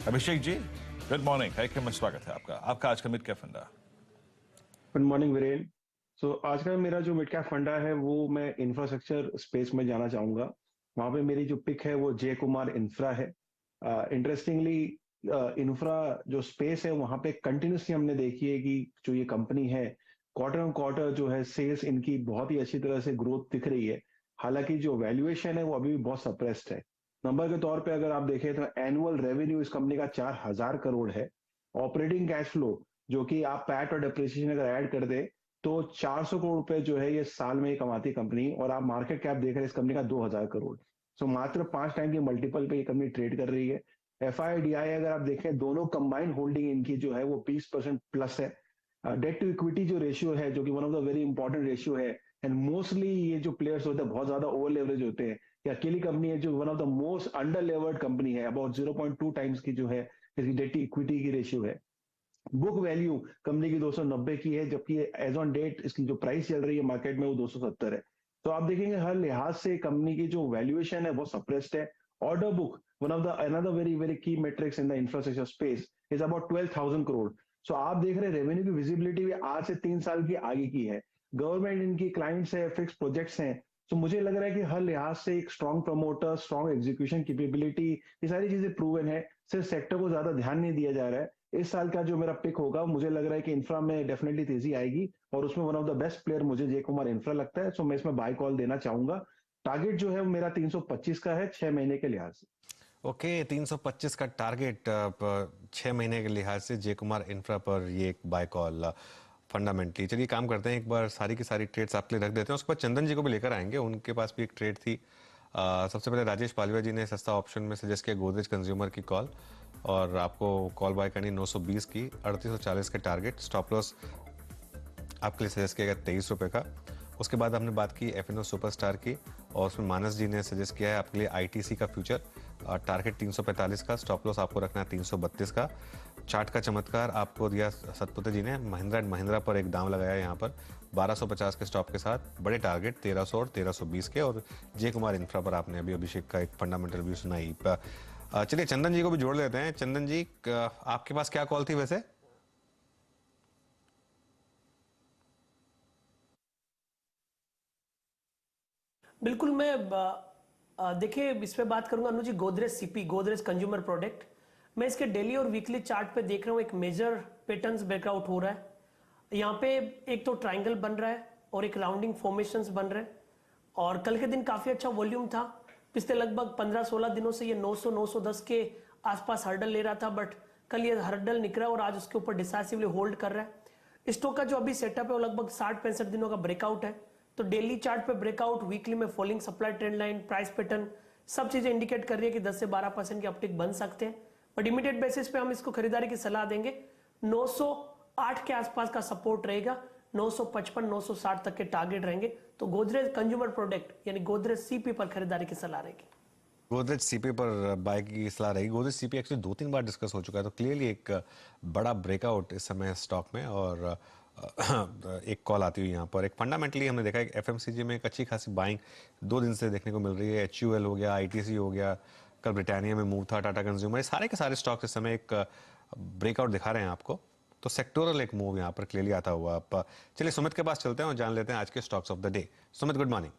अभिषेक जी गुड मॉर्निंग, कार्यक्रम में स्वागत है आपका। आपका आज का mid cap funda. Good morning Viren. So आज का मेरा जो मिड कैप फंडा है वो मैं इंफ्रास्ट्रक्चर स्पेस में जाना चाहूंगा। वहां पे मेरी जो पिक है वो जय कुमार इंफ्रा है। इंटरेस्टिंगली इंफ्रा जो स्पेस है वहां पे कंटिन्यूसली हमने देखी है कि जो ये कंपनी है क्वार्टर ऑन क्वार्टर जो है सेल्स इनकी बहुत ही अच्छी तरह से ग्रोथ दिख रही है। हालांकि जो वैल्यूएशन है वो अभी भी बहुत सप्रेस्ड है। नंबर के तौर पे अगर आप देखें तो एनुअल रेवेन्यू इस कंपनी का 4000 करोड़ है। ऑपरेटिंग कैश फ्लो जो कि आप पैट और डेप्रिसिएशन अगर ऐड कर दे तो 400 करोड़ रुपए जो है ये साल में कमाती कंपनी, और आप मार्केट कैप देख रहे हैं इस कंपनी का 2000 करोड़। सो मात्र 5 टाइम की मल्टीपल पे ये कंपनी ट्रेड कर रही है। एफआईडीआई अगर आप देखें दोनों कंबाइंड होल्डिंग इनकी जो है वो 20% प्लस है। डेट टू इक्विटी जो रेशियो है जो कि one of the very important ratio है, एंड मोस्टली ये जो प्लेयर्स होते हैं बहुत ज्यादा ओवर लेवरेज होते हैं। ये अकेली कंपनी है जो one of the most under levered company है। अबाउट 0.2 टाइम्स की जो है इसकी डेट टू इक्विटी की रेशियो है। बुक वैल्यू कंपनी की 290 की है, जबकि एज ऑन डेट इसकी जो प्राइस चल रही है मार्केट में वो 270 है। तो आप देखेंगे हर लिहाज से कंपनी की जो वैल्यूएशन है वो सप्रेस्ड है। Order book one of the another very very key metrics in the infrastructure space is about 12,000 crore. So आप देख रहे हैं रेवेन्यू की विजिबिलिटी भी आज से 3 साल की आगे की है। गवर्नमेंट इनकी क्लाइंट्स है, फिक्स प्रोजेक्ट्स हैं। तो मुझे लग रहा है कि हर लिहाज से एक strong promoter, strong execution capability, ये सारी चीजें प्रूवन है। सिर्फ सेक्टर को ज्यादा ध्यान नहीं दिया जा रहा है। इस साल का जो मेरा पिक होगा मुझे लग रहा है कि इंफ्रा में डेफिनेटली तेजी आएगी और उसमें one of the best player मुझे जय कुमार इंफ्रा लगता है। सो मैं इसमें बाय कॉल देना चाहूंगा। टारगेट जो है वो मेरा 325 का है 6 महीने के लिहाज से। ओके 325 का टारगेट 6 महीने के लिहाज से जय कुमार इंफ्रा पर ये एक बाय कॉल फंडामेंटली। चलिए काम करते हैं, एक बार सारी की सारी ट्रेड्स आपके लिए रख देते हैं, उसके बाद चंदन जी को भी लेकर आएंगे, उनके पास भी एक ट्रेड थी। सबसे पहले राजेश पालिया जी ने सस्ता ऑप्शन में सजेस्ट किया गोदरेज कंज्यूमर की कॉल, और आपको कॉल बाय करनी 920 की, 3840 के टारगेट। स्टॉप लॉस आपके लिए सजेस्ट किया गया 23 रुपये का। उसके बाद हमने बात की एफएनओ सुपरस्टार की, और उसमें मानस जी ने सजेस्ट किया है आपके लिए आईटीसी का फ्यूचर, टारगेट 345 का, स्टॉप लॉस आपको रखना है 332 का। चार्ट का चमत्कार आपको दिया सतपुते जी ने। महिंद्रा एंड महिंद्रा पर एक दाम लगाया यहाँ पर 1250 के स्टॉप के साथ, बड़े टारगेट 1300 और 1320 के। और जय कुमार इंफ्रा पर आपने अभी अभिषेक का एक फंडामेंटल व्यू सुनाई। चलिए चंदन जी को भी जोड़ लेते हैं। चंदन जी आपके पास क्या कॉल थी वैसे? बिल्कुल, मैं देखिए इस पे बात करूंगा Anuj ji. Godrej CP, Godrej consumer product, मैं इसके डेली और वीकली चार्ट पे देख रहा हूँ एक मेजर पैटर्न्स ब्रेकआउट हो रहा है। यहाँ पे एक तो ट्रायंगल बन रहा है और एक राउंडिंग फॉर्मेशंस बन रहे हैं, और कल के दिन काफी अच्छा वॉल्यूम था। पिछले लगभग 15-16 दिनों से ये 900-910 के आसपास हर्डल ले रहा था, बट कल ये हर्डल निकला और आज उसके ऊपर डिसाइसिवली होल्ड कर रहा है। स्टॉक का जो अभी सेटअप है वो लगभग 60-65 दिनों का ब्रेकआउट है। तो डेली चार्ट पे ब्रेकआउट, वीकली में falling supply trend line, price pattern, सब चीजें इंडिकेट कर रही है कि 10 से 12% के अपटिक बन सकते हैं। बट इमीडिएट बेसिस पे हम इसको खरीदारी की सलाह देंगे। 908 के आसपास का सपोर्ट रहेगा, 955-960 तक के टारगेट रहेंगे। तो गोदरेज कंज्यूमर प्रोडक्ट यानी गोदरेज सीपी पर खरीदारी की सलाह रहेगी। गोदरेज सीपी पर बाय की सलाह रही। गोदरेज सीपी एक्चुअली 2-3 बार डिस्कस हो चुका है, तो क्लियरली एक बड़ा ब्रेकआउट इस समय स्टॉक में, और एक कॉल आती हुई यहाँ पर। एक फंडामेंटली हमने देखा है एफएमसीजी में एक अच्छी खासी बाइंग 2 दिन से देखने को मिल रही है। HUL हो गया, ITC हो गया, कल ब्रिटानिया में मूव था, टाटा कंज्यूमर, सारे के सारे स्टॉक्स इस समय एक ब्रेकआउट दिखा रहे हैं आपको। तो सेक्टोरल एक मूव यहाँ पर क्लियरली आता हुआ। आप चलिए सुमित के पास चलते हैं और जान लेते हैं आज के stocks of the day. Sumit, good morning.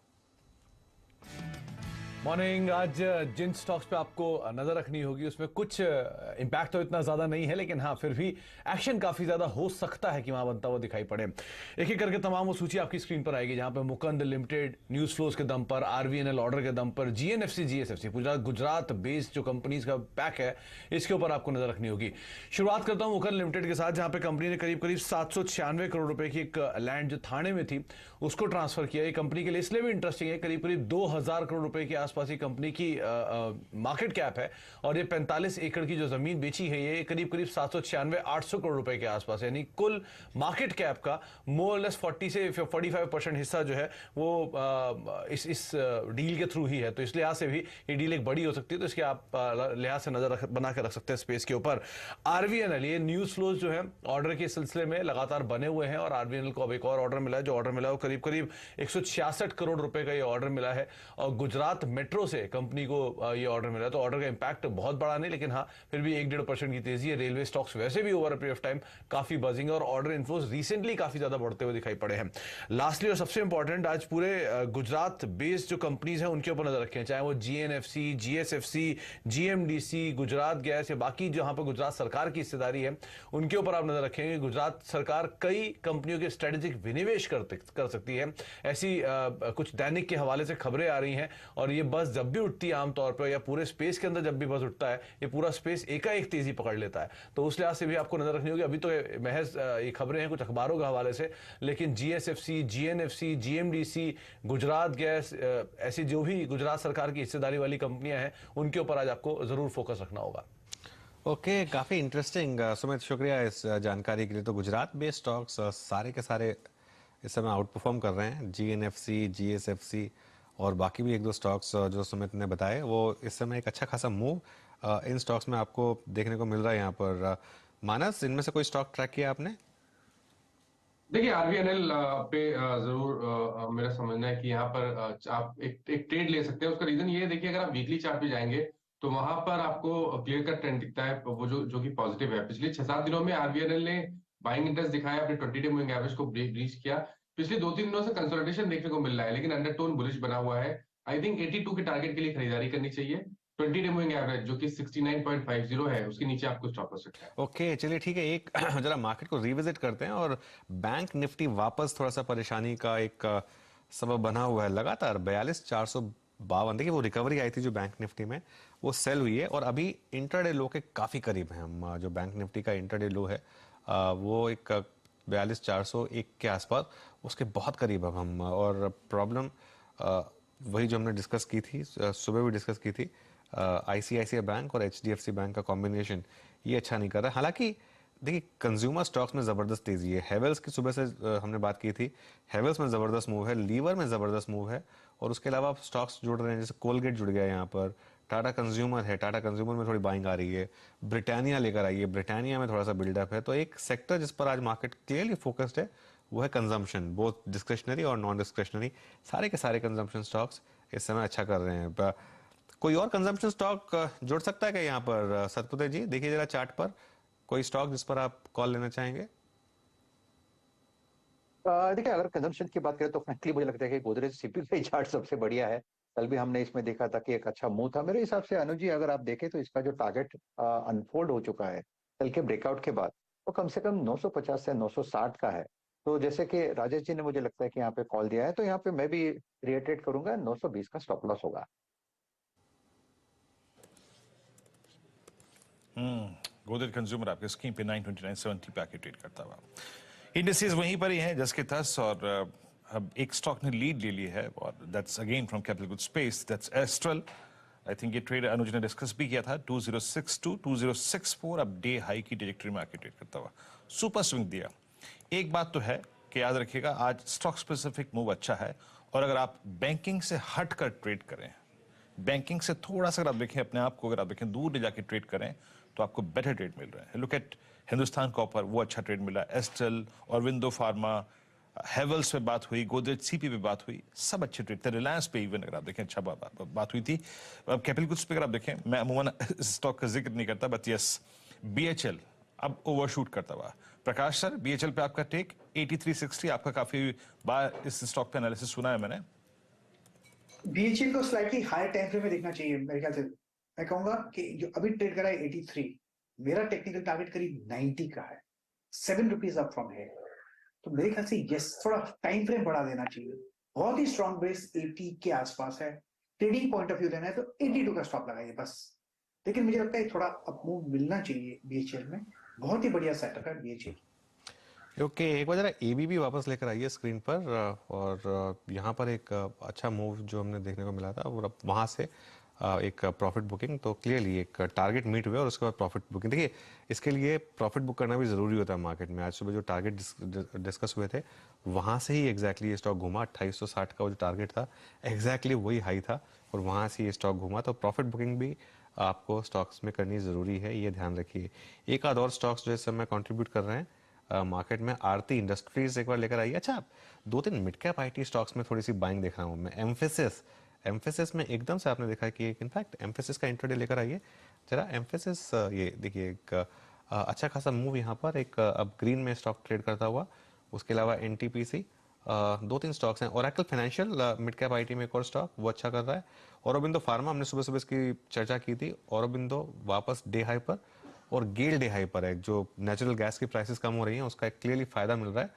Morning. आज जिन स्टॉक्स पे आपको नजर रखनी होगी उसमें कुछ इंपैक्ट तो इतना ज्यादा नहीं है, लेकिन हाँ फिर भी एक्शन काफी ज्यादा हो सकता है कि वहां बनता हुआ दिखाई पड़े। एक एक करके तमाम वो सूची आपकी स्क्रीन पर आएगी, जहां पे मुकंद लिमिटेड न्यूज फ्लोज के दम पर, RVNL ऑर्डर के दम पर, GNFC GSFC गुजरात बेस्ड जो कंपनीज का पैक है, इसके ऊपर आपको नजर रखनी होगी। शुरुआत करता हूं मुकंद लिमिटेड के साथ, जहां पे कंपनी ने करीब 796 करोड़ रुपए की एक लैंड जो थाने में थी उसको ट्रांसफर किया। ये कंपनी के लिए इसलिए भी इंटरेस्टिंग है, करीब 2000 करोड़ रुपए के आसपास ही कंपनी की मार्केट कैप है, और ये 45 एकड़ की जो जमीन बेची है ये करीब 796-800 करोड़ रुपए के आसपास, यानी कुल मार्केट कैप का मोर लेस 40 से 45% हिस्सा जो है वो इस डील के थ्रू ही है। तो इस लिहाज से भी ये डील एक बड़ी हो सकती है, तो इसके आप लिहाज से नजर बना के रख सकते हैं स्पेस के ऊपर। RVNL, ये न्यूज फ्लोज जो है ऑर्डर के सिलसिले में लगातार बने हुए हैं, और RVNL को अब एक और ऑर्डर मिला है। जो ऑर्डर मिला है वो करीब 166 करोड़ रुपए का ये ऑर्डर मिला है, और गुजरात मेट्रो से कंपनी को ये ऑर्डर मिला है। तो ऑर्डर का इंपैक्ट बहुत बड़ा नहीं, लेकिन हाँ फिर भी 1-1.5% की तेजी है। रेलवे स्टॉक्स वैसे भी over a period of time काफी बजिंग, और ऑर्डर इन्फ्लोज रिसेंटली काफी ज्यादा बढ़ते हुए दिखाई पड़े हैं। लास्टली और सबसे इंपॉर्टेंट, आज पूरे गुजरात बेस्ड जो कंपनीज हैं उनके ऊपर नजर रखें, चाहे वो GNFC, GSFC, GMDC, Gujarat gas या बाकी जहां पर गुजरात सरकार की हिस्सेदारी है उनके ऊपर आप नजर रखेंगे। गुजरात सरकार कई कंपनियों के स्ट्रेटेजिक विनिवेश कर सकती है, ऐसी कुछ दैनिक के हवाले से खबरें आ रही हैं, और ये बस जब भी उठती है आमतौर पर, या पूरे स्पेस के अंदर जब भी बस उठता है, ये पूरा स्पेस एकाएक तेजी पकड़ लेता है। तो उस लिहाज से भी आपको नजर रखनी होगी। अभी तो महज ये खबरें हैं कुछ अखबारों के हवाले से, लेकिन GSFC, GNFC, GMDC, Gujarat gas, ऐसी जो भी गुजरात सरकार की हिस्सेदारी वाली कंपनियां हैं उनके ऊपर आज आपको जरूर फोकस रखना होगा। ओके, काफी इंटरेस्टिंग सुमित, शुक्रिया इस जानकारी के लिए। तो गुजरात बेस्ड स्टॉक्स सारे के सारे इस समय आउट परफॉर्म कर रहे हैं। GNFC, GSFC और बाकी भी 1-2 स्टॉक्स जो सुमित ने बताए, वो इस समय एक अच्छा खासा मूव इन स्टॉक्स में आपको देखने को मिल रहा है यहाँ पर। मानस, इनमें से कोई स्टॉक ट्रैक किया आपने? देखिए RVNL पे जरूर मेरा समझना है कि यहाँ पर आप एक ट्रेड ले सकते हैं। उसका रीजन ये है, देखिए अगर आप वीकली चार्ट पे जाएंगे तो वहां पर आपको क्लियर कट ट्रेंड दिखता है, वो जो कि पॉजिटिव है। पिछले 6-7 दिनों में RVNL ने बाइंग इंटरेस्ट दिखाया, अपने 20-डे मूविंग एवरेज को ब्रीच किया। पिछले 2-3 दिनों से कंसोलिडेशन देखने को मिल रहा है, लेकिन अंडरटोन बुलिश बना हुआ है। आई थिंक 82 के टारगेट के लिए खरीदारी करनी चाहिए। 20-डे मूविंग एवरेज जो कि 69.50 है, उसके नीचे आपको स्टॉप लॉस रखना है। ओके, चलिए ठीक है। एक जरा मार्केट को रिविजिट करते हैं, और बैंक निफ्टी वापस थोड़ा सा परेशानी का एक सबब बना हुआ है। लगातार 42,452, देखिए वो रिकवरी आई थी जो बैंक निफ्टी में, वो सेल हुई है, और अभी इंटरडे लो के काफी करीब है हम। जो बैंक निफ्टी का इंटरडे लो है वो एक 42,401 के आसपास, उसके बहुत करीब अब हम। और प्रॉब्लम वही जो हमने डिस्कस की थी, सुबह भी डिस्कस की थी, ICICI बैंक और HDFC बैंक का कॉम्बिनेशन ये अच्छा नहीं कर रहा है। हालांकि देखिए कंज्यूमर स्टॉक्स में जबरदस्त तेजी है। हेवेल्स की सुबह से हमने बात की थी, हेवेल्स में जबरदस्त मूव है, लीवर में जबरदस्त मूव है, और उसके अलावा स्टॉक्स जुड़ रहे हैं, जैसे कोलगेट जुड़ गया यहाँ पर, टाटा कंज्यूमर है, टाटा कंज्यूमर में थोड़ी बाइंग आ रही है, ब्रिटानिया लेकर आई है, ब्रिटानिया में थोड़ा सा बिल्डअप है। तो एक सेक्टर जिस पर आज मार्केट क्लियरली फोकस्ड है वो है कंजम्पशन, बोथ डिस्क्रिशनरी और नॉन डिस्क्रिशनरी। सारे के सारे कंजम्पशन स्टॉक्स इस समय अच्छा कर रहे हैं। कोई और कंजम्पशन स्टॉक जुड़ सकता है क्या यहाँ पर? सतपुते जी, देखिए जरा चार्ट पर कोई स्टॉक जिस पर आप कॉल लेना चाहेंगे? देखिए अगर कंजम्पशन की बात करें तो फ्रैंकली मुझे लगता है कि गोदरेज सीपी का चार्ट सबसे बढ़िया है। कल भी हमने इसमें देखा था कि एक अच्छा मूव था। मेरे हिसाब से अनुज जी, अगर आप देखें तो इसका जो टारगेट अनफोल्ड हो चुका है कल के ब्रेकआउट के बाद, वो कम से कम 950 से 960 का है। तो जैसे कि राजेश जी ने मुझे लगता है कि यहाँ पे कॉल दिया है, तो यहाँ पे मैं भी रिएटरेट करूंगा, 920 का स्टॉप लॉस होगा। गोदरेज कंज्यूमर आपके स्क्रीन पे 929.70 पे आके ट्रेड करता हुआ। इंडिसेस वहीं पर ही हैं जस के तस, और अब एक स्टॉक ने लीड ले ली है, और that's again from capital good space, that's astral. I think ये ट्रेड अनुज ने डिस्कस भी किया था, 2062 2064 अब डे हाई की ट्रेजेक्टरी में आके ट्रेड करता हुआ सुपर स्विंग दिया। एक बात तो है कि याद रखिएगा, आज स्टॉक स्पेसिफिक मूव अच्छा है, और अगर आप बैंकिंग से हटकर ट्रेड करें, बैंकिंग से थोड़ा सा अगर आप देखें अपने आप को, अगर आप देखें दूर ले जाके ट्रेड करें तो आपको बेटर ट्रेड मिल रहे हैं। लुक एट हिंदुस्तान कॉपर, वो अच्छा ट्रेड मिला। एस्टेल, ऑरबिंदो फार्मा, हेवल्स पे बात हुई, गोदरेज सीपी पे बात हुई, सब अच्छे ट्रेड थे। रिलायंस पे इवन अगर आप देखें अच्छा बात हुई थी। अब कैपिटल गुड्स पे अगर आप देखें, मैं अमूमन स्टॉक का जिक्र नहीं करता, बट यस बीएचएल अब ओवरशूट करता हुआ। प्रकाश सर, बीएचएल पे आपका टेक 8360, आपका काफी बार इस स्टॉक पे एनालिसिस सुना है मैंने। बीएचएल को स्लाइटली हायर टाइम फ्रेम में देखना चाहिए मेरे ख्याल से। मैं कहूंगा कि जो अभी ट्रेड करा है 83, मेरा टेक्निकल टारगेट करीब 90 का है, 7 रुपीज अप फ्रॉम है। तो मेरे ख्याल से यस, थोड़ा टाइम फ्रेम बढ़ा देना चाहिए। बहुत ही स्ट्रॉन्ग बेस 80 के आसपास है। ट्रेडिंग पॉइंट ऑफ व्यू लेना है तो 82 का स्टॉप लगाइए बस। लेकिन मुझे लगता है थोड़ा अप मूव मिलना चाहिए बीएचएल में। बहुत ही बढ़िया सेटअप है बीएचएल। ओके, एक बार जरा एबीबी वापस लेकर आइए स्क्रीन पर, और यहाँ पर एक अच्छा मूव जो हमने देखने को मिला था, और वहाँ से एक प्रॉफिट बुकिंग, तो क्लियरली एक टारगेट मीट हुआ और उसके बाद प्रॉफिट बुकिंग। देखिए, इसके लिए प्रॉफिट बुक करना भी ज़रूरी होता है मार्केट में। आज सुबह जो टारगेट डिस्कस हुए थे, वहाँ से ही एग्जैक्टली ये स्टॉक घूमा। 2860 का वो जो टारगेट था, एग्जैक्टली वही हाई था, और वहाँ से ये स्टॉक घूमा। तो प्रॉफिट बुकिंग भी आपको स्टॉक्स में करनी ज़रूरी है, ये ध्यान रखिए। एक आध और स्टॉक्स जो इस समय कॉन्ट्रीब्यूट कर रहे हैं मार्केट में, आरती इंडस्ट्रीज एक बार लेकर आइए। अच्छा, 2-3 मिड कैप आईटी स्टॉक्स में थोड़ी सी बाइंग देख रहा हूँ मैं। एम्फेसिस में एकदम से आपने देखा कि इनफैक्ट एम्फेसिस का इंट्राडे लेकर आइए जरा। एम्फेसिस ये देखिए एक अच्छा खासा मूव यहाँ पर, एक अब ग्रीन में स्टॉक ट्रेड करता हुआ। उसके अलावा एनटीपीसी, 2-3 स्टॉक्स हैं। Oracle financial mid cap IT में एक और स्टॉक, वो अच्छा कर रहा है। औरोबिंदो फार्मा, हमने सुबह सुबह इसकी चर्चा की थी। औरोबिंदो वापस डे हाई पर, और गेल डे हाई पर है। जो नेचुरल गैस की प्राइसेस कम हो रही हैं, उसका एक क्लियरली फायदा मिल रहा है।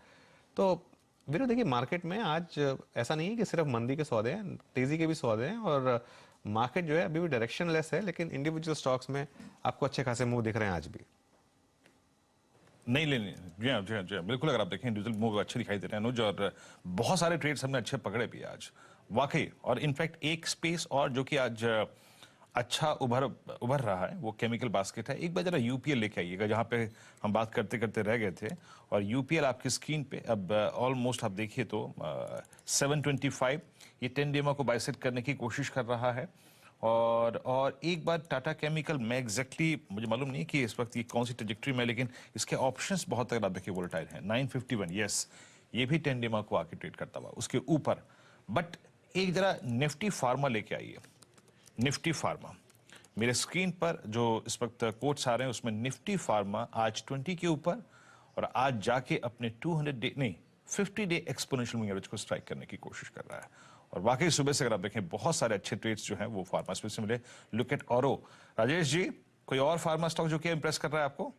तो वीरो देखिए, मार्केट में आज ऐसा नहीं है कि सिर्फ मंदी के सौदे हैं, तेजी के भी सौदे हैं, और मार्केट जो है अभी भी डायरेक्शनलेस है, लेकिन इंडिविजुअल स्टॉक्स में आपको अच्छे खासे मूव दिख रहे हैं आज भी। नहीं लेनी, जी हाँ जी हाँ जी हाँ, बिल्कुल। अगर आप देखें इंडिविजुअल मूव अच्छे दिखाई दे रहे हैं अनुज, और बहुत सारे ट्रेड्स हमने अच्छे पकड़े भी आज वाकई। और इनफैक्ट एक स्पेस और जो कि आज अच्छा उभर रहा है, वो केमिकल बास्केट है। एक बार जरा यूपीएल लेके आइएगा, जहाँ पे हम बात करते करते रह गए थे। और यूपीएल आपकी स्क्रीन पे अब ऑलमोस्ट आप देखिए तो 725, ये 10 डेमा को बाइसेट करने की कोशिश कर रहा है। और एक बार टाटा केमिकल में एग्जैक्टली मुझे मालूम नहीं कि इस वक्त ये कौन सी ट्रजेक्टरी में, लेकिन इसके ऑप्शंस बहुत अगर आप देखिए वोलेटाइल हैं। 951, यस, ये भी 10 डेमा को आके ट्रेड करता हुआ उसके ऊपर। बट एक जरा निफ्टी फार्मा लेके आइए। निफ्टी फार्मा मेरे स्क्रीन पर जो इस वक्त कोट्स आ रहे हैं, उसमें निफ्टी फार्मा आज 20 के ऊपर, और आज जाके अपने 200 डे नहीं 50 डे एक्सपोनेंशियल मूविंग एवरेज को स्ट्राइक करने की कोशिश कर रहा है। और वाकई सुबह से अगर आप देखें, बहुत सारे अच्छे ट्रेड्स जो हैं वो फार्मा स्पेस में मिले। लुक एट औरो। राजेश जी, कोई और फार्मा स्टॉक जो कि इंप्रेस कर रहा है आपको?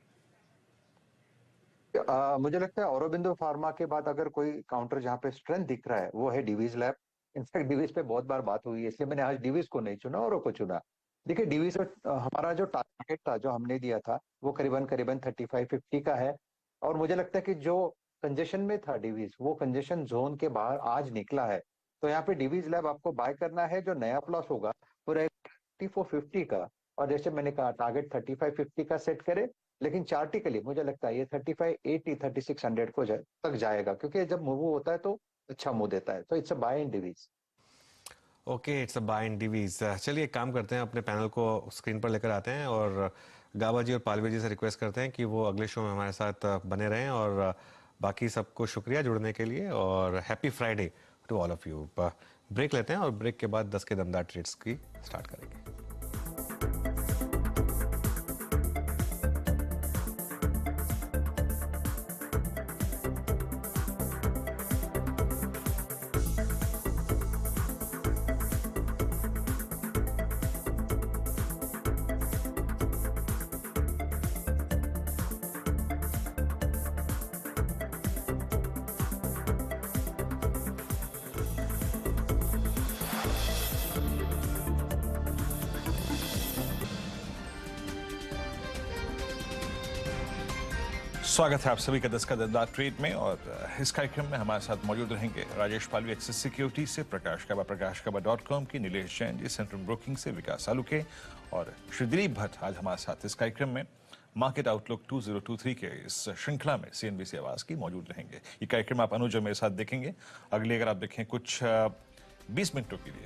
मुझे लगता है औरोबिंदो फार्मा के बाद अगर कोई काउंटर जहाँ पे स्ट्रेंथ दिख रहा है, वो है डिवीज लैब। इनफैक्ट डिवीज पे बहुत बार बात हुई है, इसलिए मैंने आज डिवीज को नहीं चुना, औरों को चुना। देखिए, डिवीज हमारा जो टारगेट था, जो हमने दिया था, वो करीबन 35-50 का है। और मुझे लगता है कि जो कंजेशन में था डिवीज, वो कंजेशन जोन के बाहर आज निकला है। तो यहाँ पे डिवीज लैब आपको बाय करना है। जो नया प्लस होगा वो 3450 का, और जैसे मैंने कहा टारगेट 3550 का सेट करे। लेकिन चार्टिकली मुझे लगता है ये 3580 3600 को तक जाएगा, क्योंकि जब मूव होता है तो अच्छा मुंह देता है। तो it's a buy in dips. Okay, it's a buy in dips. चलिए एक काम करते हैं, अपने पैनल को स्क्रीन पर लेकर आते हैं, और गाबा जी और पालवे जी से रिक्वेस्ट करते हैं कि वो अगले शो में हमारे साथ बने रहें। और बाकी सबको शुक्रिया जुड़ने के लिए, और happy Friday to all of you. Break लेते हैं, और ब्रेक के बाद 10 के दमदार ट्रेड्स की स्टार्ट करेंगे। स्वागत है आप सभी का 10 का दमदार ट्रेड में। और इस कार्यक्रम में हमारे साथ मौजूद रहेंगे राजेश पालवी एक्सिस सिक्योरिटी से, प्रकाशकबा.com की नीलेश जैन जी, सेंट्रल ब्रोकिंग से विकास आलूके, और श्री दिलीप भट्ट आज हमारे साथ इस कार्यक्रम में मार्केट आउटलुक 2023 के इस श्रृंखला में सीएनबीसी आवाज की मौजूद रहेंगे। ये कार्यक्रम आप अनुज मेरे साथ देखेंगे अगले, अगर आप देखें, कुछ 20 मिनटों के लिए।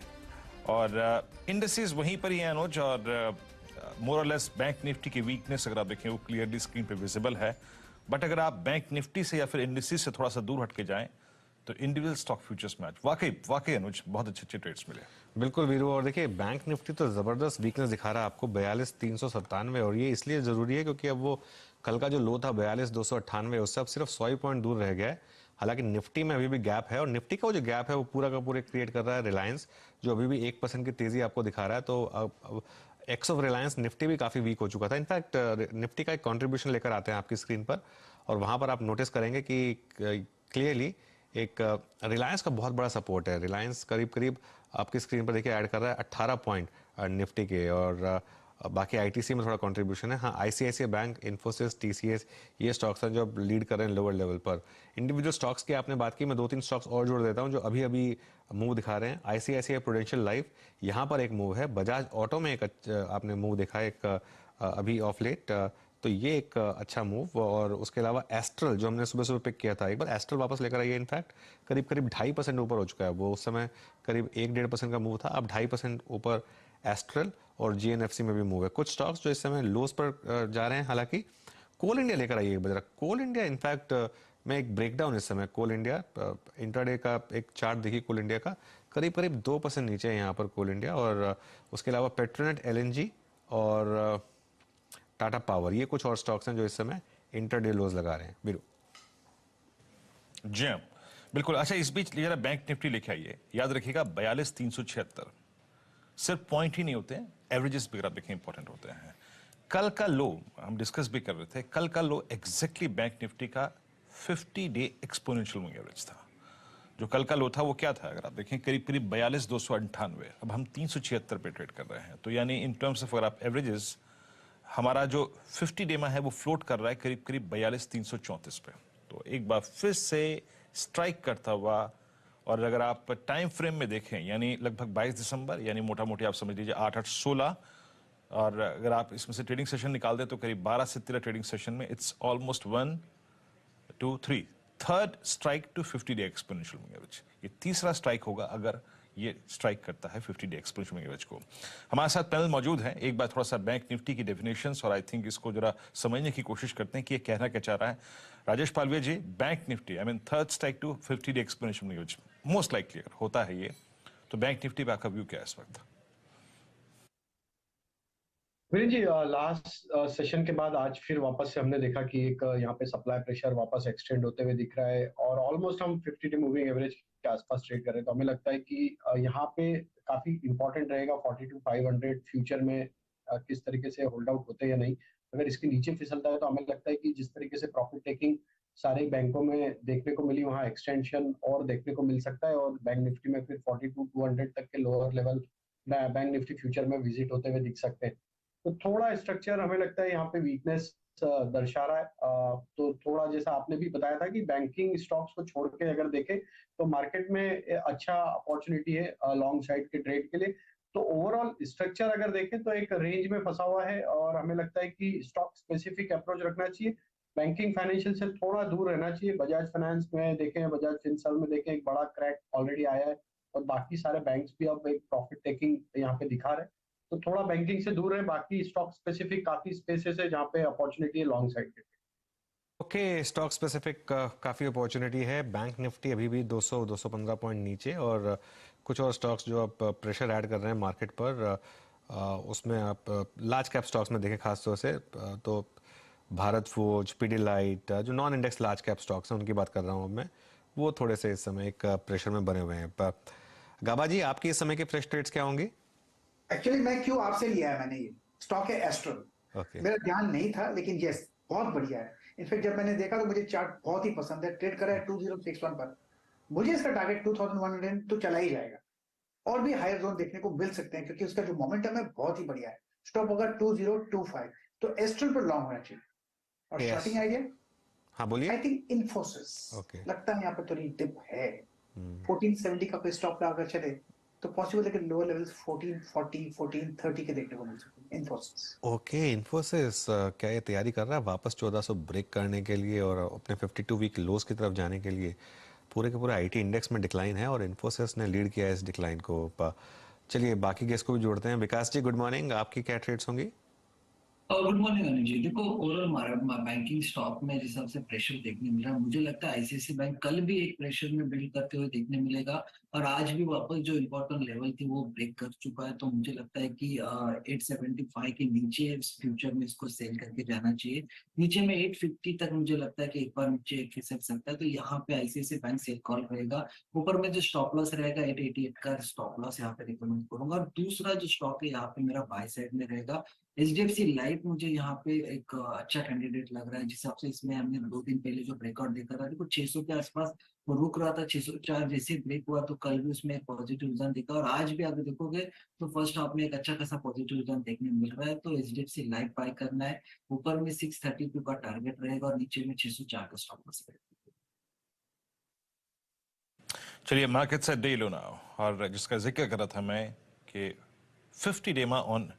और इंडस्ट्रीज वहीं पर ही हैं अनुज, और मोर और लेस बैंक निफ्टी की वीकनेस अगर आप देखें वो क्लियरली स्क्रीन पे विजिबल है। बट अगर आप बैंक निफ्टी से या फिर इंडस्ट्रीज से थोड़ा सा दूर हट के जाएं तो इंडिविजुअल स्टॉक फ्यूचर्स में आज वाकई अनुज बहुत अच्छे ट्रेड्स मिले। बिल्कुल वीरू, और देखिए बैंक निफ्टी तो जबरदस्त वीकनेस दिखा रहा है आपको 42,397, और ये इसलिए जरूरी है क्योंकि अब वो कल का जो लो था 42,298 उससे अब सिर्फ 100 पॉइंट दूर रह गया है। हालांकि निफ्टी में अभी भी गैप है, और निफ्टी का वो जो गैप है वो पूरा का पूरा क्रिएट कर रहा है रिलायंस, जो अभी भी 1% की तेजी आपको दिखा रहा है। तो अब एक्स ऑफ रिलायंस निफ्टी भी काफी वीक हो चुका था। इनफैक्ट निफ्टी का एक कंट्रीब्यूशन लेकर आते हैं आपकी स्क्रीन पर, और वहां पर आप नोटिस करेंगे कि क्लियरली एक रिलायंस का बहुत बड़ा सपोर्ट है। रिलायंस करीब करीब आपकी स्क्रीन पर देखिए ऐड कर रहा है 18 पॉइंट निफ्टी के, और बाकी आईटीसी में थोड़ा कंट्रीब्यूशन है। हाँ, आईसीआईसीआई बैंक, इन्फोसिस, टीसीएस ये स्टॉक्स हैं जो अब लीड कर रहे हैं लोअर लेवल पर। इंडिविजुअल स्टॉक्स की आपने बात की, मैं 2-3 स्टॉक्स और जोड़ देता हूं जो अभी अभी मूव दिखा रहे हैं। आईसीआईसीआई प्रूडेंशियल लाइफ, यहाँ पर एक मूव है। बजाज ऑटो में एक आपने मूव देखा एक अभी ऑफ लेट, तो ये एक अच्छा मूव। और उसके अलावा एस्ट्रल जो हमने सुबह सुबह पिक किया था, एक बार एस्ट्रल वापस लेकर आइए। इनफैक्ट करीब करीब 2.5% ऊपर हो चुका है। वो उस समय करीब 1-1.5% का मूव था, अब 2.5% ऊपर एस्ट्रल, और जीएनएफसी में भी मूव है। कुछ स्टॉक्स जो इस समय लोस पर जा रहे हैं, हालांकि कोल इंडिया लेकर आइए बजरा। कोल इंडिया इनफैक्ट में एक ब्रेकडाउन इस समय कोल इंडिया इंट्राडे का एक चार्ट देखिए कोल इंडिया का, करीब करीब 2% नीचे है यहाँ पर कोल इंडिया। और उसके अलावा पेट्रोनेट, एलएनजी और टाटा पावर, ये कुछ और स्टॉक्स हैं जो इस समय इंटरडे लोज लगा रहे हैं। बिल्कुल जी हाँ, बिल्कुल। अच्छा, इस बीच जरा बैंक निफ्टी लेके आइए। याद रखिएगा 42,376 सिर्फ पॉइंट ही नहीं होते हैं, एवरेजेस भी अगर आप देखें इंपॉर्टेंट होते हैं। कल का लो हम डिस्कस भी कर रहे थे, कल का लो एग्जैक्टली बैंक निफ्टी का 50 डे एक्सपोनेंशियल मूविंग एवरेज था। जो कल का लो था वो क्या था, अगर आप देखें करीब करीब 42,298, अब हम 376 पे ट्रेड कर रहे हैं। तो यानी इन टर्म्स ऑफ अगर आप एवरेजेस, हमारा जो 50 डे में है वो फ्लोट कर रहा है करीब करीब 42,334 पे। तो एक बार फिर से स्ट्राइक करता हुआ, और अगर आप टाइम फ्रेम में देखें यानी लगभग 22 दिसंबर, यानी मोटा मोटी आप समझ लीजिए 8-8-16, और अगर आप इसमें से ट्रेडिंग सेशन निकाल दें तो करीब 12 से 13 ट्रेडिंग सेशन में it's almost 1, 2, 3 third strike to 50 day exponential moving average. ये तीसरा स्ट्राइक होगा अगर ये स्ट्राइक करता है 50 डे एक्सपोनेंशियल मूविंग एवरेज को। हमारे साथ पैनल मौजूद है, एक बार थोड़ा सा बैंक निफ्टी की डेफिनेशंस और आई थिंक इसको जरा समझने की कोशिश करते हैं कि ये कहना क्या चाह रहा है। Rajesh Palve ji, bank Nifty I mean third strike to 50 day exponential moving average most likely अगर होता है ये, तो बैंक निफ्टी पे आपका व्यू क्या है इस वक्त? वीरेन जी, लास्ट सेशन के बाद आज फिर वापस से हमने देखा कि एक यहाँ पे सप्लाई प्रेशर वापस एक्सटेंड होते हुए दिख रहा है, और ऑलमोस्ट हम 50 डे मूविंग एवरेज के आसपास ट्रेड कर रहे हैं। तो हमें लगता है कि यहाँ पे काफी इंपॉर्टेंट रहेगा 42,500 फ्यूचर में किस तरीके से होल्ड आउट होते हैं या नहीं। अगर इसके नीचे फिसलता है तो हमें लगता है कि जिस तरीके से प्रॉफिट टेकिंग सारे बैंकों में देखने को मिली, वहाँ एक्सटेंशन और देखने को मिल सकता है, और बैंक निफ्टी में फिर 42,200 तक के lower level bank Nifty future में विजिट होते हुए दिख सकते हैं। तो थोड़ा स्ट्रक्चर हमें लगता है यहाँ पे वीकनेस दर्शा रहा है। तो थोड़ा जैसा आपने भी बताया था कि बैंकिंग स्टॉक्स को छोड़ के अगर देखें तो मार्केट में अच्छा अपॉर्चुनिटी है लॉन्ग साइड के ट्रेड के लिए। तो ओवरऑल स्ट्रक्चर अगर देखें तो एक रेंज में फंसा हुआ है, और हमें लगता है कि स्टॉक स्पेसिफिक अप्रोच रखना चाहिए, बैंकिंग फाइनेंशियल से थोड़ा दूर रहना चाहिए। बजाज फाइनेंस में देखें, बजाज फिनसर्व में देखें, एक बड़ा क्रैक ऑलरेडी आया है, और बाकी सारे बैंक्स भी अब एक प्रॉफिट टेकिंग यहाँ पे दिखा रहे हैं। तो थोड़ा बैंकिंग से दूर है, बाकी स्टॉक स्पेसिफिक काफी स्पेसेस है जहाँ पे अपॉर्चुनिटी है लॉन्ग साइड के। ओके, स्टॉक स्पेसिफिक काफी अपॉर्चुनिटी है। बैंक निफ्टी अभी भी 200-215 पॉइंट नीचे, और कुछ और स्टॉक्स जो आप प्रेशर ऐड कर रहे हैं मार्केट पर, उसमें आप लार्ज कैप स्टॉक्स में देखें खास तौर से तो भारत फोर्ज, पीडीलाइट, जो non index large cap stocks हैं उनकी बात कर रहा हूँ मैं, वो थोड़े से इस समय एक प्रेशर में बने हुए हैं। गाबा जी, आपकी इस समय की फ्रेश ट्रेड्स क्या होंगी? एक्चुअली मैं क्यों आपसे लिया है, मैंने ये स्टॉक है एस्ट्रल। मेरा ध्यान नहीं था, लेकिन यस बहुत बढ़िया है। इनफैक्ट जब मैंने देखा तो मुझे चार्ट बहुत ही पसंद है। ट्रेड करा है 2061 पर, मुझे इसका टारगेट 2100 तो चला ही जाएगा, और भी हायर जोन देखने को मिल सकते हैं क्योंकि उसका जो मोमेंटम है बहुत ही बढ़िया है। स्टॉप होगा 2025, तो एस्ट्रल पर लॉन्ग होना चाहिए। और स्टार्टिंग आइडिया, हाँ बोलिए। आई थिंक इन्फोसिस लगता है यहाँ पर थोड़ी डिप है। 1470 का कोई स्टॉप लगा कर चले तो पॉसिबल है कि लोअर लेवल्स 1440, 1430 के देखने को मिल सकते हैं इन्फोसिस। ओके, इन्फोसिस क्या ये तैयारी कर रहा है वापस 1400 ब्रेक करने के लिए और अपने 52 वीक लोस की तरफ जाने के लिए? पूरे के पूरे आईटी इंडेक्स में डिक्लाइन है और इन्फोसिस ने लीड किया है इस डिक्लाइन को। चलिए बाकी गेस्ट को भी जोड़ते हैं। विकास जी गुड मॉर्निंग, आपकी क्या ट्रेड्स होंगी? Good morning Anil ji. देखो ओवरऑल बैंकिंग स्टॉक में जिस हिसाब से प्रेशर देखने मिल रहा है, मुझे लगता है आईसीआईसीआई बैंक कल भी एक प्रेशर में बिल्ड करते हुए देखने मिलेगा और आज भी वापस जो इम्पोर्टेंट लेवल थी वो ब्रेक कर चुका है। तो मुझे लगता है कि 875 के नीचे फ्यूचर में इसको सेल करके जाना चाहिए। नीचे में 850 तक मुझे लगता है कि एक बार नीचे खिसक सकता है, तो यहाँ पे आईसीआईसीआई बैंक सेल कॉल रहेगा। ऊपर में जो स्टॉप लॉस रहेगा 888 का स्टॉप लॉस यहाँ पे रिकमेंड करूंगा। और दूसरा जो स्टॉक है यहाँ पे मेरा बाय साइड में रहेगा एचडीएफसी लाइफ। मुझे यहाँ पे एक अच्छा कैंडिडेट लग रहा है, जिस हिसाब से इसमें हमने 2 दिन पहले जो ब्रेकआउट देखा था, देखो 600 के आसपास वो रुक रहा था, 604 जैसे ब्रेक हुआ तो कल भी उसमें एक पॉजिटिव रिजल्ट दिखा और आज भी अगर देखोगे तो फर्स्ट हाफ में एक अच्छा खासा पॉजिटिव रिजल्ट देखने मिल रहा है। तो एचडीएफसी लाइफ बाय करना है। ऊपर में 632 का टारगेट रहेगा और नीचे में 604 का स्टॉप लॉस रहेगा। चलिए मार्केट से डे लो नाउ, और जिसका जिक्र कर रहा था मैं कि 50 डे में ऑन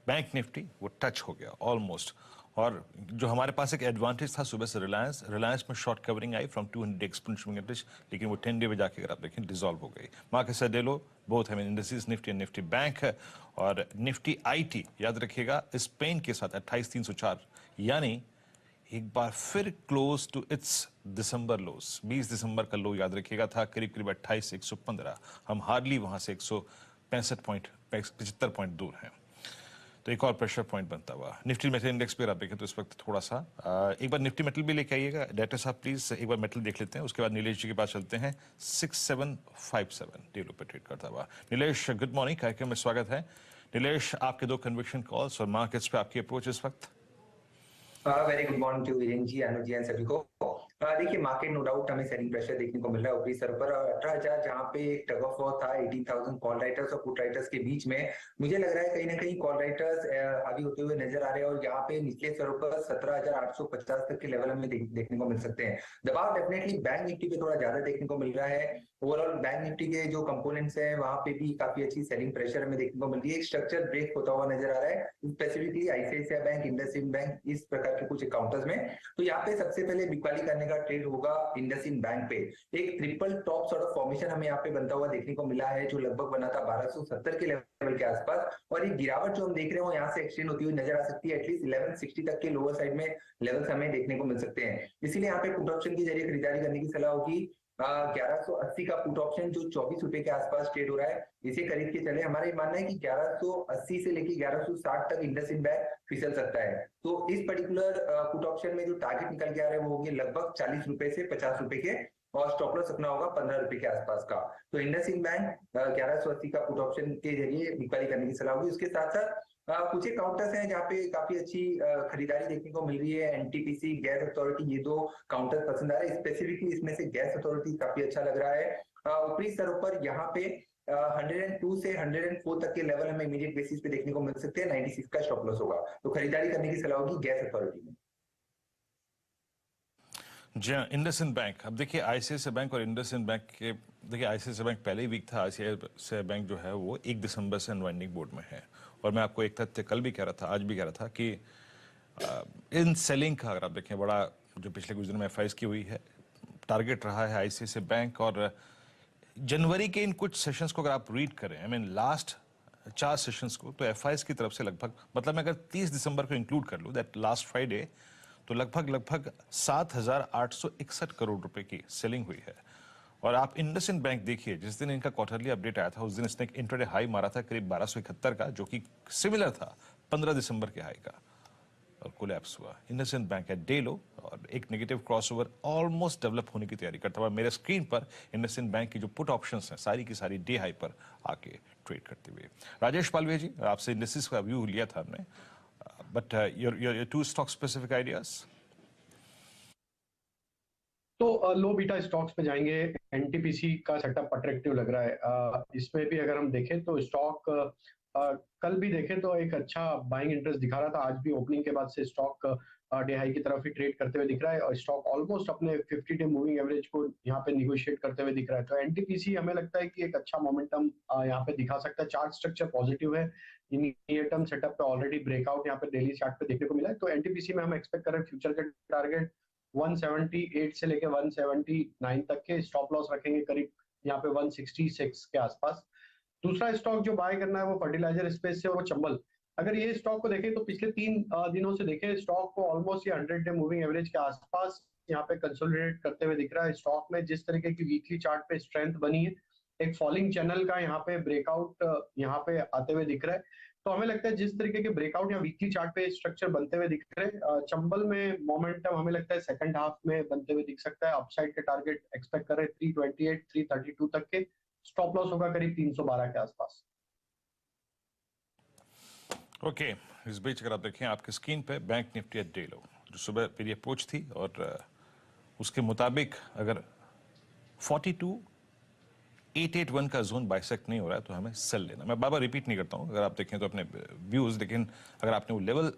बैंक निफ्टी वो टच हो गया ऑलमोस्ट। और जो हमारे पास एक एडवांटेज था सुबह से रिलायंस में short covering I from 200 exponential average, लेकिन वो 10 डे में जाके अगर आप देखें डिसॉल्व हो गई। मार्केट से डे लो बोथ है indices Nifty and Nifty bank है। और निफ्टी आईटी याद रखिएगा स्पेन के साथ 28304, यानी एक बार फिर close to its December lows. 20 दिसंबर का लो याद रखिएगा था करीब 28,115। हम हार्डली वहां से 175 पॉइंट दूर हैं, तो एक और प्रेशर पॉइंट बनता हुआ। निफ्टी मेटल इंडेक्स पे आप देखें तो इस वक्त थोड़ा सा एक बार निफ्टी मेटल भी लेके आइएगा डायरेक्टर साहब प्लीज, एक बार मेटल देख लेते हैं, उसके बाद नीलेश जी के पास चलते हैं। 6757 डे लो पे ट्रेड करता हुआ। नीलेश गुड मॉर्निंग, कार्यक्रम में स्वागत है। नीलेश आपके 2 कन्विक्शन कॉल्स और मार्केट्स पे आपकी अप्रोच इस वक्त। Very good morning to Viren ji, Anuj ji and सभी को। देखिए मार्केट नो डाउट हमें सेलिंग प्रेशर देखने को मिल रहा है ऊपरी स्तर पर। 18,000 जहां पे एक टग ऑफ वॉर था 18,000 कॉल राइटर्स और पुट राइटर्स के बीच में, मुझे लग रहा है कहीं ना कहीं कॉल राइटर्स हावी होते हुए नजर आ रहे हैं और यहाँ पे निचले स्तरों पर 17,850 तक के लेवल हमें देखने को मिल सकते हैं। दबाव डेफिनेटली बैंक निफ्टी पे थोड़ा ज्यादा देखने को मिल रहा है। ओवरऑल बैंक निफ्टी के जो कंपोनेंट्स हैं वहां पे भी काफी अच्छी सेलिंग प्रेशर हमें देखने को मिल रही है। एक स्ट्रक्चर ब्रेक होता हुआ नजर आ रहा है specifically ICICI bank, IndusInd bank, इस प्रकार के कुछ काउंटर्स में। तो यहाँ पे सबसे पहले बिकवाली करने का ट्रेड होगा इंडसइंड बैंक पे। एक triple top sort of formation हमें यहाँ पे बनता हुआ देखने को मिला है, जो लगभग बना था 1270 के लेवल के आसपास, और एक गिरावट जो हम देख रहे हो यहाँ से एक्सटेंड होती हुई नजर आ सकती है। एटलीस्ट 1160 तक के लोअर साइड में लेवल्स हमें देखने को मिल सकते हैं। इसीलिए यहाँ पे पुट ऑप्शन के जरिए खरीदारी करने की सलाह होगी। 1180 का पुट ऑप्शन जो 24 रुपए के आसपास ट्रेड हो रहा है, इसे खरीद के चले। हमारा ये मानना है कि 1180 से लेके 1160 तक इंडसइंड बैंक फिसल सकता है। तो इस पर्टिकुलर पुट ऑप्शन में जो टारगेट निकल के आ रहे हैं वो होंगे लगभग 40 रुपए से 50 रुपए के, और स्टॉप लॉस रखना होगा 15 रुपए के आसपास का। तो इंडसइंड बैंक 1180 का पुट ऑप्शन के जरिए बिकवाली करने की सलाह होगी। उसके साथ साथ कुछ एक काउंटर्स हैं जहाँ पे काफी अच्छी खरीदारी देखने को मिल रही है। एनटीपीसी, गैस अथॉरिटी, ये 2 काउंटर पसंद आ रहे हैं। स्पेसिफिकली इसमें से गैस अथॉरिटी काफी अच्छा लग रहा है। ऊपरी स्तरों पर यहाँ पे 102 से 104 तक के लेवल हमें इमीडिएट बेसिस पे देखने को मिल सकते हैं। 96 का स्टॉप लॉस होगा, तो खरीदारी करने की सलाह होगी गैस अथॉरिटी में। जी हाँ, इंडसइंड बैंक। अब देखिए आईसीआईसीआई बैंक और इंडसइंड बैंक के, देखिए आईसीआईसीआई बैंक पहले ही वीक था, आईसीआईसीआई बैंक जो है वो 1 दिसंबर से अनवाइंडिंग बोर्ड में है। और मैं आपको एक तथ्य कल भी कह रहा था, आज भी कह रहा था कि इन सेलिंग का अगर आप देखें बड़ा जो पिछले कुछ दिनों में एफआईएस की हुई है, टारगेट रहा है आईसीआईसीआई बैंक। और जनवरी के इन कुछ सेशंस को अगर आप रीड करें, आई मीन लास्ट 4 सेशंस को, तो एफआईएस की तरफ से लगभग, मतलब मैं अगर 30 दिसंबर को इंक्लूड कर लूँ, दैट लास्ट फ्राइडे, तो लगभग 7,861 करोड़ रुपए की सेलिंग हुई है। और आप इंडसइंड बैंक देखिए, जिस दिन इनका क्वार्टरली अपडेट आया था उस दिन इसने एक इंट्राडे हाई मारा था करीब 1271 का, जो कि सिमिलर था 15 दिसंबर के हाई का, और कोलैप्स हुआ। इंडसइंड बैंक है डे लो और एक नेगेटिव क्रॉसओवर ऑलमोस्ट डेवलप होने की तैयारी करता हुआ मेरे स्क्रीन पर इंडसइंड बैंक की जो पुट ऑप्शंस हैं सारी की सारी डे हाई पर आके ट्रेड करते हुए। राजेश पालवे जी, आपसे इंडस्ट्रीज का व्यू लिया था हमने, but your 2 stock specific ideas. तो लो बीटा स्टॉक्स पे जाएंगे। एनटीपीसी का सेटअप अट्रैक्टिव लग रहा है। इसमें भी अगर हम देखें तो स्टॉक कल भी देखें तो एक अच्छा बाइंग इंटरेस्ट दिखा रहा था। आज भी ओपनिंग के बाद से स्टॉक डे हाई की तरफ ही ट्रेड करते हुए दिख रहा है और स्टॉक ऑलमोस्ट अपने 50 डे मूविंग एवरेज को यहाँ पे निगोशिएट करते हुए दिख रहा है। तो एनटीपीसी हमें लगता है कि एक अच्छा मोमेंटम यहाँ पे दिखा सकता है। चार्ट स्ट्रक्चर पॉजिटिव है। नियर टर्म सेटअप पे ऑलरेडी ब्रेकआउट यहाँ पे डेली चार्ट पे देखने को मिला है। तो एनटीपीसी में हम एक्सपेक्ट कर रहे हैं फ्यूचर के टारगेट 178 से लेके 179 तक के, स्टॉप लॉस रखेंगे करीब यहाँ पे 166 के आसपास। दूसरा स्टॉक जो बाय करना है वो फर्टिलाइजर स्पेस से और वो चंबल। अगर ये स्टॉक को देखें तो पिछले 3 दिनों से देखें स्टॉक को ऑलमोस्ट ये 100 डे मूविंग एवरेज के आसपास यहाँ पे कंसोलिडेट करते हुए दिख रहा है। स्टॉक में जिस तरीके की वीकली चार्ट पे स्ट्रेंथ बनी है, एक फॉलिंग चैनल का यहाँ पे ब्रेकआउट यहाँ पे आते हुए दिख रहा है। तो हमें लगता है जिस तरीके के ब्रेकआउट या वीकली चार्ट पे स्ट्रक्चर बनते हुए दिख रहे हैं, चंबल में मोमेंटम हमें लगता है सेकंड हाफ में बनते हुए दिख सकता है। अपसाइड के टारगेट एक्सपेक्ट कर रहे हैं 328 332 तक के, स्टॉप लॉस होगा करीब 312 के आसपास। ओके, इस बीच अगर आप देखें आपकी स्क्रीन पे bank Nifty at day low जो सुबह मेरी अप्रोच थी और उसके मुताबिक अगर 42,881 का जोन बाइसेक्ट नहीं हो रहा है तो हमें सेल लेना। मैं बार बार रिपीट नहीं करता हूं, अगर आप देखें तो अपने व्यूज, लेकिन अगर आपने वो लेवल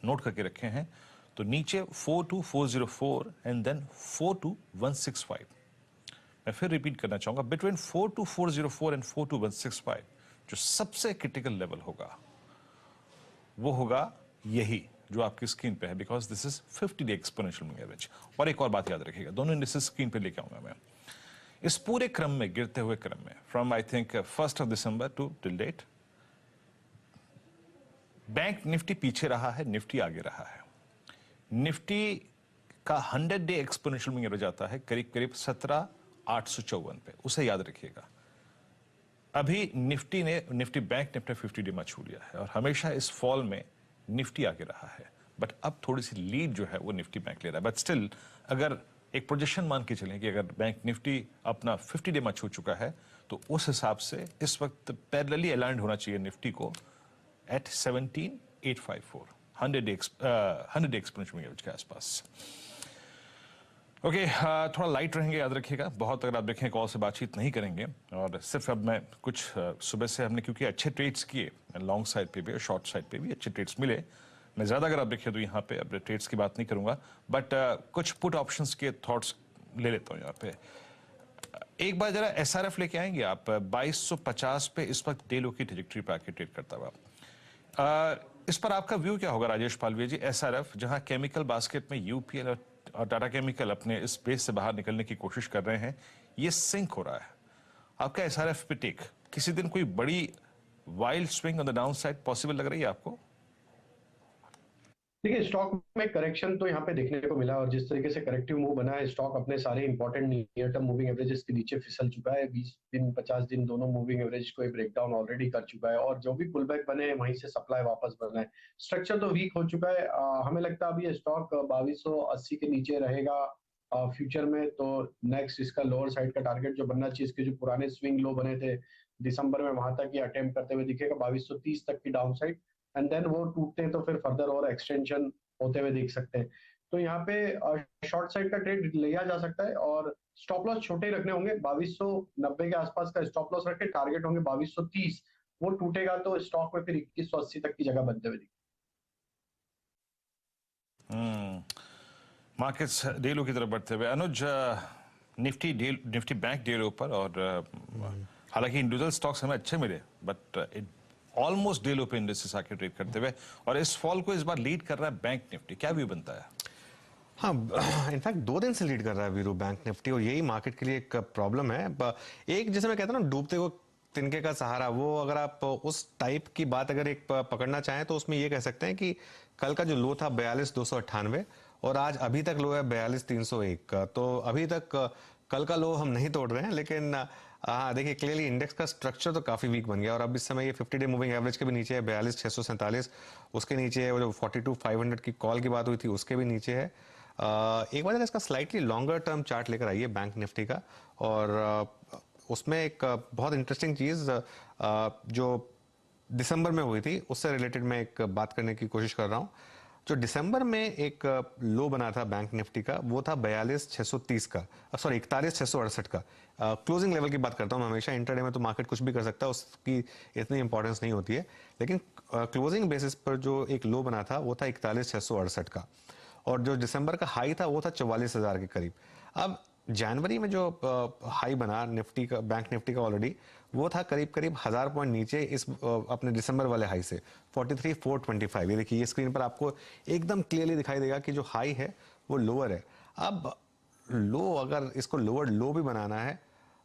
नोट करके रखे हैं तो नीचे 42404 एंड देन 42165। मैं फिर रिपीट करना चाहूंगा, बिटवीन 42404 एंड 42165 जो सबसे क्रिटिकल लेवल होगा वो होगा यही जो आपकी स्क्रीन पे है, because this is 50 day exponential moving average. और एक और बात याद रखिएगा, दोनों इंडिसेस स्क्रीन पे लेके आऊंगा मैं। इस पूरे क्रम में, गिरते हुए क्रम में, from I think 1 December to till date, bank Nifty पीछे रहा है, निफ्टी आगे रहा है। निफ्टी का 100 डे एक्सपोनेंशियल मूविंग एवरेज आता है करीब करीब 17,854 पे, उसे याद रखिएगा। अभी निफ्टी बैंक निफ्टी 50 डे में छू लिया है और हमेशा इस फॉल में निफ्टी आगे रहा है, बट अब थोड़ी सी लीड जो है वो निफ्टी बैंक ले रहा है। बट स्टिल अगर एक प्रोजेक्शन मान के चलें कि अगर बैंक निफ्टी अपना 50 डे में छू चुका है तो उस हिसाब से इस वक्त पैरेलली अलाइंड होना चाहिए निफ्टी को एट 17,854 100 डे एक्सपोनेंशियल एवरेज के आसपास। ओके, थोड़ा लाइट रहेंगे, याद रखिएगा। बहुत अगर आप देखें कॉल से बातचीत नहीं करेंगे और सिर्फ अब मैं कुछ सुबह से हमने क्योंकि अच्छे ट्रेड्स किए, लॉन्ग साइड पे भी और शॉर्ट साइड पे भी अच्छे ट्रेड्स मिले। मैं ज़्यादा अगर आप देखें तो यहाँ पे अब ट्रेड्स की बात नहीं करूँगा, बट कुछ पुट ऑप्शंस के थॉट्स ले लेता हूँ यहाँ पे। एक बार जरा SRF लेके आएंगे आप 2250 पे इस वक्त डे लो की ट्रेजेक्टरी पे आके ट्रेड करता हुआ। इस पर आपका व्यू क्या होगा राजेश पालवी जी? SRF जहाँ केमिकल बास्केट में UPL और टाटा केमिकल अपने इस स्पेस से बाहर निकलने की कोशिश कर रहे हैं, ये सिंक हो रहा है। आपका SRF पे टेक, किसी दिन कोई बड़ी wild swing on the down side possible लग रही है आपको? देखिए, स्टॉक में करेक्शन तो यहाँ पे देखने को मिला और जिस तरीके से करेक्टिव मूव बना है, स्टॉक अपने सारे important near term moving averages के नीचे फिसल चुका है। 20 दिन 50 दिन दोनों मूविंग एवरेज को ब्रेकडाउन ऑलरेडी कर चुका है और जो भी पुल बैक बने वहीं से सप्लाई वापस बना है। स्ट्रक्चर तो वीक हो चुका है। हमें लगता है अभी ये स्टॉक 2280 के नीचे रहेगा फ्यूचर में। तो नेक्स्ट इसका लोअर साइड का टारगेट जो बनना चाहिए, इसके जो पुराने स्विंग लो बने थे दिसंबर में, वहां तक ये अटेम्प्ट करते हुए दिखेगा 2230 तक की डाउन साइड, एंड देन वो टूटते हैं तो फिर फर्दर और एक्सटेंशन होते हुए देख सकते हैं। तो यहाँ पे शॉर्ट साइड का ट्रेड लिया जा सकता है और स्टॉप लॉस छोटे रखने होंगे। 2290 के आसपास का स्टॉप लॉस रखे, टारगेट होंगे 2230। वो टूटेगा तो स्टॉक में फिर 2180 तक की जगह बनते हुए मार्केट्स डे लो की तरफ बढ़ते हुए। अनुज, निफ्टी बैंक डे लो पर, और हालांकि इंडिविजुअल स्टॉक्स हमें अच्छे मिले बट ऑलमोस्ट डे लो पे इंडेक्सेस आके ट्रेड करते हुए, और इस फॉल को इस बार लीड कर रहा है बैंक निफ्टी। क्या व्यू बनता है? हाँ, इनफैक्ट 2 दिन से लीड कर रहा है वीरू बैंक निफ्टी, और यही मार्केट के लिए एक प्रॉब्लम है। एक जैसे मैं कहता हूँ ना, डूबते हुए तिनके का सहारा, वो अगर आप उस टाइप की बात अगर एक पकड़ना चाहें तो उसमें ये कह सकते हैं कि कल का जो लो था 42,298 और आज अभी तक लो है 42,301 का। तो अभी तक कल का लो हम नहीं तोड़ रहे हैं, लेकिन हाँ देखिए क्लियरली इंडेक्स का स्ट्रक्चर तो काफी वीक बन गया और अब इस समय ये 50 डे मूविंग एवरेज के भी नीचे है 42,647, उसके नीचे है वो जो 42,500 की कॉल की बात हुई थी उसके भी नीचे है। एक बार इसका स्लाइटली लॉन्गर टर्म चार्ट लेकर आइए बैंक निफ्टी का, और उसमें एक बहुत इंटरेस्टिंग चीज जो दिसंबर में हुई थई उससे रिलेटेड मैं एक बात करने की कोशिश कर रहा हूँ। जो दिसंबर में एक लो बना था बैंक निफ्टी का, वो था 42,630 का, सॉरी 41,668 का। क्लोजिंग लेवल की बात करता हूँ मैं हमेशा, इंटरडे में तो मार्केट कुछ भी कर सकता है, उसकी इतनी इंपॉर्टेंस नहीं होती है, लेकिन क्लोजिंग बेसिस पर जो एक लो बना था वो था 41,668 का, और जो दिसंबर का हाई था वो था 44,000 के करीब। अब जनवरी में जो हाई बना निफ्टी का, बैंक निफ्टी का ऑलरेडी, वो था करीब करीब 1000 पॉइंट नीचे इस अपने दिसंबर वाले हाई से 43,425। ये देखिए, ये स्क्रीन पर आपको एकदम क्लियरली दिखाई देगा कि जो हाई है वो लोअर है। अब लो, अगर इसको लोअर लो भी बनाना है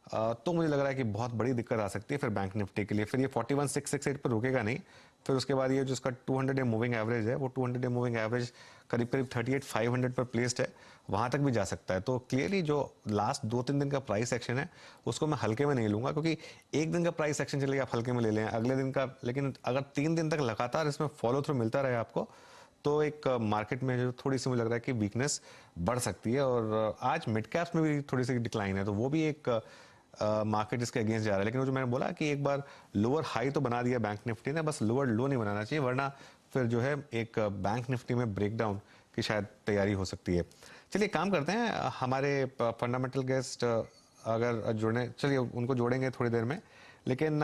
तो मुझे लग रहा है कि बहुत बड़ी दिक्कत आ सकती है फिर बैंक निफ्टी के लिए। फिर ये 41,668 पर रुकेगा नहीं, फिर उसके बाद ये जो इसका 200 डे मूविंग एवरेज है वो 200 डे मूविंग एवरेज करीब करीब 38,500 पर प्लेस्ड है, वहां तक भी जा सकता है। तो क्लियरली जो लास्ट 2-3 दिन का प्राइस एक्शन है उसको मैं हल्के में नहीं लूंगा, क्योंकि एक दिन का प्राइस एक्शन चलेगा आप हल्के में ले लें, अगले दिन का, लेकिन अगर 3 दिन तक लगातार इसमें फॉलो थ्रू मिलता रहे आपको तो एक मार्केट में जो थोड़ी सी मुझे लग रहा है कि वीकनेस बढ़ सकती है। और आज मिड कैप्स में भी थोड़ी सी डिक्लाइन है, तो वो भी एक मार्केट इसके अगेंस्ट जा रहा है। लेकिन वो जो मैंने बोला कि एक बार लोअर हाई तो बना दिया बैंक निफ्टी ने, बस लोअर लो नहीं बनाना चाहिए, वरना फिर जो है एक बैंक निफ्टी में ब्रेकडाउन की शायद तैयारी हो सकती है। चलिए काम करते हैं, हमारे फंडामेंटल गेस्ट अगर जुड़ने, चलिए उनको जोड़ेंगे थोड़ी देर में। लेकिन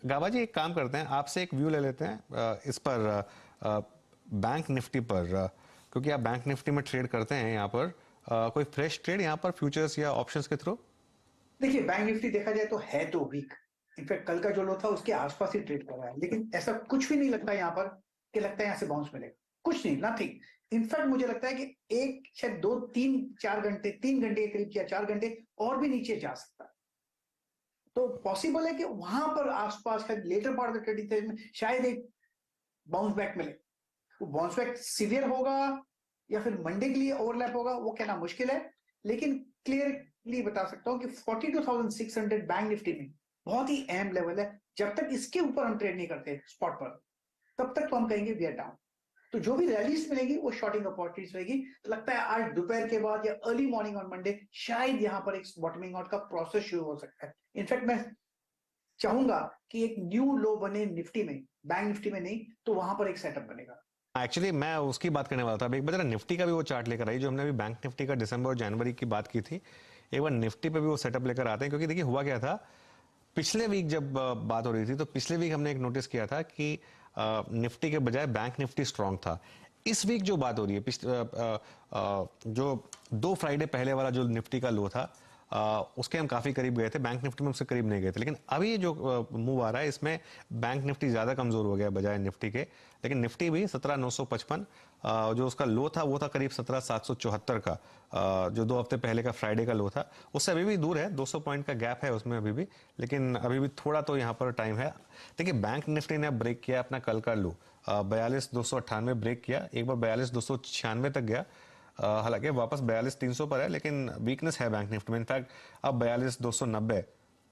गाबा जी एक काम करते हैं, आपसे एक व्यू ले लेते हैं इस पर बैंक निफ्टी पर, क्योंकि आप बैंक निफ्टी में ट्रेड करते हैं यहाँ पर, कोई फ्रेश ट्रेड यहाँ पर फ्यूचर्स या ऑप्शंस के थ्रू? देखिए बैंक निफ्टी देखा जाए तो है तो वीक, इनफैक्ट कल का जो लो था उसके आसपास ही ट्रेड कर रहा है, लेकिन ऐसा कुछ भी नहीं लगता यहाँ पर कि लगता है यहाँ से बाउंस मिलेगा, कुछ नहीं, नथिंग। इनफैक्ट मुझे लगता है कि एक शायद 2-3-4 घंटे, 3 घंटे के करीब या 4 घंटे और भी नीचे जा सकता है। तो पॉसिबल है कि वहां पर आसपास later part of trading phase में शायद एक बाउंस बैक मिले। वो बाउंस बैक सीवियर होगा या फिर मंडे के लिए ओवरलैप होगा वो कहना मुश्किल है, लेकिन क्लियरली बता सकता हूं कि 42,600 बैंक निफ्टी में बहुत ही अहम लेवल है। जब तक इसके ऊपर हम ट्रेड नहीं करते स्पॉट पर, तब तक तो हम कहेंगे वी आर डाउन। तो जो भी रैलीज मिलेगी वो शॉर्टिंग अपॉर्चुनिटीज रहेगी। तो लगता है आज दोपहर के बाद या अर्ली मॉर्निंग ऑन मंडे शायद यहाँ पर एक बॉटमिंग आउट का प्रोसेस शुरू हो सकता है। इनफैक्ट मैं चाहूंगा कि एक न्यू लो बने निफ्टी में, बैंक निफ्टी में नहीं, तो वहां पर एक सेटअप बनेगा। एक्चुअली मैं उसकी बात करने वाला था, एक बार जरा निफ्टी का भी वो चार्ट लेकर आई जो हमने अभी बैंक निफ्टी का दिसंबर और जनवरी की बात की थी, एक बार निफ्टी पे भी वो सेटअप लेकर आते हैं। क्योंकि देखिए हुआ क्या था, पिछले वीक जब बात हो रही थी तो पिछले वीक हमने एक नोटिस किया था कि निफ्टी के बजाय बैंक निफ्टी स्ट्रांग था। इस वीक जो बात हो रही है, जो 2 फ्राइडे पहले वाला जो निफ्टी का लो था उसके हम काफी करीब गए थे, बैंक निफ्टी में उससे करीब नहीं गए थे। लेकिन अभी जो मूव आ रहा है इसमें बैंक निफ्टी ज्यादा कमजोर हो गया बजाय निफ्टी के, लेकिन निफ्टी भी 17,955, जो उसका लो था वो था करीब 17,774 का, जो 2 हफ्ते पहले का फ्राइडे का लो था, उससे अभी भी दूर है, 200 पॉइंट का गैप है उसमें अभी भी, लेकिन अभी भी थोड़ा तो यहाँ पर टाइम है। देखिए बैंक निफ्टी ने ब्रेक किया अपना कल का लो, 42,298 ब्रेक किया, एक बार 42,296 तक गया, हालांकि वापस 42,300 पर है, लेकिन वीकनेस है बैंक निफ्टी में। इनफैक्ट अब 42,290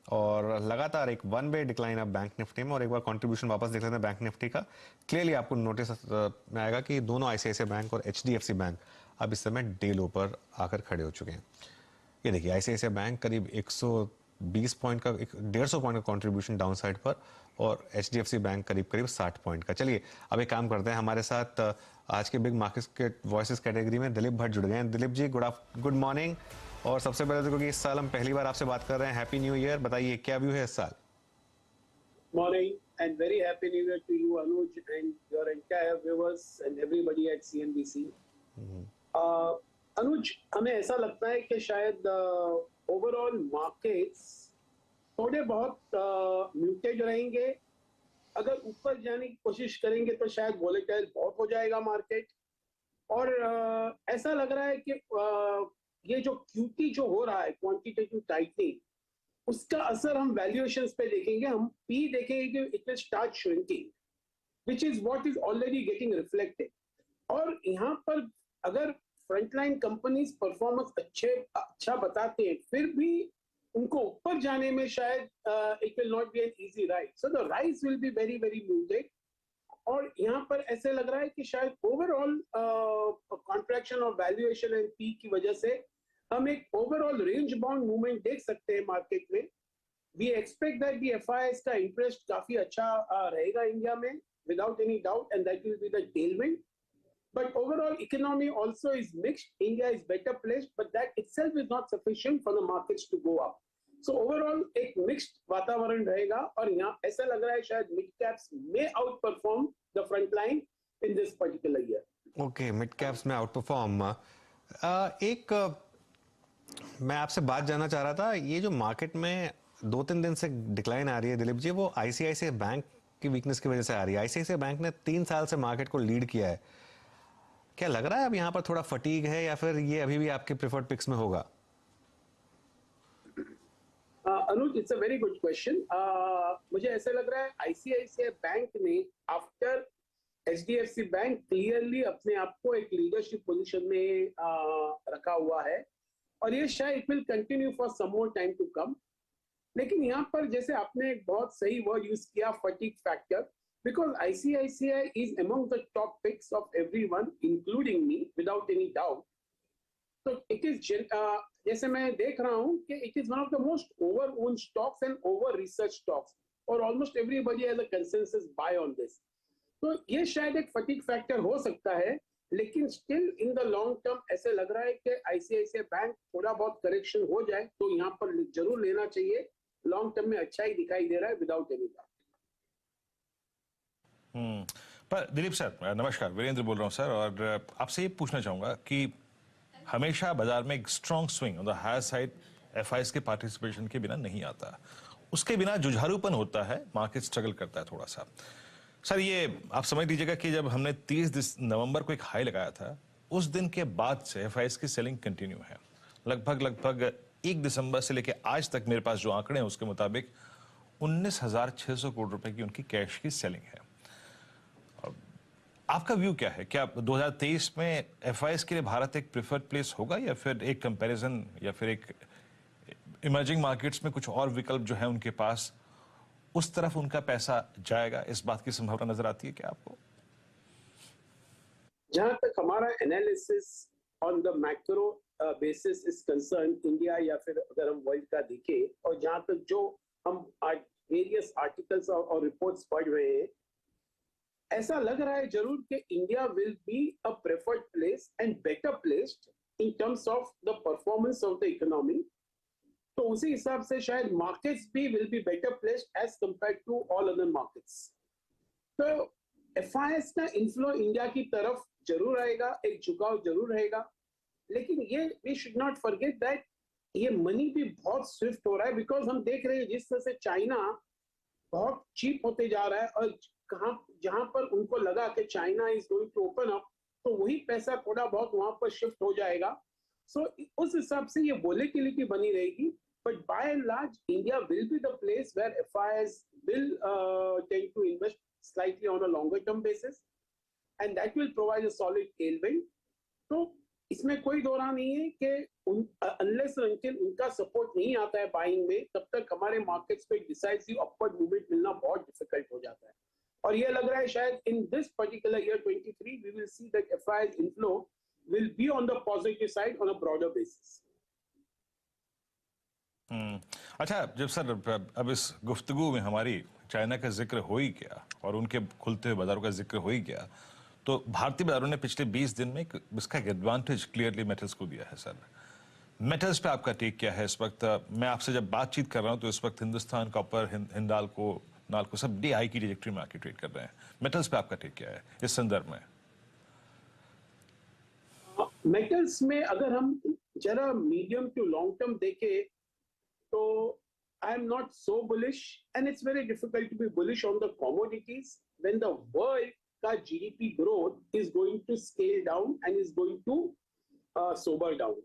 और लगातार एक 1 वे डिक्लाइन अब बैंक निफ्टी में। और एक बार कंट्रीब्यूशन वापस देख लेते हैं बैंक निफ्टी का, क्लियरली आपको नोटिस में आएगा कि दोनों आईसीआईसीआई बैंक और एचडीएफसी बैंक अब इस समय डे लो पर आकर खड़े हो चुके हैं। ये देखिए आईसीआईसीआई बैंक करीब 120 पॉइंट का, 150 पॉइंट का कंट्रीब्यूशन डाउन साइड पर, और एचडीएफसी बैंक करीब करीब 60 पॉइंट का। चलिए अब एक काम करते हैं, हमारे साथ आज के बिग मार्केट्स के वॉइसेस कैटेगरी में दिलीप भट्ट जुड़ गए हैं। Dilip ji good morning. और सबसे पहले तो क्योंकि इस साल हम पहली बार आपसे बात कर रहे हैं, हैप्पी न्यू ईयर, बताइए क्या व्यू है इस साल? Morning and very happy new year to you Anuj and your entire viewers and everybody at CNBC. Anuj, हमें ऐसा लगता है कि शायद ओवरऑल मार्केट्स थोड़े बहुत म्यूटेड रहेंगे। अगर ऊपर जाने की कोशिश करेंगे तो शायद वोलेटाइल बहुत हो जाएगा मार्केट। और ऐसा लग रहा है कि ये जो क्यूटी जो हो रहा है, क्वांटिटेटिव टाइटनिंग, उसका असर हम वैल्यूएशंस पे देखेंगे। हम पी देखेंगे कि it will start shrinking, which is what is already getting reflected. और यहाँ पर अगर फ्रंटलाइन कंपनीज परफॉर्मेंस अच्छा बताते हैं, फिर भी उनको ऊपर जाने में शायद it will not be an easy ride, so the rise will be very very muted. और यहाँ पर ऐसे लग रहा है कि शायद ओवरऑल कॉन्ट्रैक्शन और वैल्यूएशन एंड पी की वजह से हम एक ओवरऑल रेंज बाउंड मूवमेंट देख सकते हैं मार्केट में। We expect that the FIIs का इंटरेस्ट काफी अच्छा रहेगा इंडिया में, without any doubt, and that will be the tailwind. But overall economy also is mixed. India is better placed, but that itself is not sufficient for the markets to go up. So overall एक mixed वातावरण रहेगा और यहाँ ऐसा लग रहा है शायद mid caps may outperform the front line in this particular year. Okay, mid caps में outperform। एक मैं आपसे बात जानना चाह रहा था, ये जो मार्केट में 2-3 दिन से डिक्लाइन आ रही है दिलीप जी, वो आईसीआईसीआई बैंक की वीकनेस की वजह से आ रही है। आईसीआईसीआई बैंक ने 3 साल से मार्केट को लीड किया है, क्या लग रहा है अब यहाँ पर थोड़ा फटीग है या फिर ये अभी भी आपके प्रेफर्ड पिक्स में होगा? Anuj, it's a very good question. मुझे ऐसा लग रहा है आईसीआईसीआई बैंक ने आफ्टर एचडीएफसी बैंक क्लियरली अपने आप को एक लीडरशिप पोजीशन में रखा हुआ है, और ये शायद it will continue for some more time to come. लेकिन यहाँ पर जैसे आपने एक बहुत सही वर्ड यूज किया, fatigue factor, because ICICI is among the top picks of everyone including me without any doubt. तो इट इज जैसे मैं देख रहा हूँ कि it is one of the most over own stocks and over research stocks, और almost everybody has a consensus buy on this. तो ये शायद एक फटीग फैक्टर हो सकता है, लेकिन still in the long term ऐसे लग रहा है कि आईसीआईसीआई बैंक थोड़ा बहुत करेक्शन हो जाए तो यहाँ पर जरूर लेना चाहिए। लॉन्ग टर्म में अच्छा ही दिखाई दे रहा है विदाउट एनी डाउट। पर दिलीप सर नमस्कार, वीरेंद्र बोल रहा हूँ सर, और आपसे ये पूछना चाहूंगा कि हमेशा बाजार में एक strong swing on the higher side FIs के पार्टिसिपेशन के बिना नहीं आता, उसके बिना जुझारूपन होता है, मार्केट स्ट्रगल करता है थोड़ा सा। सर ये आप समझ लीजिएगा कि जब हमने 30 नवंबर को एक हाई लगाया था, उस दिन के बाद से एफआईएस की सेलिंग कंटिन्यू है। लगभग 1 दिसंबर से लेकर आज तक मेरे पास जो आंकड़े हैं उसके मुताबिक 19,600 करोड़ रुपए की उनकी कैश की सेलिंग है। आपका व्यू क्या है? क्या 2023 में एफआईएस के लिए भारत एक प्रेफर्ड प्लेस होगा, या फिर एक कंपैरिजन, या फिर एक इमर्जिंग मार्केट्स में कुछ और विकल्प जो है उनके पास, उस तरफ उनका पैसा जाएगा? इस बात की संभावना नजर आती है क्या आपको? जहां तक हमारा analysis on the macro basis is concern, India या फिर अगर हम वर्ल्ड का देखें, और जहां तक जो हम वेरियस आर्टिकल्स और रिपोर्ट्स पढ़ रहे हैं, ऐसा लग रहा है जरूर कि India will be a preferred place and better placed in terms of the performance of the economy. तो उसी हिसाब से शायद मार्केट्स भी will be better placed as compared to all other markets. तो एफआईएस का इन्फ्लो इंडिया की तरफ जरूर आएगा, एक झुकाव जरूर रहेगा, लेकिन ये we should not forget that ये मनी भी बहुत स्विफ्ट हो रहा है, बिकॉज हम देख रहे हैं जिस तरह से चाइना बहुत चीप होते जा रहा है, और जहां पर उनको लगा कि China is going to open up, तो वही पैसा थोड़ा बहुत वहां पर शिफ्ट हो जाएगा। सो उस हिसाब से ये वोलेटिलिटी बनी रहेगी, but by and large India will be the place where FIs will tend to invest slightly on a longer term basis, and that will provide a solid tailwind. तो इसमें कोई दो राह नहीं है कि unless until उनका सपोर्ट नहीं आता है बाइंग में, तब तक हमारे मार्केट्स पे डिसाइसिव अपवर्ड मूवमेंट मिलना बहुत डिफिकल्ट हो जाता है। और ये लग रहा है शायद in this particular year 23 we will see that FII's inflow will be on the positive side on a broader basis. अच्छा, जब सर अब इस गुफ्तगू में हमारी चाइना का जिक्र हो ही गया और उनके खुलते हुए बाजारों का जिक्र हो ही गया, तो भारतीय बाजारों ने पिछले 20 दिन में इसका एडवांटेज क्लियरली मेटल्स को दिया है। सर मेटल्स पे आपका टेक क्या है इस वक्त? मैं आपसे जब बातचीत कर रहा हूं तो इस वक्त हिंदुस्तान कॉपर, हिंडाल्को, नाल्को सब डे हाई की ट्रैजेक्टरी में आके ट्रेड कर रहे हैं। मेटल्स पे आपका टेक क्या है इस संदर्भ में? मेटल्स में अगर हम जरा मीडियम टू लॉन्ग टर्म देखें तो I am not so bullish, and it's very difficult to be bullish on the commodities when the world का GDP growth is going to scale down and is going to sober down.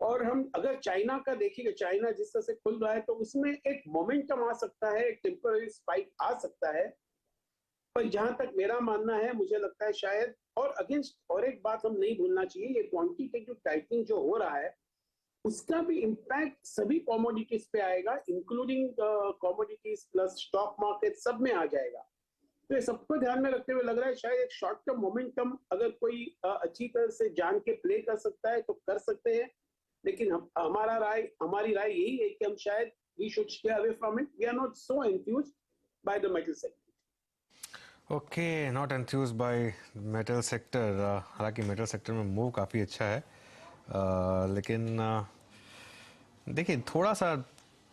और हम अगर China का देखेंगे, China जिस तरह से खुल रहा है तो उसमें एक मोमेंटम आ सकता है, एक टेम्पररी स्पाइक आ सकता है, पर जहां तक मेरा मानना है मुझे लगता है शायद, और अगेंस्ट और एक बात हम नहीं भूलना चाहिए, ये क्वांटिटेटिव टाइटनिंग जो हो रहा है उसका भी इम्पैक्ट सभी कमोडिटीज पे आएगा, including commodities plus stock market सब में आ जाएगा। तो ये सबको ध्यान में रखते हुए लग रहा है शायद एक शॉर्ट टर्म मोमेंटम अगर कोई अच्छी तरह से जान के प्ले कर सकता है तो कर सकते हैं, लेकिन हमारी राय यही है कि हम शायद we should stay away from it. We are not so enthused by the metal sector. Okay, not enthused by metal sector. हालांकि मेटल सेक्टर में मूव काफ़ी अच्छा है, लेकिन देखिए थोड़ा सा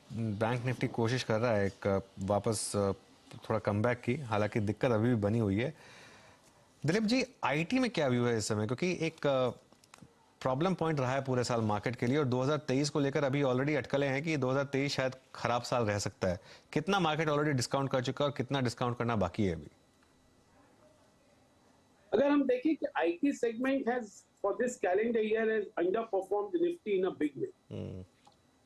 बैंक निफ्टी कोशिश कर रहा है एक वापस थोड़ा कमबैक की, हालांकि दिक्कत अभी भी बनी हुई है। दिलीप जी, आईटी में क्या व्यू है इस समय? क्योंकि एक प्रॉब्लम पॉइंट रहा है पूरे साल मार्केट के लिए, और 2023 को लेकर अभी ऑलरेडी अटकलें हैं कि 2023 शायद खराब साल रह सकता है। कितना मार्केट ऑलरेडी डिस्काउंट कर चुका है और कितना डिस्काउंट करना बाकी है अभी? अगर हम देखें कि IT segment has for this calendar year has underperformed the Nifty in a big way.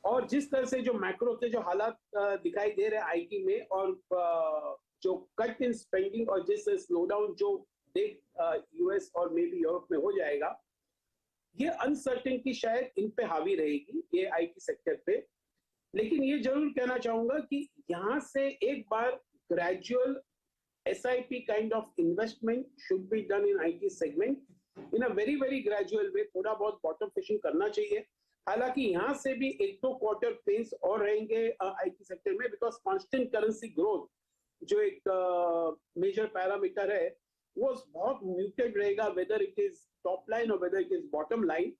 और जिस तरह से जो मैक्रो के जो हालात दिखाई दे रहे हैं आईटी में, और जो कट इन स्पेंडिंग और जिस स्लो डाउन जो यूएस और मे बी यूरोप में हो जाएगा, ये अनसर्टेनिटी शायद इन पे हावी रहेगी, ये आईटी सेक्टर पे। लेकिन ये जरूर कहना चाहूंगा कि यहाँ से एक बार gradual SIP kind of investment should be done in IT segment in a very very gradual way. थोड़ा बहुत बॉटम फिशिंग करना चाहिए। हालांकि यहाँ से भी 1-2 क्वार्टर पेन्स और रहेंगे आईटी सेक्टर में, बिकॉज कांस्टेंट करेंसी ग्रोथ जो एक मेजर पैरामीटर है वो बहुत म्यूटेड रहेगा, whether it is top line और whether it is bottom line.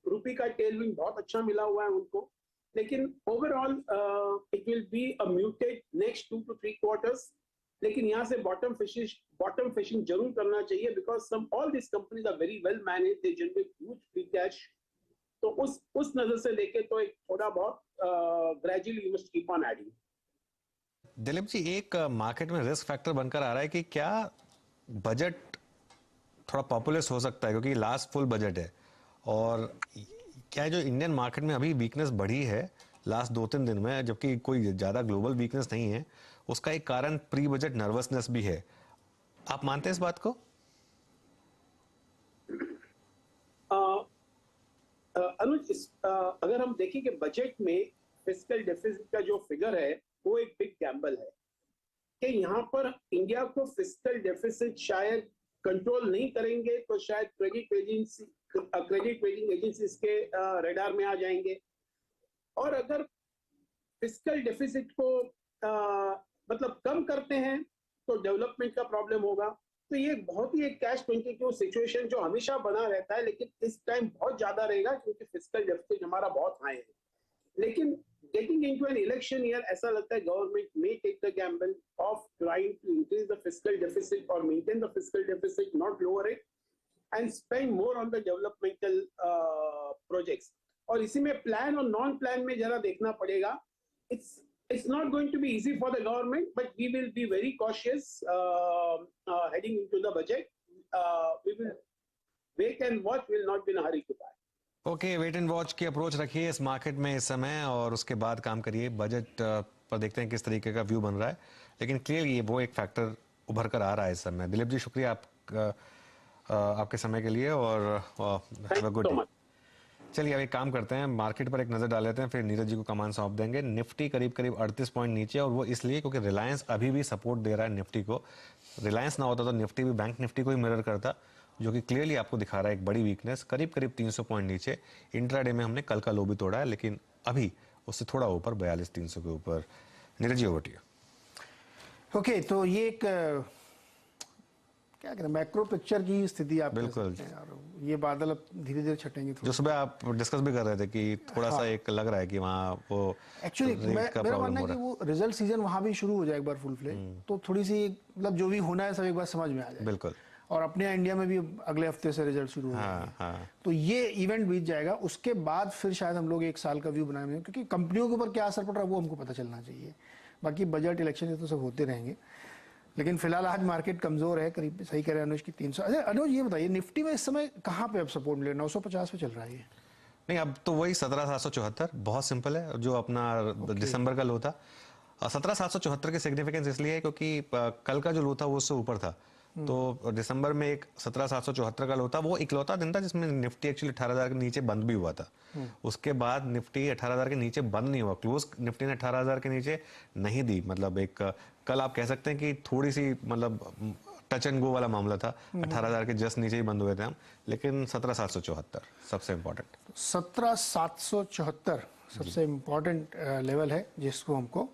Rupee का टेलविंड बहुत अच्छा मिला हुआ है उनको, लेकिन overall it will be a muted next 2 to 3 quarters. लेकिन यहाँ से बॉटम फिशिंग जरूर करना चाहिए, because some all this companies are very well managed, they generate huge free cash. तो उस नजर से देखे तो एक थोड़ा बहुत gradually you must keep on adding. Dilip ji, एक मार्केट में रिस्क फैक्टर बनकर आ रहा है कि क्या बजट थोड़ा पॉपुलस हो सकता है, क्योंकि लास्ट फुल बजट है, और क्या जो इंडियन मार्केट में अभी वीकनेस बढ़ी है लास्ट 2-3 दिन में, जबकि कोई ज्यादा ग्लोबल वीकनेस नहीं है, उसका एक कारण प्री बजट नर्वसनेस भी है। आप मानते हैं इस बात को? अनुज, अगर हम देखें कि बजट में फिस्कल डेफिसिट का जो फिगर है वो एक बिग गैम्बल है कि यहाँ पर इंडिया को फिस्कल डेफिसिट शायद कंट्रोल नहीं करेंगे तो शायद क्रेडिट रेटिंग एजेंसीज के रेडार में आ जाएंगे। और अगर फिस्कल डेफिसिट को मतलब कम करते हैं तो डेवलपमेंट का प्रॉब्लम होगा। तो ये बहुत ही एक कैच-22 सिचुएशन जो हमेशा बना रहता है, लेकिन इस टाइम बहुत ज्यादा रहेगा क्योंकि फिस्कल डेफिसिट हमारा बहुत हाई है। लेकिन getting into an election year, ऐसा लगता है government may take the gamble of trying to increase the fiscal deficit or maintain the fiscal deficit, not lower it, and spend more on the developmental projects. और इसी में plan और non plan में जरा देखना पड़ेगा। It's not going to be easy for the government, but we will be very cautious heading into the budget. We will wait and watch, will not be in a hurry to buy. Okay, wait and watch की approach रखिए इस market में इस समय, और उसके बाद काम करिए। बजट पर देखते हैं किस तरीके का व्यू बन रहा है, लेकिन क्लियरली वो एक फैक्टर उभर कर आ रहा है इस समय। दिलीप जी, शुक्रिया आपके समय के लिए, और गुड डे। चलिए अब एक काम करते हैं, मार्केट पर एक नजर डाल लेते हैं, फिर नीरज जी को कमान सौंप देंगे। निफ्टी करीब 38 पॉइंट नीचे, और वो इसलिए क्योंकि रिलायंस अभी भी सपोर्ट दे रहा है निफ्टी को। रिलायंस ना होता तो निफ्टी भी बैंक निफ्टी को ही मिरर करता, जो कि क्लियरली आपको दिखा रहा है एक बड़ी वीकनेस। करीब 300 पॉइंट नीचे। इंट्राडे में हमने कल का लो भी तोड़ा है, लेकिन अभी उससे थोड़ा ऊपर 42,300 के ऊपर। Neeraj ji, over to you. Okay, तो ये एक क्या कहते हैं मैक्रो पिक्चर की स्थिति आप बिल्कुल, ये बादल अब धीरे धीरे छटेंगे। जो सुबह आप डिस्कस भी कर रहे थे कि थोड़ा सा एक लग रहा है कि वहाँ वो एक्चुअली मेरा मानना है कि वो रिजल्ट सीजन वहाँ भी शुरू हो जाए एक बार फुल फ्लेज, तो थोड़ी सी मतलब जो भी होना है सब एक बार समझ में आ जाए। बिल्कुल, और अपने इंडिया में भी अगले हफ्ते से रिजल्ट शुरू हो जाएंगे। तो ये इवेंट बीत जाएगा, उसके बाद फिर शायद हम लोग एक साल का व्यू बनाएंगे, क्योंकि कंपनियों के ऊपर क्या असर पड़ रहा है वो हमको पता चलना चाहिए। बाकी बजट इलेक्शन ये तो सब होते रहेंगे, लेकिन फिलहाल आज मार्केट कमजोर है, करीब सही कह रहे हैं अनुज की 300। अच्छा अनुज, ये बताइए निफ्टी में इस समय कहाँ पे अब सपोर्ट मिले? 950 पे चल रहा है ये? नहीं, अब तो वही 17,774 बहुत सिंपल है, जो अपना दिसंबर का लो था। 17,774 की सिग्निफिकेंस इसलिए है क्योंकि कल का जो लो था वो उससे ऊपर था। तो दिसंबर में एक 17,774 का लो था, वो इकलौता दिन था जिसमें निफ्टी एक्चुअली 18,000 के नीचे बंद भी हुआ था। उसके बाद निफ्टी 18,000 के नीचे बंद नहीं हुआ, क्लोज निफ्टी ने 18,000 के नीचे नहीं दी। मतलब एक कल आप कह सकते हैं कि थोड़ी सी मतलब टच एंड गो वाला मामला था, 18,000 के जस्ट नीचे ही बंद हुए थे हम, लेकिन 17,774 सबसे इम्पोर्टेंट। 17,774 सबसे इम्पोर्टेंट लेवल है जिसको हमको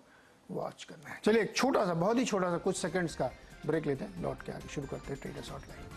वॉच करना है। चलिए एक छोटा सा, बहुत ही छोटा सा, कुछ सेकंड्स का ब्रेक लेते हैं, लौट के आगे शुरू करते हैं ट्रेडर्स हॉटलाइन।